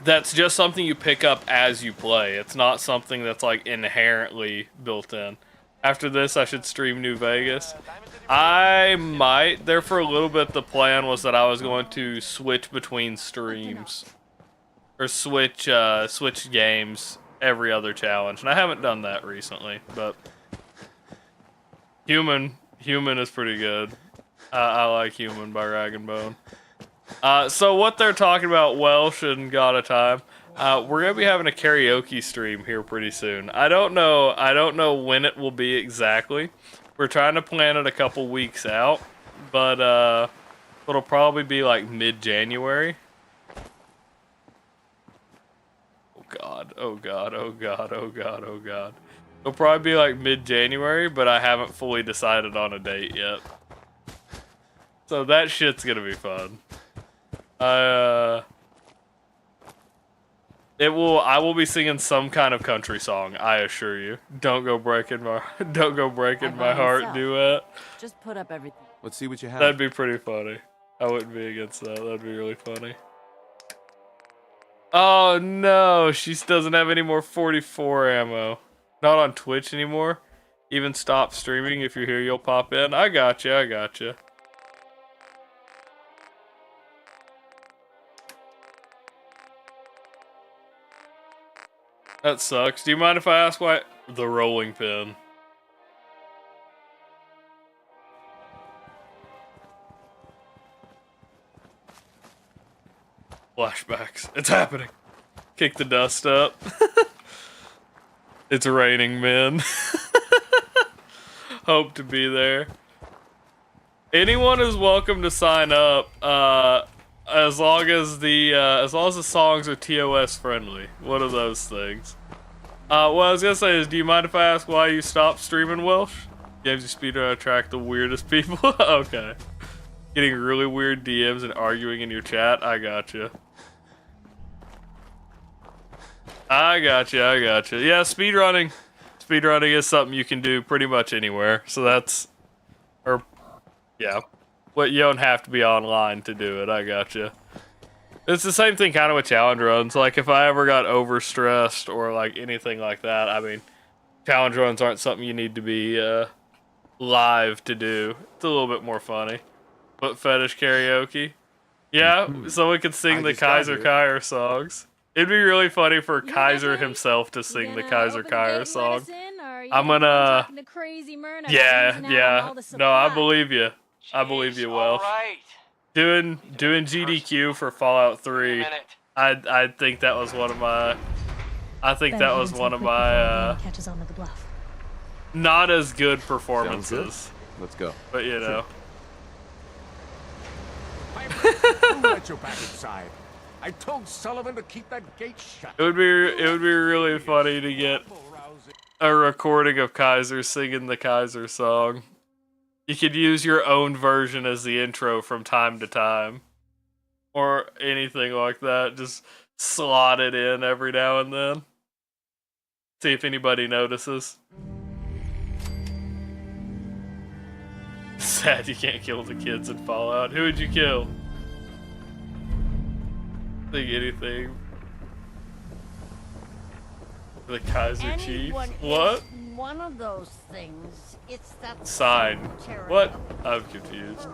That's just something you pick up as you play. It's not something that's like inherently built in. After this, I should stream New Vegas. I might. There for a little bit, the plan was that I was going to switch between streams. Or switch games every other challenge. And I haven't done that recently, but... Human is pretty good. I like Human by Rag and Bone. So what they're talking about, Welsh and God of Time, we're gonna be having a karaoke stream here pretty soon. I don't know when it will be exactly. We're trying to plan it a couple weeks out, but it'll probably be like mid-January. Oh God, oh God, oh God, oh God, oh God. It'll probably be like mid-January, but I haven't fully decided on a date yet. So that shit's gonna be fun. I will be singing some kind of country song, I assure you. Don't go breaking my heart duet. Just put up everything. Let's see what you have. That'd be pretty funny. I wouldn't be against that. That'd be really funny. Oh no, she doesn't have any more 44 ammo. Not on Twitch anymore. Even stop streaming. If you're here, you'll pop in. I gotcha. That sucks. Do you mind if I ask why? The rolling pin. Flashbacks. It's happening. Kick the dust up. It's raining men. Hope to be there. Anyone is welcome to sign up, as long as the songs are TOS friendly. One of those things. What I was gonna say is, do you mind if I ask why you stopped streaming, Welsh? Games you speedrun attract the weirdest people. Okay. Getting really weird DMs and arguing in your chat. I gotcha. Yeah, speedrunning is something you can do pretty much anywhere. So that's, yeah. Well, you don't have to be online to do it. I gotcha. It's the same thing kind of with challenge runs. Like, if I ever got overstressed or like anything like that, I mean, challenge runs aren't something you need to be live to do. It's a little bit more funny. But fetish karaoke? Yeah, so we could sing the Kaiser Kyer songs. It'd be really funny for Kaiser himself to sing the Kaiser Kyer song. I'm gonna... Yeah. No, I believe you. I believe you, Welsh. Doing GDQ for Fallout 3. I think that was one of my... catches on to the bluff. Not as good performances. Let's go. But you know. Who let you back inside? I told Sullivan to keep that gate shut. It would be really funny to get a recording of Kaiser singing the Kaiser song. You could use your own version as the intro from time to time. Or anything like that. Just slot it in every now and then. See if anybody notices. Sad you can't kill the kids in Fallout. Who would you kill? Think anything. The Kaiser Chief? What? One of those things. It's that Sign. What? I'm confused.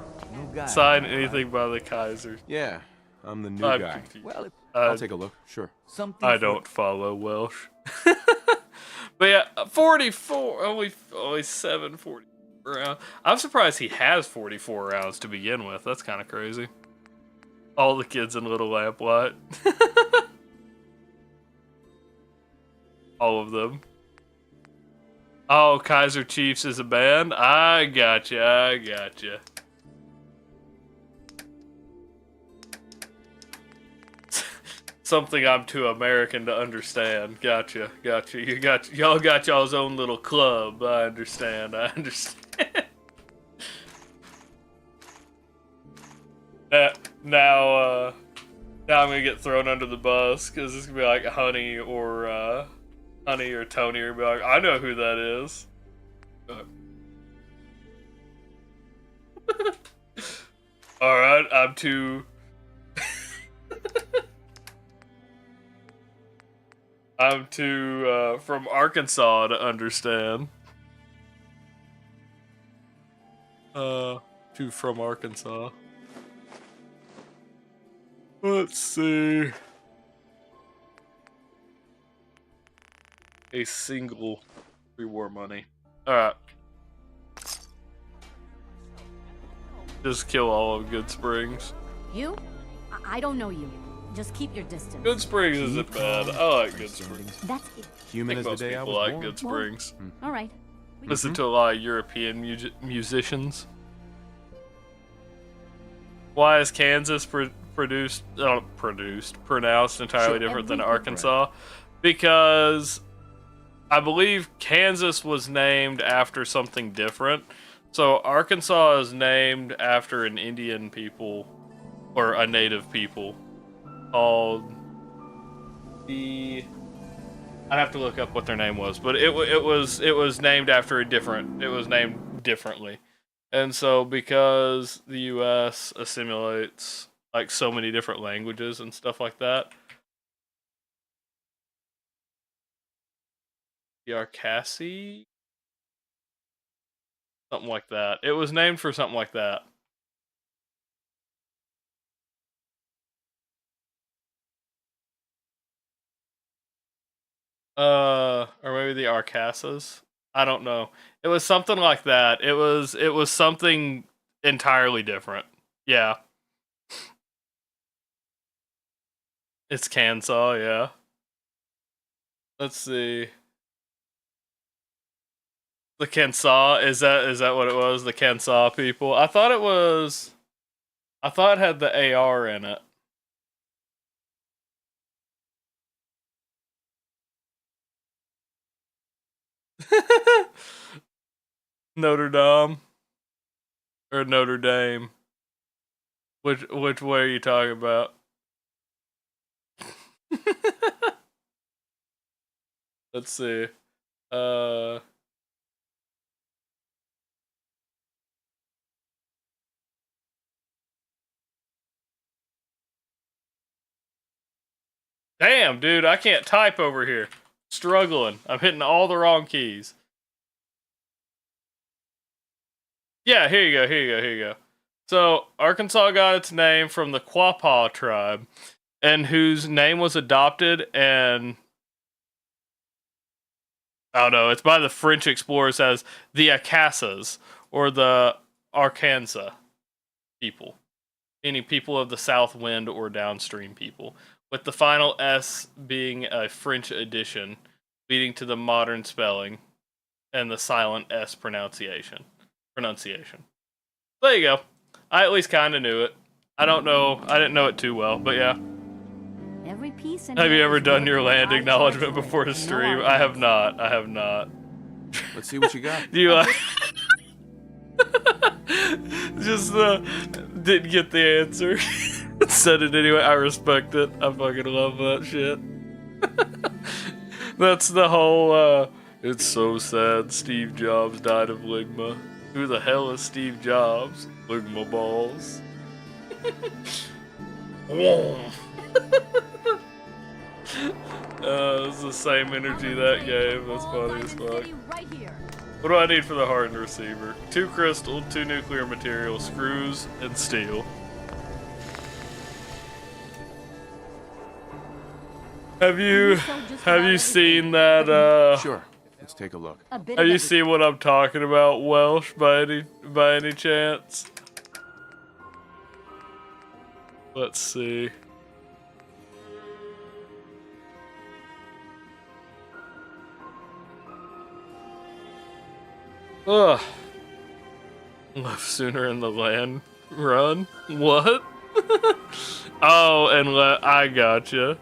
Sign anything by the Kaiser. Yeah, I'm the new guy. Confused. Well, I'll take a look. Sure. I don't follow Welsh. But yeah, 44. Only 744 rounds. I'm surprised he has 44 rounds to begin with. That's kind of crazy. All the kids in Little Lamplight. All of them. Oh, Kaiser Chiefs is a band? I gotcha. Something I'm too American to understand. Gotcha. Y'all got y'all's own little club. I understand. Now I'm gonna get thrown under the bus because it's gonna be like Honey or Tony or be like, I know who that is. All right, I'm too from Arkansas to understand. To from Arkansas. Let's see. A single pre-war money. Alright. Just kill all of Good Springs. You? I don't know you. Just keep your distance. Good Springs isn't bad. I like Good Springs. That's it. Human as the Most day I people was like born. Good Springs. All right. Listen to a lot of European musicians. Why is Kansas pronounced entirely different than Arkansas? Because I believe Kansas was named after something different. So Arkansas is named after an Indian people or a native people called the. I'd have to look up what their name was, but it was named after a different. It was named differently, and so because the U.S. assimilates like so many different languages and stuff like that, the Arcassi, something like that. It was named for something like that. Or maybe the Arcassas. I don't know. It was something like that. It was something entirely different. Yeah. It's Kansas, yeah. Let's see. The Kansas, is that what it was? The Kansas people? I thought it had the AR in it. Notre Dame or Notre Dame? Which way are you talking about? Let's see. Damn, dude, I can't type over here. Struggling. I'm hitting all the wrong keys. Yeah, here you go. So, Arkansas got its name from the Quapaw tribe, and whose name was adopted and oh no, it's by the French explorers as the Acassas, or the Arkansas people, meaning people of the south wind or downstream people, with the final S being a French addition, leading to the modern spelling and the silent S pronunciation. There you go. I at least kind of knew it. I don't know. I didn't know it too well, but yeah. Every piece. Have you ever done your land acknowledgement before a stream? I have not. Let's see what you got. Do you just didn't get the answer. Said it anyway. I respect it. I fucking love that shit. That's the whole it's so sad Steve Jobs died of ligma. Who the hell is Steve Jobs? Ligma balls. It's the same energy that gave. That's funny as fuck. What do I need for the hardened receiver? 2 crystal, 2 nuclear material, screws, and steel. Have you seen that? Sure. Let's take a look. Have you seen what I'm talking about, Welsh, by any chance? Let's see. Ugh. Left sooner in the land run? What? Oh, and I gotcha.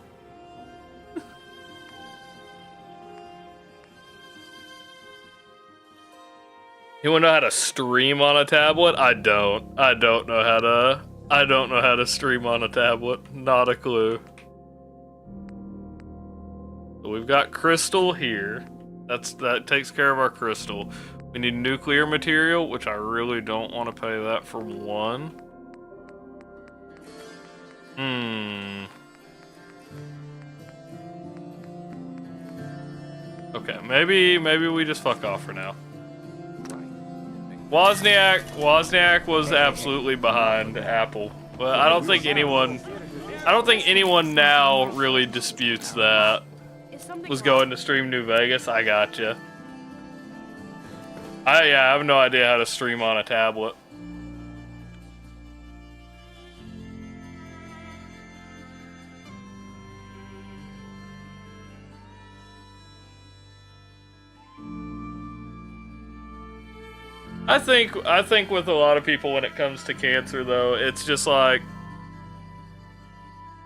You wanna know how to stream on a tablet? I don't know how to stream on a tablet. Not a clue. So we've got crystal here. That takes care of our crystal. We need nuclear material, which I really don't want to pay that for 1. Okay, maybe we just fuck off for now. Wozniak was absolutely behind Apple. But I don't think anyone now really disputes that. Was going to stream New Vegas. I gotcha. I have no idea how to stream on a tablet. I think with a lot of people when it comes to cancer though, it's just like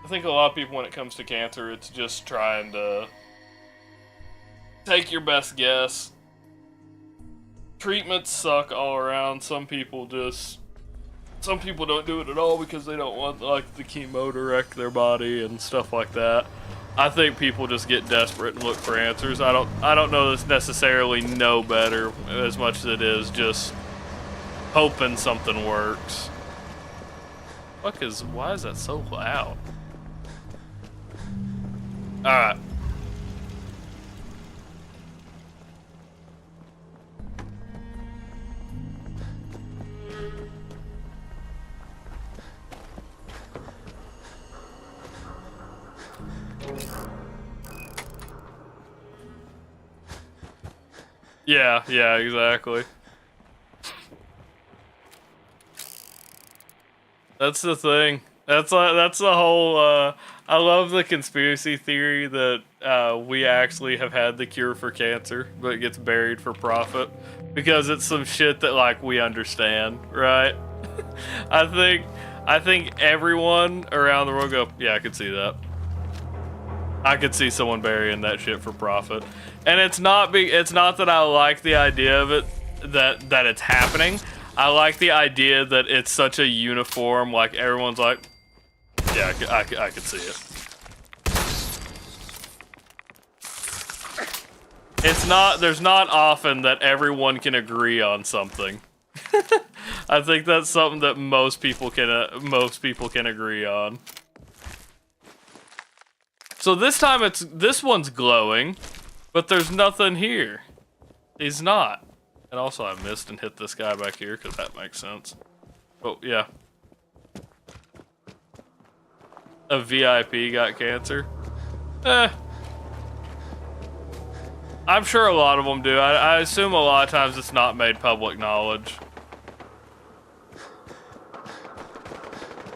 I think a lot of people when it comes to cancer, it's just trying to take your best guess. Treatments suck all around. Some people don't do it at all because they don't want like the chemo to wreck their body and stuff like that. I think people just get desperate and look for answers. I don't know this necessarily know better as much as it is just hoping something works. Why is that so loud? Alright. Yeah, exactly. That's the thing. That's the whole, I love the conspiracy theory that we actually have had the cure for cancer, but it gets buried for profit. Because it's some shit that, like, we understand, right? I think everyone around the world go, yeah, I could see that. I could see someone burying that shit for profit. And it's not that I like the idea of it, that it's happening. I like the idea that it's such a uniform, like everyone's like, yeah, I could see it. There's not often that everyone can agree on something. I think that's something that most people can agree on. So this time this one's glowing, but there's nothing here. He's not. And also I missed and hit this guy back here because that makes sense. Oh yeah. A VIP got cancer. I'm sure a lot of them do. I assume a lot of times it's not made public knowledge.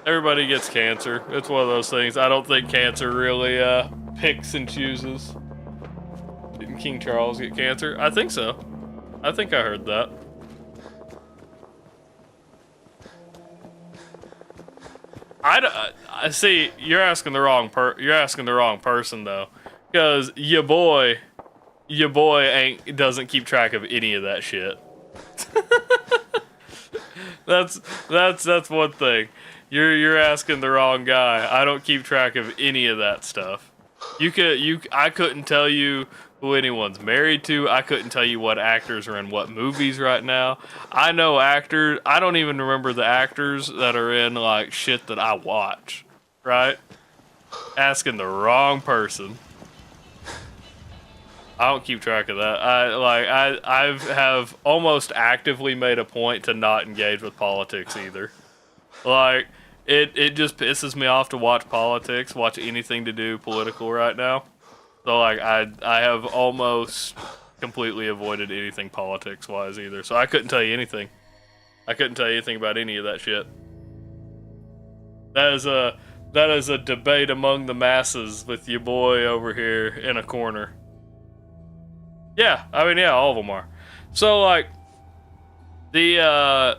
Everybody gets cancer. It's one of those things. I don't think cancer really picks and chooses. Didn't King Charles get cancer? I think so. I think I heard that. I see. You're asking the wrong person though, because your boy doesn't keep track of any of that shit. that's one thing. You're asking the wrong guy. I don't keep track of any of that stuff. I couldn't tell you who anyone's married to. I couldn't tell you what actors are in what movies right now. I know actors. I don't even remember the actors that are in like shit that I watch. Right? Asking the wrong person. I don't keep track of that. I have almost actively made a point to not engage with politics either. Like it just pisses me off to watch politics, watch anything to do political right now. So like I have almost completely avoided anything politics wise either. So I couldn't tell you anything. I couldn't tell you anything about any of that shit. That is a debate among the masses with your boy over here in a corner. Yeah, I mean yeah, all of them are. So like the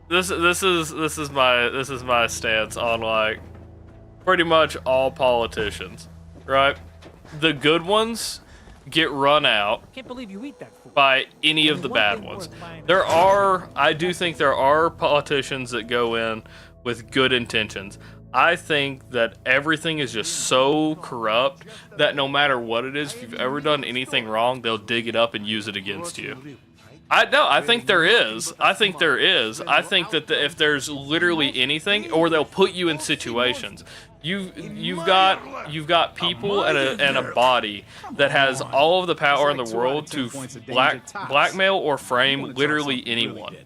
this is my stance on like pretty much all politicians, right? The good ones get run out by any of the bad ones. I do think there are politicians that go in with good intentions. I think that everything is just so corrupt that no matter what it is, if you've ever done anything wrong, they'll dig it up and use it against you. I think there is. I think that if there's literally anything, or they'll put you in situations. You've got people and a body that has all of the power in the world to blackmail or frame literally anyone.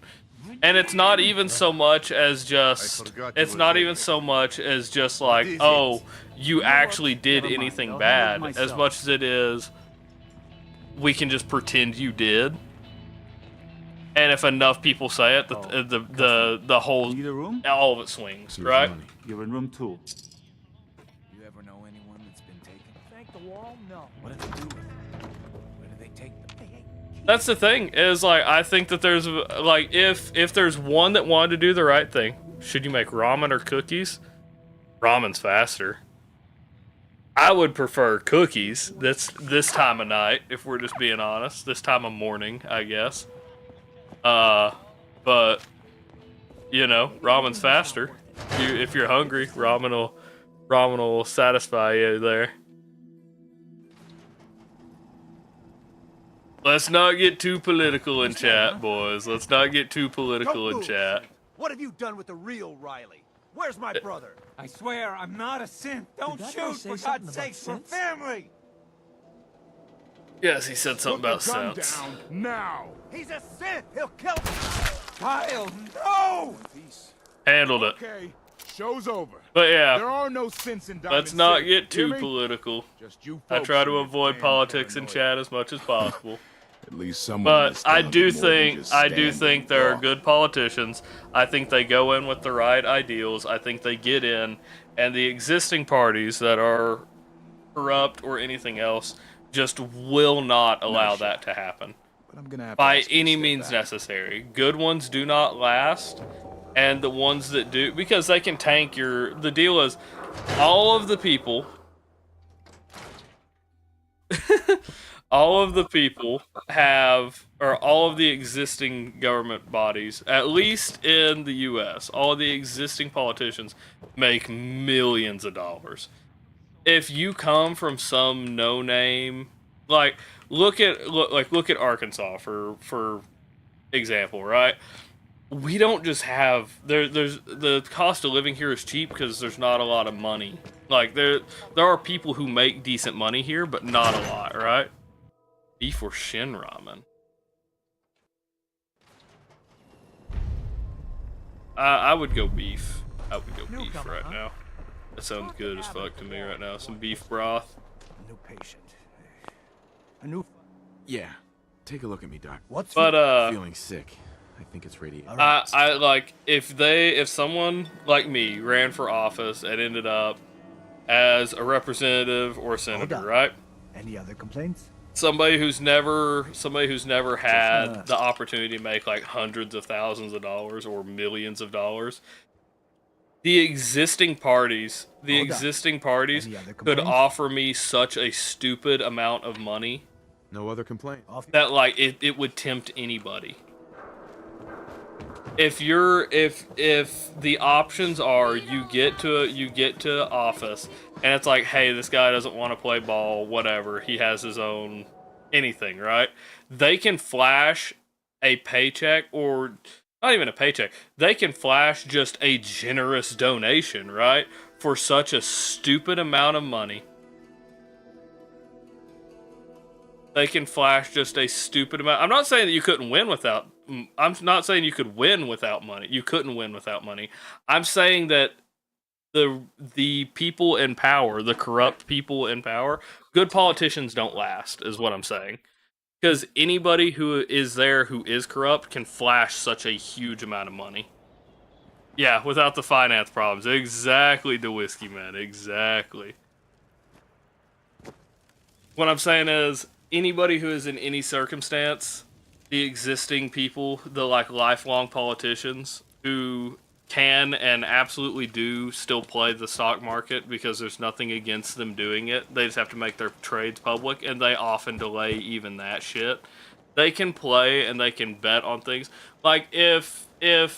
And it's not even so much as just, it's not even so much as just like, oh, you actually did anything bad, as much as it is, we can just pretend you did. And if enough people say it, the whole, all of it swings, right? You're in room 2. You ever know anyone that's been taken? Thank the wall? No. What do they do with them? Where do they take them? Hey, That's the thing, is like, I think that there's, like, if there's one that wanted to do the right thing, should you make ramen or cookies? Ramen's faster. I would prefer cookies this time of night, if we're just being honest. This time of morning, I guess. But, you know, ramen's faster. If you're hungry, ramen will satisfy you there. Let's not get too political in chat, boys. Let's not get too political in chat. What have you done with the real Riley? Where's my brother? I swear I'm not a synth. Don't shoot, for God's sake, for family! Yes, he said something about sounds. Now! He's a synth! He'll kill me! Kyle, no! Handled it. Okay, show's over. But yeah, there are no synths in Diamond let's not City. get too Hear me? political. Just you I folks try to and your avoid damn politics in paranoia. chat as much as possible. At least someone. But I do think there are good politicians. I think they go in with the right ideals. I think they get in, and the existing parties that are corrupt or anything else just will not allow that to happen. But I'm gonna have to by ask you to any step means back. necessary. Good ones do not last, and the ones that do, because they can tank your. The deal is, all of the people. All of the people have, or all of the existing government bodies, at least in the U.S., all of the existing politicians make millions of dollars. If you come from some no-name, like look at Arkansas for example, right? We don't just have there's the cost of living here is cheap because there's not a lot of money. Like there are people who make decent money here, but not a lot, right? Beef or shin ramen? I would go beef. I would go beef right now. That sounds good as fuck to me right now. Some beef broth. New patient. A new. Yeah. Take a look at me, Doc. What's feeling sick. I think it's radiation. I like if someone like me ran for office and ended up as a representative or senator, right? Any other complaints? Somebody who's never had the opportunity to make like hundreds of thousands of dollars or millions of dollars. The existing parties could offer me such a stupid amount of money. No other complaint. That like it would tempt anybody. If the options are you get to office and it's like, hey, this guy doesn't want to play ball, whatever, he has his own anything, right? They can flash a paycheck, or not even a paycheck. They can flash just a generous donation, right? For such a stupid amount of money. They can flash just a stupid amount. I'm not saying that you couldn't win without. I'm not saying you could win without money. You couldn't win without money. I'm saying that the people in power, the corrupt people in power, good politicians don't last, is what I'm saying. Because anybody who is there who is corrupt can flash such a huge amount of money. Yeah, without the finance problems. Exactly, the whiskey man. Exactly. What I'm saying is, anybody who is in any circumstance, the existing people, the like lifelong politicians who can and absolutely do still play the stock market because there's nothing against them doing it. They just have to make their trades public, and they often delay even that shit. They can play and they can bet on things. Like if there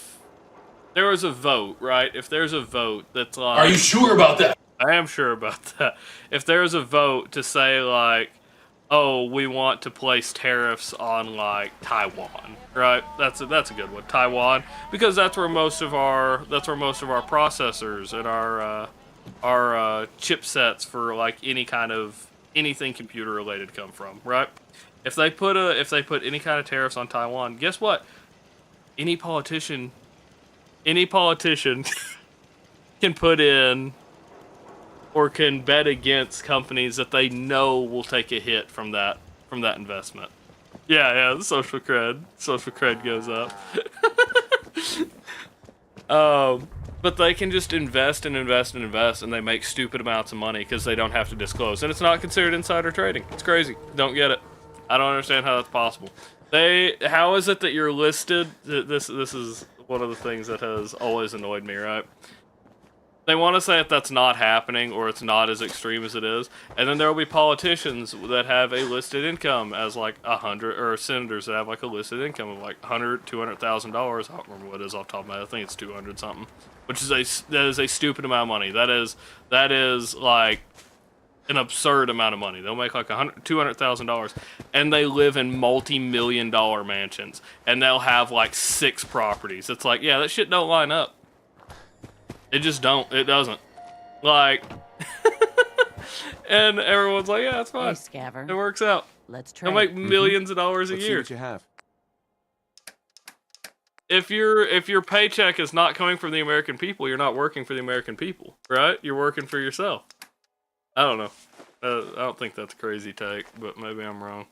was a vote, right? If there's a vote that's like, are you sure about that? I am sure about that. If there's a vote to say like, oh, we want to place tariffs on like Taiwan, right? That's a good one, Taiwan, because that's where most of our processors and our chipsets for like anything computer related come from, right? If they put any kind of tariffs on Taiwan, guess what? any politician can put in or can bet against companies that they know will take a hit from that investment. Yeah, the social cred goes up. But they can just invest and invest and invest, and they make stupid amounts of money because they don't have to disclose, and it's not considered insider trading. It's crazy. Don't get it. I don't understand how that's possible. How is it that you're listed? This is one of the things that has always annoyed me, right? They want to say that that's not happening or it's not as extreme as it is, and then there will be politicians that have a listed income as like 100, or senators that have like a listed income of like $100,000, $200,000. I don't remember what it is off the top of my head. I think it's 200 something, which is that is a stupid amount of money. That is like an absurd amount of money. They'll make like $200,000, and they live in multi-million-dollar mansions, and they'll have like 6 properties. It's like, yeah, that shit don't line up. It just don't. It doesn't. Like, and everyone's like, yeah, that's fine. Hey, Scaver. It works out. Let's trade. They'll make millions of dollars a Let's see year. what you have. If your paycheck is not coming from the American people, you're not working for the American people, right? You're working for yourself. I don't know. I don't think that's a crazy take, but maybe I'm wrong.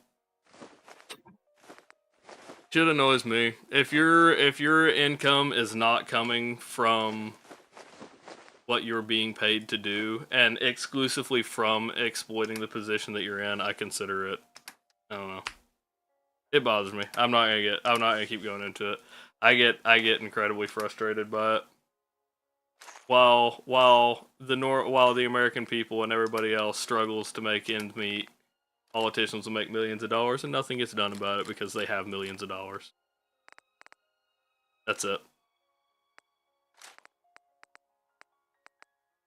Shit annoys me. If your income is not coming from what you're being paid to do, and exclusively from exploiting the position that you're in, I consider it. I don't know. It bothers me. I'm not gonna keep going into it. I get incredibly frustrated by it. While the American people and everybody else struggles to make ends meet, politicians will make millions of dollars and nothing gets done about it because they have millions of dollars. That's it.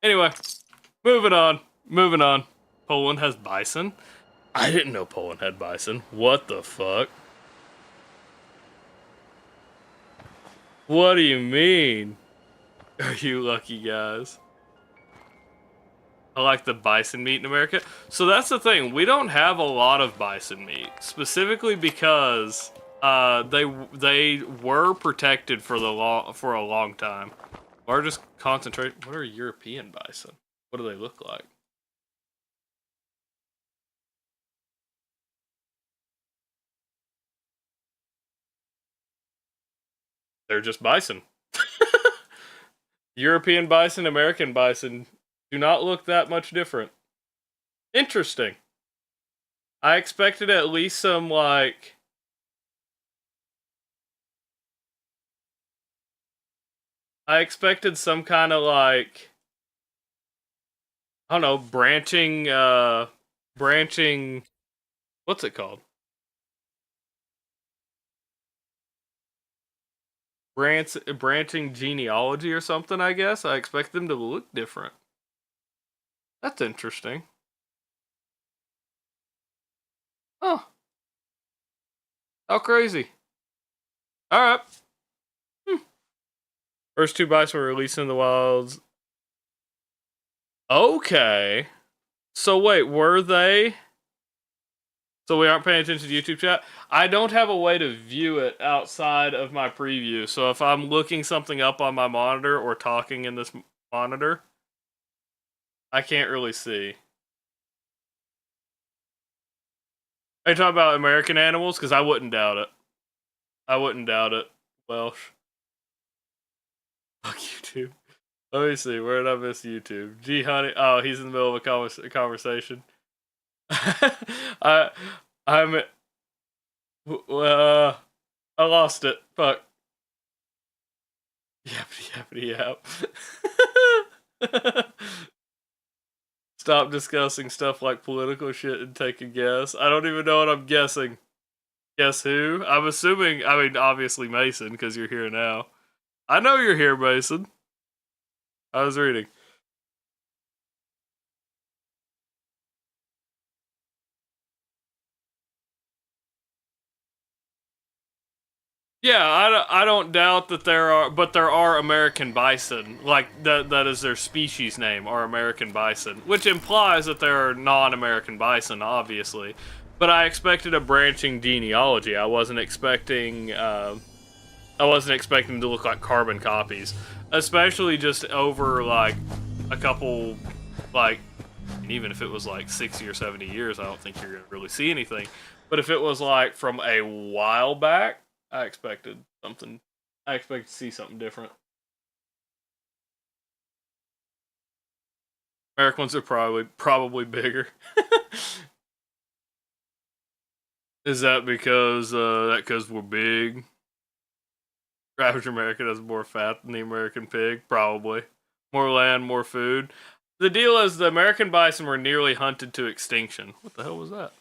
Anyway, moving on. Poland has bison. I didn't know Poland had bison. What the fuck? What do you mean? Are you lucky guys? I like the bison meat in America. So that's the thing. We don't have a lot of bison meat, specifically because they were protected for a long time. Largest concentration. What are European bison? What do they look like? They're just bison. European bison, American bison do not look that much different. Interesting. I expected at least some like I expected some kind of like, I don't know, branching, what's it called? Branching genealogy or something, I guess. I expect them to look different. That's interesting. Oh. How crazy. Alright. First 2 bison were released in the wilds. Okay. So wait, were they? So we aren't paying attention to YouTube chat? I don't have a way to view it outside of my preview. So if I'm looking something up on my monitor or talking in this monitor, I can't really see. Are you talking about American animals? Because I wouldn't doubt it. I wouldn't doubt it. Welsh. Fuck YouTube. Let me see. Where did I miss YouTube? Gee, honey. Oh, he's in the middle of a conversation. I lost it. Fuck. Yappity yap. Stop discussing stuff like political shit and take a guess. I don't even know what I'm guessing. Guess who? I'm assuming, I mean, obviously Mason, because you're here now. I know you're here, Mason. I was reading. Yeah, I don't doubt that there are American bison, like that is their species name, are American bison, which implies that there are non-American bison, obviously. But I expected a branching genealogy. I wasn't expecting I wasn't expecting them to look like carbon copies, especially just over like a couple, like, and even if it was like 60 or 70 years, I don't think you're gonna really see anything. But if it was like from a while back, I expected something. I expected to see something different. American ones are probably bigger. Is that because we're big? Average American has more fat than the American pig, probably. More land, more food. The deal is the American bison were nearly hunted to extinction. What the hell was that?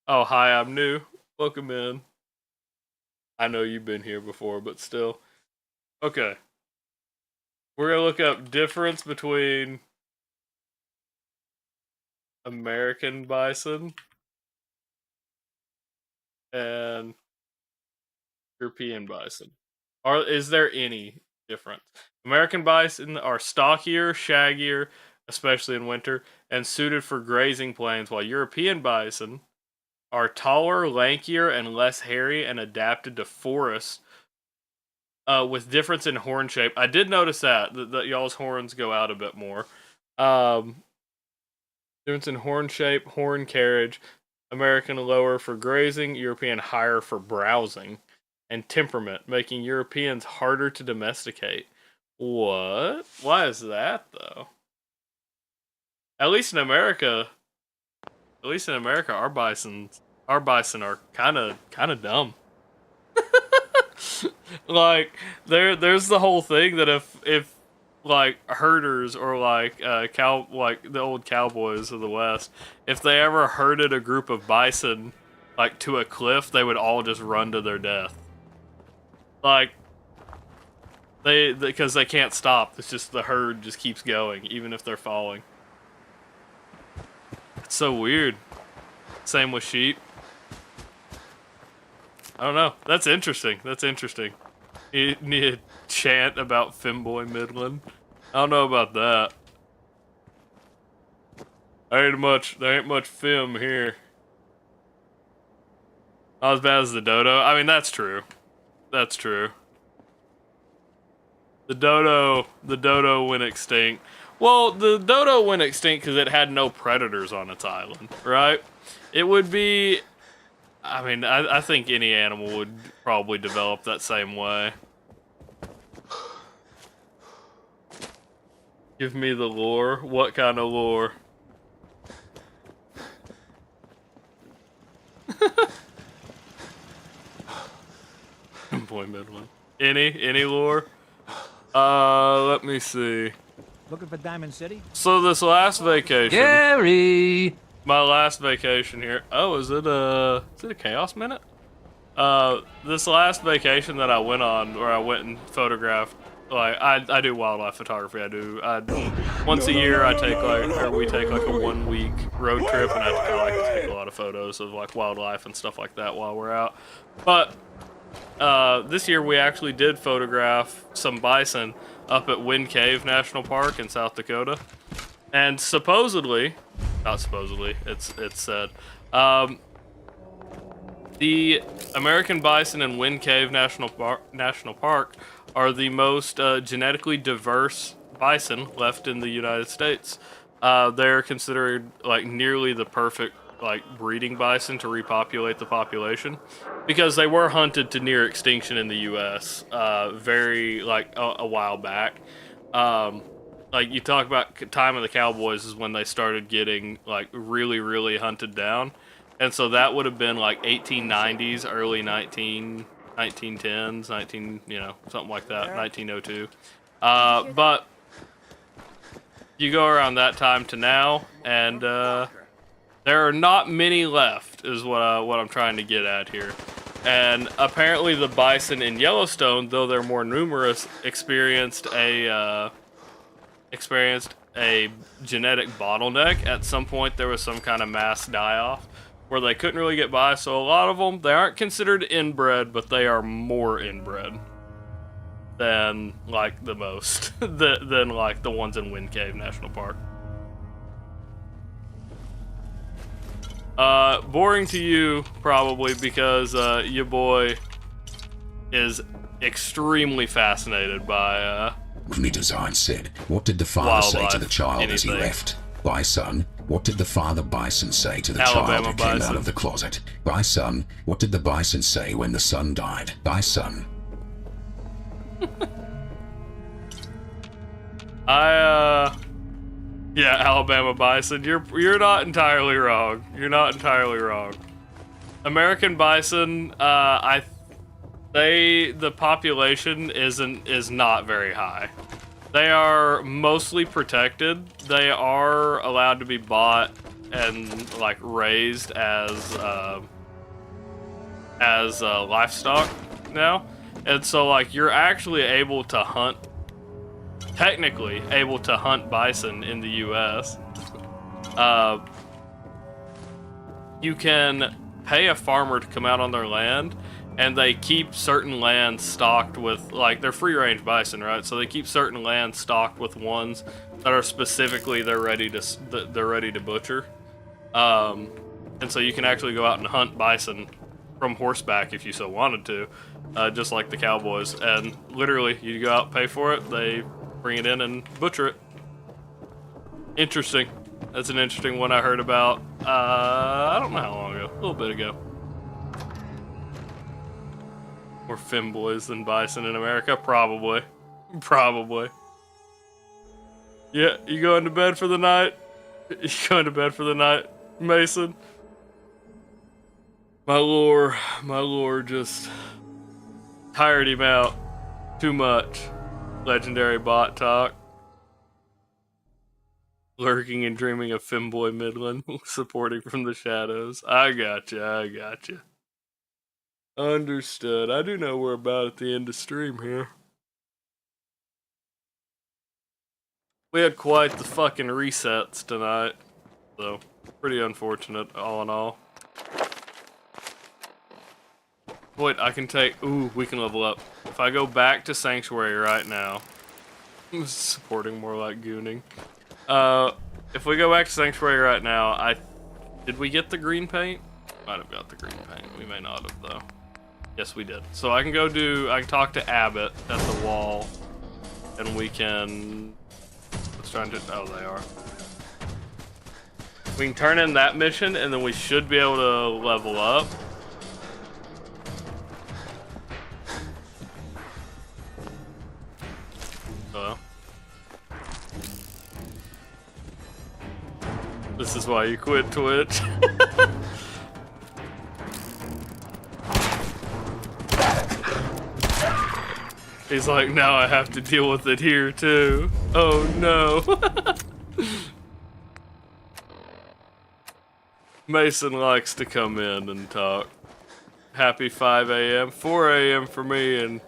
Oh, hi, I'm new. Welcome in. I know you've been here before, but still. Okay. We're gonna look up difference between American bison and European bison. Is there any difference? American bison are stockier, shaggier, especially in winter, and suited for grazing plains, while European bison are taller, lankier, and less hairy and adapted to forests with difference in horn shape. I did notice that y'all's horns go out a bit more. Difference in horn shape, horn carriage. American lower for grazing, European higher for browsing, and temperament, making Europeans harder to domesticate. What? Why is that though? At least in America, our bison are kind of dumb. Like there's the whole thing that if like herders or like the old cowboys of the West, if they ever herded a group of bison like to a cliff, they would all just run to their death. Like because they can't stop. It's just the herd just keeps going even if they're falling. It's so weird. Same with sheep. I don't know. That's interesting. You need a chant about Femboy Midland. I don't know about that. There ain't much Fem here. Not as bad as the dodo. I mean, that's true. That's true. The dodo went extinct. Well, the dodo went extinct because it had no predators on its island, right? It would be... I mean, I think any animal would probably develop that same way. Give me the lore. What kind of lore? Boy, Midland. Any lore? Let me see. Looking for Diamond City? So this last vacation... Gary! My last vacation here. Oh, is it a Chaos Minute? This last vacation that I went on, where I went and photographed, like I do wildlife photography. Once a year we take like a 1 week road trip, and I like to take a lot of photos of like wildlife and stuff like that while we're out. But this year we actually did photograph some bison up at Wind Cave National Park in South Dakota, and supposedly. Not supposedly, it's said. The American bison in Wind Cave National Park are the most genetically diverse bison left in the United States. They're considered like nearly the perfect like breeding bison to repopulate the population, because they were hunted to near extinction in the U.S. Very like a while back. Like, you talk about time of the cowboys is when they started getting, like, really, really hunted down. And so that would have been, like, 1890s, early 1910s, something like that, 1902. But you go around that time to now, and there are not many left, is what I'm trying to get at here. And apparently the bison in Yellowstone, though they're more numerous, experienced a genetic bottleneck. At some point there was some kind of mass die-off where they couldn't really get by, so a lot of them, they aren't considered inbred, but they are more inbred than like the most than like the ones in Wind Cave National Park. Boring to you probably, because your boy is extremely fascinated by Me design said, what did the father say to the child as he left? My son, what did the father bison say to the child who came out of the closet? My son, what did the bison say when the son died? My son. Yeah, Alabama bison. You're not entirely wrong. You're not entirely wrong. American bison, the population is not very high. They are mostly protected. They are allowed to be bought and like raised as livestock now, and so like you're actually able to hunt. Technically able to hunt bison in the U.S. You can pay a farmer to come out on their land, and they keep certain lands stocked with, like, they're free-range bison, right? So they keep certain lands stocked with ones that are specifically they're ready to butcher. And so you can actually go out and hunt bison from horseback if you so wanted to, just like the cowboys. And literally, you go out, pay for it, they bring it in and butcher it. Interesting. That's an interesting one I heard about, I don't know how long ago, a little bit ago. More femboys than bison in America? Probably. Probably. Yeah, you going to bed for the night? You going to bed for the night, Mason? My lore just tired him out too much. Legendary bot talk. Lurking and dreaming of femboy Midland, supporting from the shadows. I gotcha. Understood. I do know we're about at the end of stream here. We had quite the fucking resets tonight, so pretty unfortunate all in all. Wait, I can take... Ooh, we can level up. If I go back to Sanctuary right now... I'm supporting more like gooning. If we go back to Sanctuary right now, Did we get the green paint? Might have got the green paint. We may not have, though. Yes, we did. So I can I can talk to Abbott at the wall, and we can... Let's try and do... Oh, they are. We can turn in that mission, and then we should be able to level up. Hello? This is why you quit Twitch. He's like, now I have to deal with it here too. Oh no. Mason likes to come in and talk. Happy 5 a.m. 4 a.m. for me, and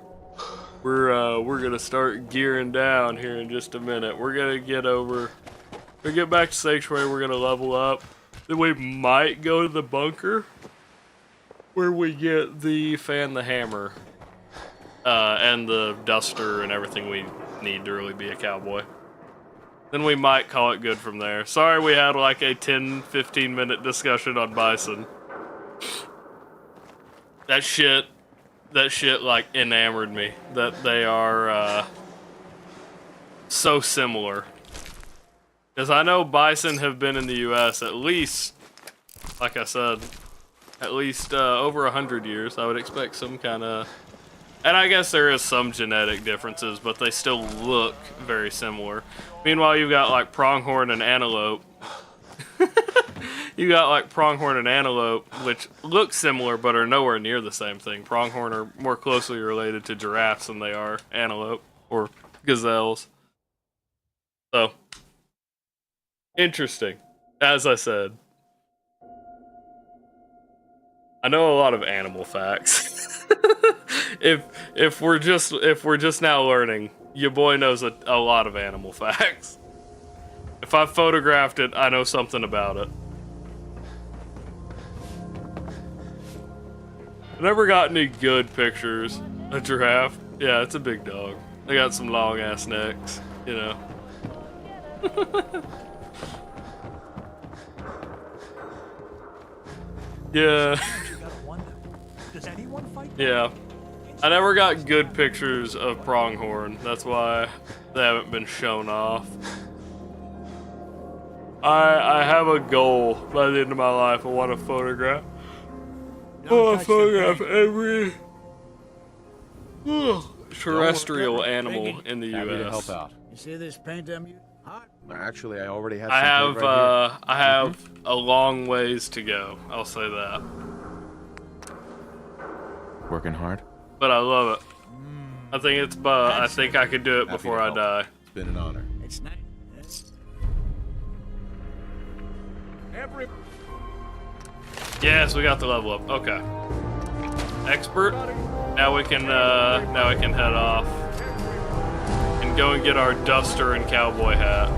we're gonna start gearing down here in just a minute. We're gonna get back to Sanctuary, we're gonna level up. Then we might go to the bunker where we get the fan the hammer. And the duster and everything we need to really be a cowboy. Then we might call it good from there. Sorry we had like a 10-15 minute discussion on bison. That shit like enamored me. That they are so similar. Because I know bison have been in the US at least, like I said, at least over 100 years. I would expect some kind of... And I guess there is some genetic differences, but they still look very similar. Meanwhile, you've got like pronghorn and antelope. You got like pronghorn and antelope, which look similar, but are nowhere near the same thing. Pronghorn are more closely related to giraffes than they are antelope or gazelles. So, interesting. As I said, I know a lot of animal facts. If we're just now learning, your boy knows a lot of animal facts. If I photographed it, I know something about it. I never got any good pictures. A giraffe? Yeah, it's a big dog. They got some long ass necks, you know. Yeah. Does anyone fight? Yeah. I never got good pictures of pronghorn. That's why they haven't been shown off. I have a goal by the end of my life. I want to photograph. Every terrestrial animal in the Happy to U.S. help out. You see this paint I'm using? Hot? Actually, I already have. I some have paint right here. I have a long ways to go. I'll say that. Working hard? But I love it. I think it's I think I could do it Happy before to I help. die. It's been an honor. It's nice. Every Yes, we got the level up. Okay. Expert. Now we can head off and go and get our duster and cowboy hat.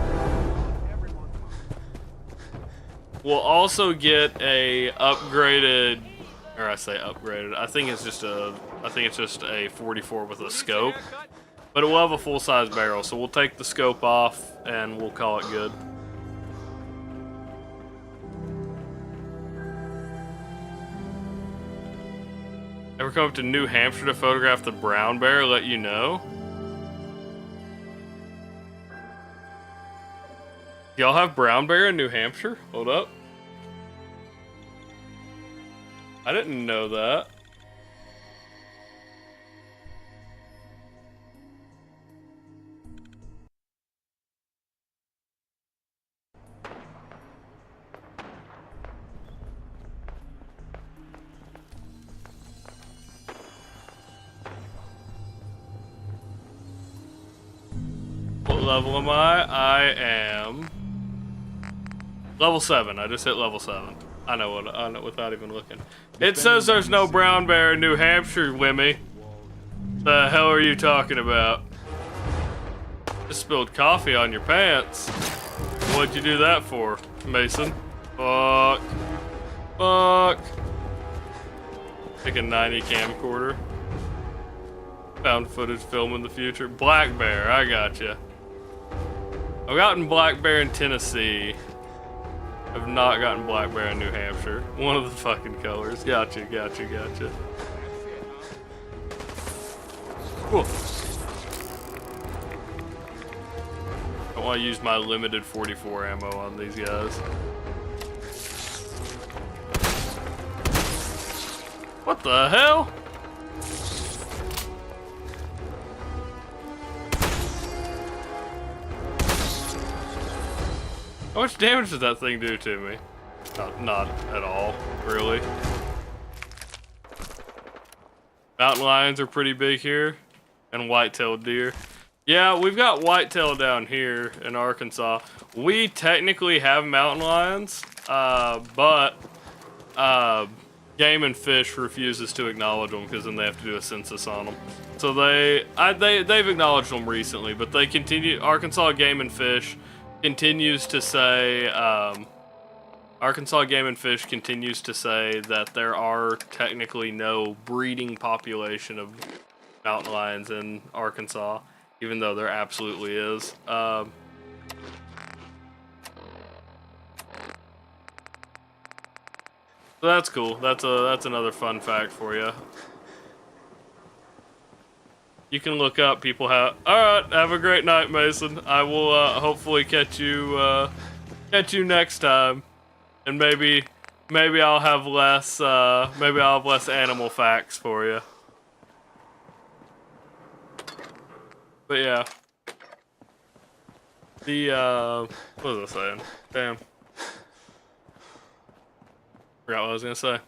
We'll also get a upgraded, or I say upgraded. I think it's just a 44 with a scope, but it will have a full-size barrel. So we'll take the scope off and we'll call it good. Ever come up to New Hampshire to photograph the brown bear? Let you know. Y'all have brown bear in New Hampshire? Hold up. I didn't know that. What level am I? I am level 7. I just hit level 7. I know without even looking. It says there's no brown bear in New Hampshire, Wimmy. The hell are you talking about? Just spilled coffee on your pants. What'd you do that for, Mason? Fuck. Fuck. Take a 90 camcorder. Found footage film in the future. Black bear, I gotcha. I've gotten black bear in Tennessee. I've not gotten black bear in New Hampshire. One of the fucking colors. Gotcha, gotcha, gotcha. Cool. I want to use my limited 44 ammo on these guys. What the hell? How much damage does that thing do to me? Not at all, really. Mountain lions are pretty big here, and white-tailed deer. Yeah, we've got whitetail down here in Arkansas. We technically have mountain lions, but Game and Fish refuses to acknowledge them because then they have to do a census on them. So they've acknowledged them recently, but they continue. Arkansas Game and Fish continues to say that there are technically no breeding population of mountain lions in Arkansas, even though there absolutely is. So that's cool. That's another fun fact for you. You can look up people have. All right, have a great night, Mason. I will hopefully catch you next time, and maybe I'll have less animal facts for you. But yeah, what was I saying? Damn, forgot what I was gonna say.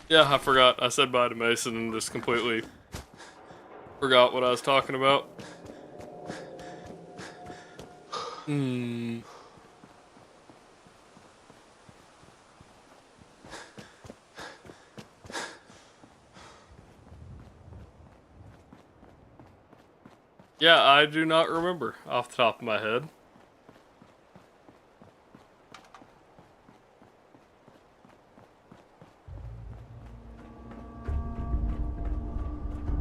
Yeah, I forgot. I said bye to Mason and just completely forgot what I was talking about. Yeah, I do not remember off the top of my head.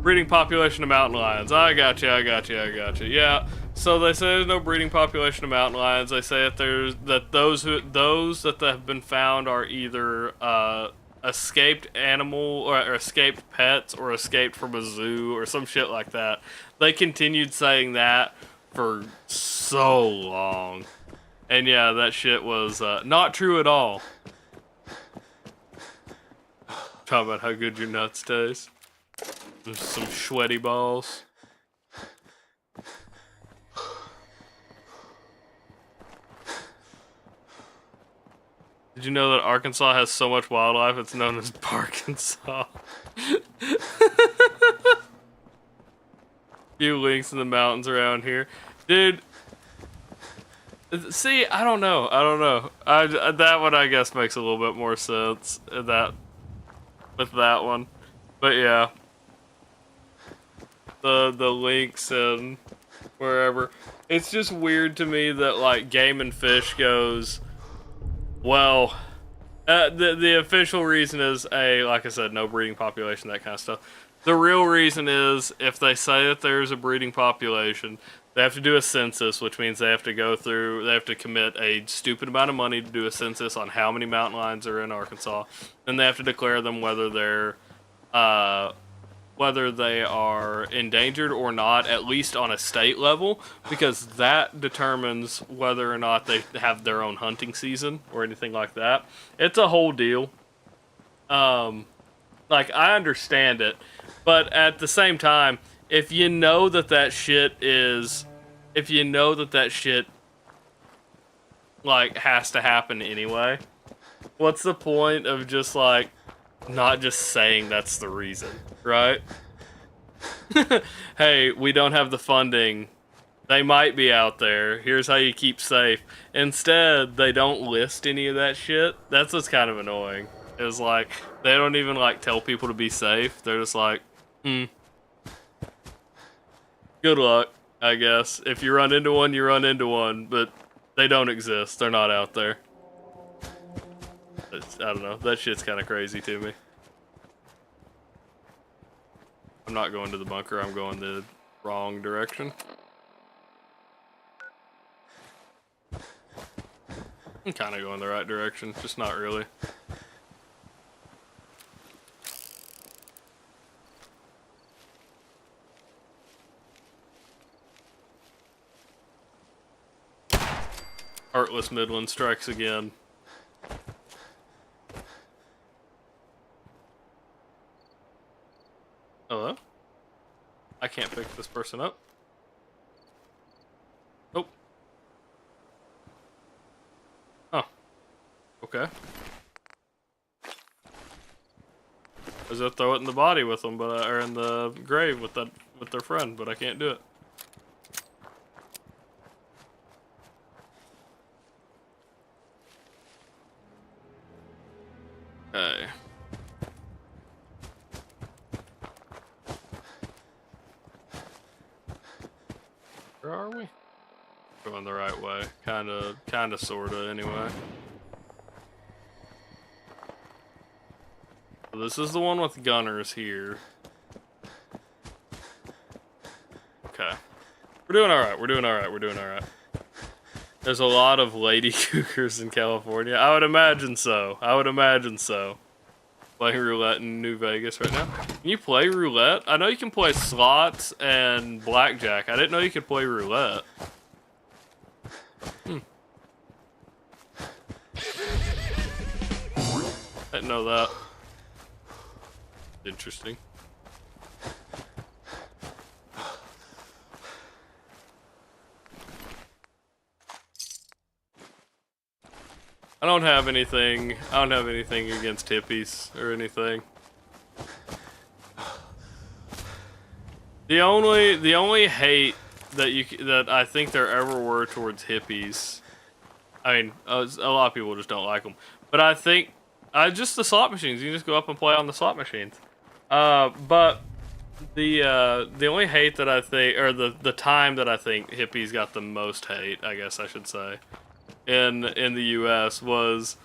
breeding population of mountain lions. I got you. Yeah. So they say there's no breeding population of mountain lions. They say that those that have been found are either escaped animal or escaped pets or escaped from a zoo or some shit like that. They continued saying that for so long. And yeah, that shit was not true at all. Talk about how good your nuts taste. Some sweaty balls. Did you know that Arkansas has so much wildlife it's known as Parkinsaw? Few links in the mountains around here. Dude, see, I don't know. That one I guess makes a little bit more sense with that one. But yeah. The links and wherever. It's just weird to me that like Game and Fish goes, well, the official reason is like I said, no breeding population, that kind of stuff. The real reason is if they say that there's a breeding population, they have to do a census, which means they have to commit a stupid amount of money to do a census on how many mountain lions are in Arkansas. Then they have to declare them whether they are endangered or not, at least on a state level, because that determines whether or not they have their own hunting season or anything like that. It's a whole deal. Like, I understand it, but at the same time, if you know that shit like has to happen anyway, what's the point of just like not just saying that's the reason, right? Hey, we don't have the funding. They might be out there. Here's how you keep safe. Instead, they don't list any of that shit. That's what's kind of annoying. It's like, they don't even like tell people to be safe. They're just like, good luck, I guess. If you run into one, you run into one, but they don't exist. They're not out there. I don't know. That shit's kind of crazy to me. I'm not going to the bunker. I'm going the wrong direction. I'm kind of going the right direction, just not really. Heartless Midland strikes again. Hello? I can't pick this person up. Nope. Oh. Okay. I was gonna throw it in the body with them, but or in the grave with their friend, but I can't do it. Okay. Where are we? Going the right way. Kinda, sorta, anyway. So this is the one with gunners here. Okay. We're doing alright. There's a lot of lady cougars in California. I would imagine so. Playing roulette in New Vegas right now. Can you play roulette? I know you can play slots and blackjack. I didn't know you could play roulette. I didn't know that. Interesting. I don't have anything against hippies or anything. The only hate that I think there ever were towards hippies, I mean, a lot of people just don't like them. But I think just the slot machines. You can just go up and play on the slot machines. But the only hate that I think, or the time that I think hippies got the most hate, I guess I should say, in the U.S. was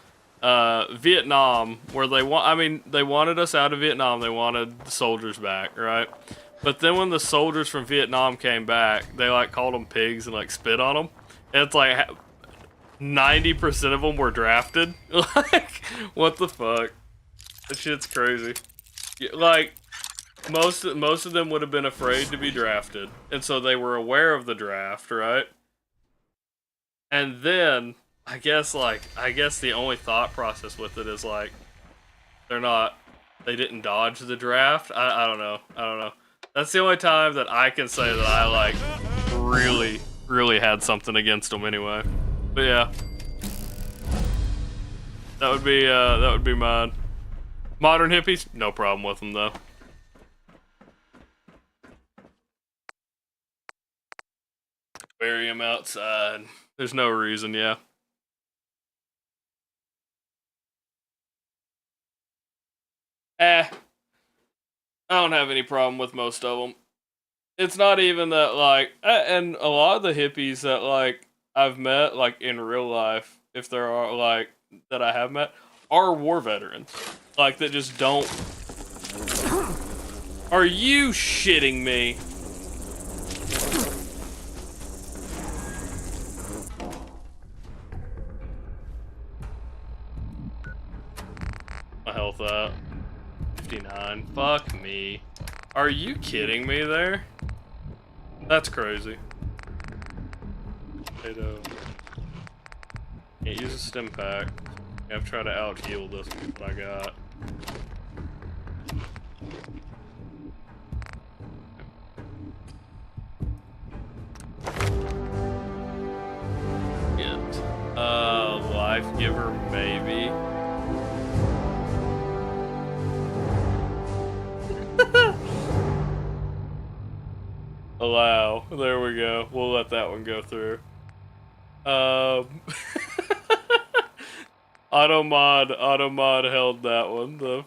Vietnam, where they wanted us out of Vietnam. They wanted the soldiers back, right? But then when the soldiers from Vietnam came back, they like called them pigs and like spit on them. And it's like 90% of them were drafted. Like, what the fuck? That shit's crazy. Like, most of them would have been afraid to be drafted, and so they were aware of the draft, right? And then I guess the only thought process with it is like they didn't dodge the draft. I don't know. That's the only time that I can say that I like really had something against them anyway. But yeah, that would be mine. Modern hippies, no problem with them though. Bury him outside. There's no reason, yeah. I don't have any problem with most of them. It's not even that, like, and a lot of the hippies that, like, I've met, like, in real life, if there are, like, that I have met, are war veterans. Like, that just don't... Are you shitting me? My health up. 59. Fuck me. Are you kidding me there? That's crazy. Potato. Can't use a stim pack. I have to try to out heal this with what I got. Life giver maybe. Allow. There we go. We'll let that one go through. Automod held that one. The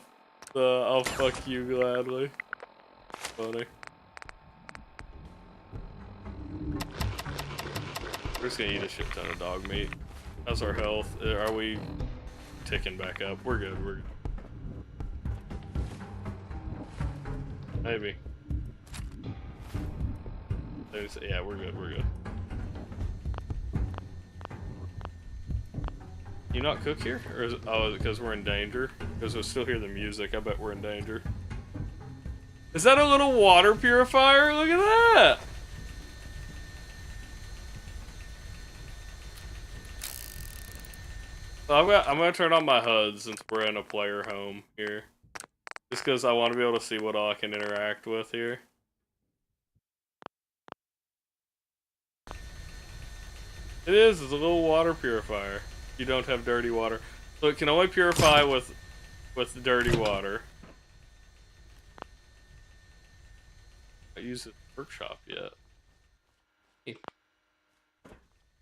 I'll fuck you gladly. Funny. We're just gonna eat a shit ton of dog meat. How's our health? Are we ticking back up? We're good. We're good. Maybe. Yeah, we're good. We're good. You not cook here? Or is it, oh, is it because we're in danger? Because we still hear the music. I bet we're in danger. Is that a little water purifier? Look at that! So I'm gonna turn on my HUD since we're in a player home here. Just because I want to be able to see what all I can interact with here. It's a little water purifier. You don't have dirty water. So it can only purify with dirty water. I use it in the workshop yet.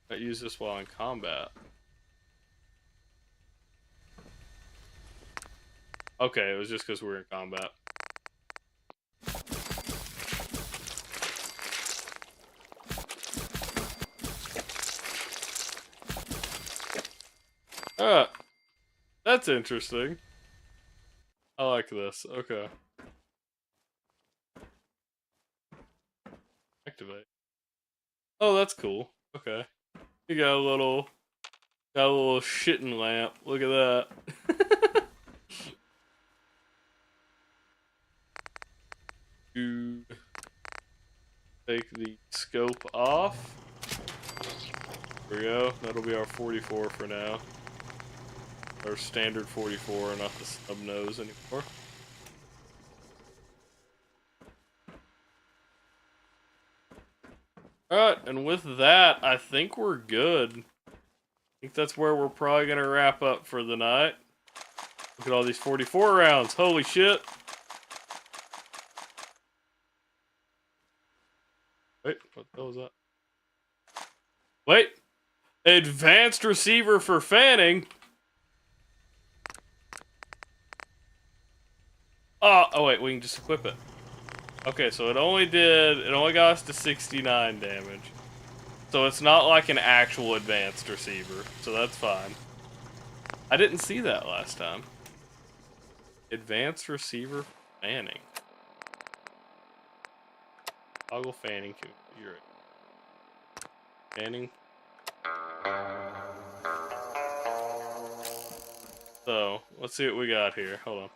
I use this while in combat. Okay, it was just because we're in combat. That's interesting. I like this. Okay. Activate. Oh, that's cool. Okay. You got a little shitting lamp. Look at that. To take the scope off. There we go. That'll be our 44 for now. Our standard 44, not the snub nose anymore. Alright, and with that, I think we're good. I think that's where we're probably gonna wrap up for the night. Look at all these 44 rounds. Holy shit. Wait, what the hell was that? Wait! Advanced receiver for fanning? Oh wait, we can just equip it. Okay, so it only got us to 69 damage. So it's not like an actual advanced receiver, so that's fine. I didn't see that last time. Advanced receiver fanning. Toggle fanning. You're right. Fanning. So, let's see what we got here. Hold on.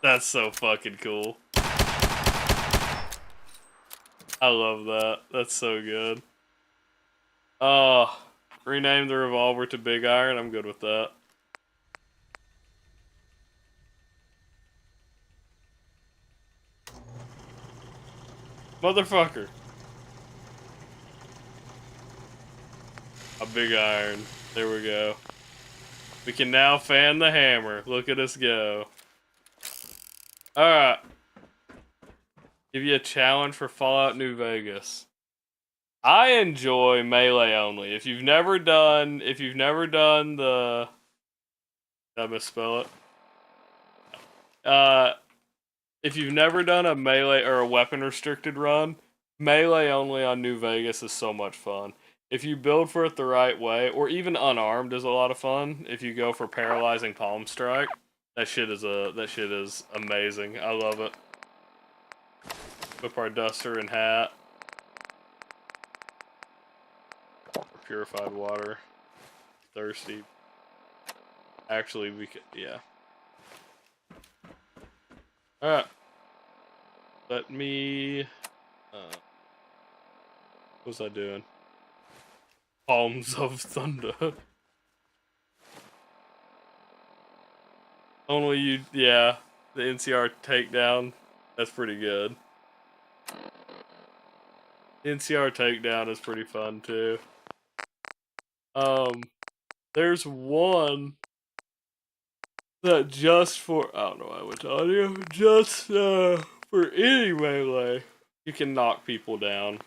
That's so fucking cool. I love that. That's so good. Rename the revolver to Big Iron. I'm good with that. Motherfucker. A Big Iron. There we go. We can now fan the hammer. Look at us go. Alright. Give you a challenge for Fallout New Vegas. I enjoy melee only. If you've never done the... Did I misspell it? If you've never done a melee or a weapon restricted run, melee only on New Vegas is so much fun. If you build for it the right way, or even unarmed is a lot of fun. If you go for paralyzing palm strike, that shit is amazing. I love it. Equip our duster and hat. Purified water. Thirsty. Actually, we could, yeah. Alright. Let me... what was I doing? Palms of Thunder. Only you... Yeah. The NCR takedown. That's pretty good. NCR takedown is pretty fun, too. There's one... that just for... I don't know why I went to audio. Just, for any melee, you can knock people down.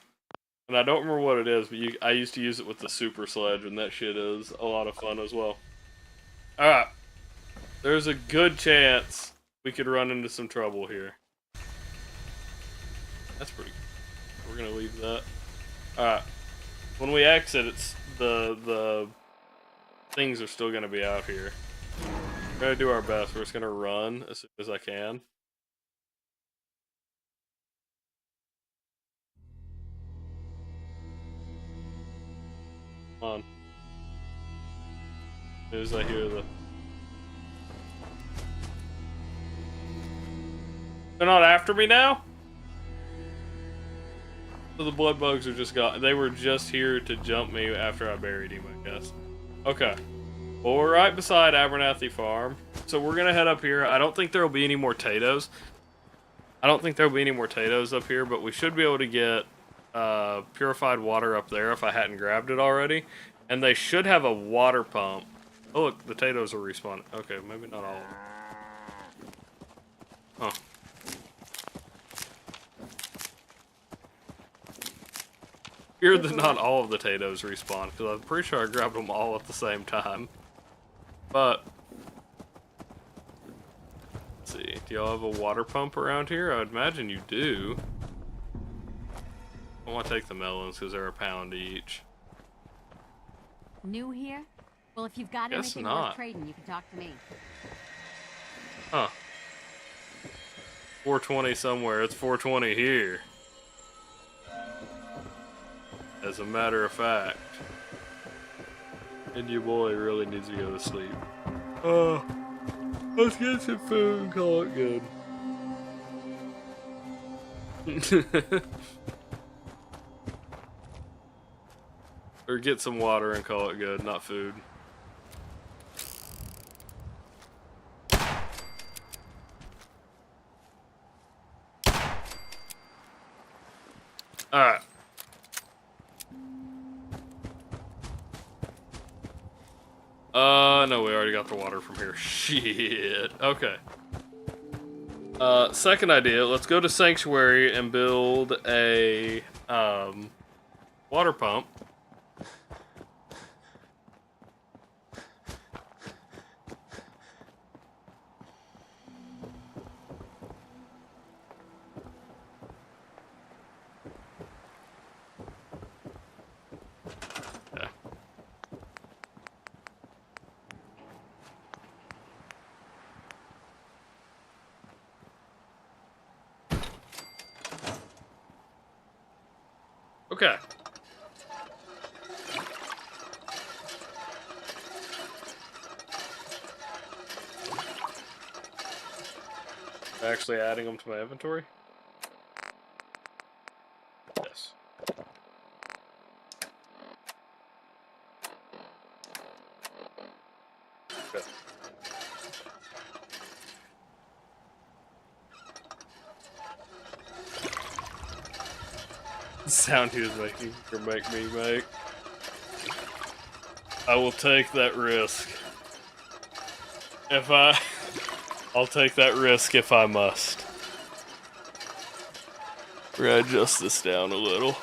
And I don't remember what it is, but I used to use it with the super sledge, and that shit is a lot of fun as well. Alright. There's a good chance we could run into some trouble here. That's pretty good. We're gonna leave that. Alright. When we exit, it's the things are still gonna be out here. We're gonna do our best. We're just gonna run as soon as I can. Come on. As soon as I hear the... They're not after me now? So the blood bugs are just gone. They were just here to jump me after I buried him, I guess. Okay. Well, we're right beside Abernathy Farm. So we're gonna head up here. I don't think there will be any more potatoes. Up here, but we should be able to get purified water up there if I hadn't grabbed it already. And they should have a water pump. Oh, look, the potatoes are respawned. Okay, maybe not all of them. Huh. Weird that not all of the potatoes respawn, because I'm pretty sure I grabbed them all at the same time. But, let's see, do y'all have a water pump around here? I would imagine you do. I want to take the melons because they're £1 each. New here? Well, if you've got Guess anything not. worth trading, you can talk to me. Huh. 420 somewhere. It's 420 here. As a matter of fact. And your boy really needs to go to sleep. Let's get some food and call it good. Or get some water and call it good, not food. Alright. No, we already got the water from here. Shit. Okay. Second idea, let's go to Sanctuary and build a, water pump. Okay. Actually adding them to my inventory? Yes. Good. The sound he was making or make me make. I will take that risk. I'll take that risk if I must. We're gonna adjust this down a little.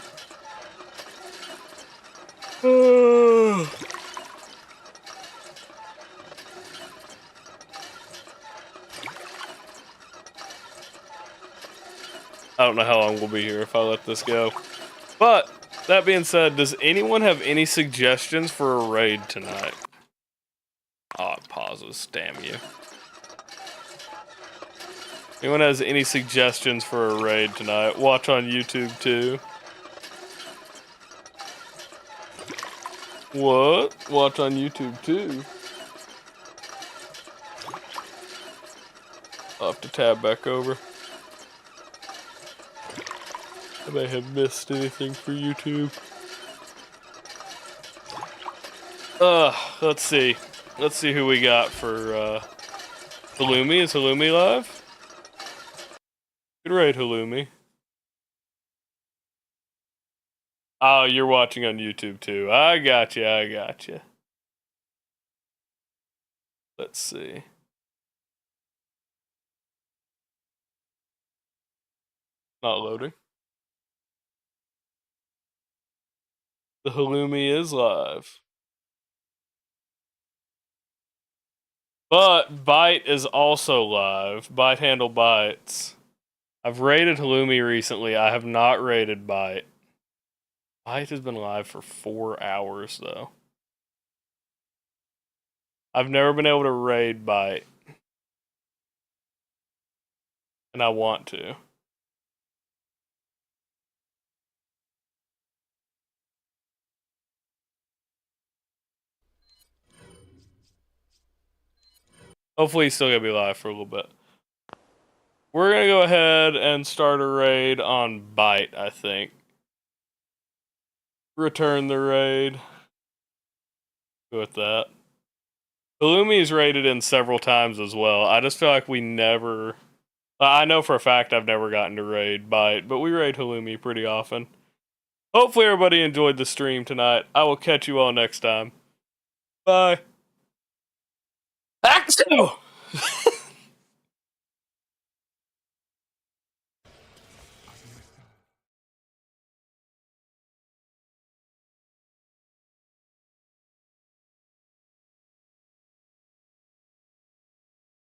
I don't know how long we'll be here if I let this go. But, that being said, does anyone have any suggestions for a raid tonight? Oh, it pauses. Damn you. Anyone has any suggestions for a raid tonight? Watch on YouTube too. What? Watch on YouTube too. I'll have to tab back over. I may have missed anything for YouTube. Let's see. Let's see who we got for Halloumi. Is Halloumi live? Good raid, Halloumi. Oh, you're watching on YouTube too. I got you. I got you. Let's see. Not loading. The Halloumi is live. But Byte is also live. Byte handle Bytes. I've raided Halloumi recently. I have not raided Byte. Byte has been live for 4 hours, though. I've never been able to raid Byte. And I want to. Hopefully he's still going to be live for a little bit. We're going to go ahead and start a raid on Byte, I think. Return the raid. Go with that. Halloumi's raided in several times as well. I just feel like we never... I know for a fact I've never gotten to raid Byte, but we raid Halloumi pretty often. Hopefully everybody enjoyed the stream tonight. I will catch you all next time. Bye. Axel!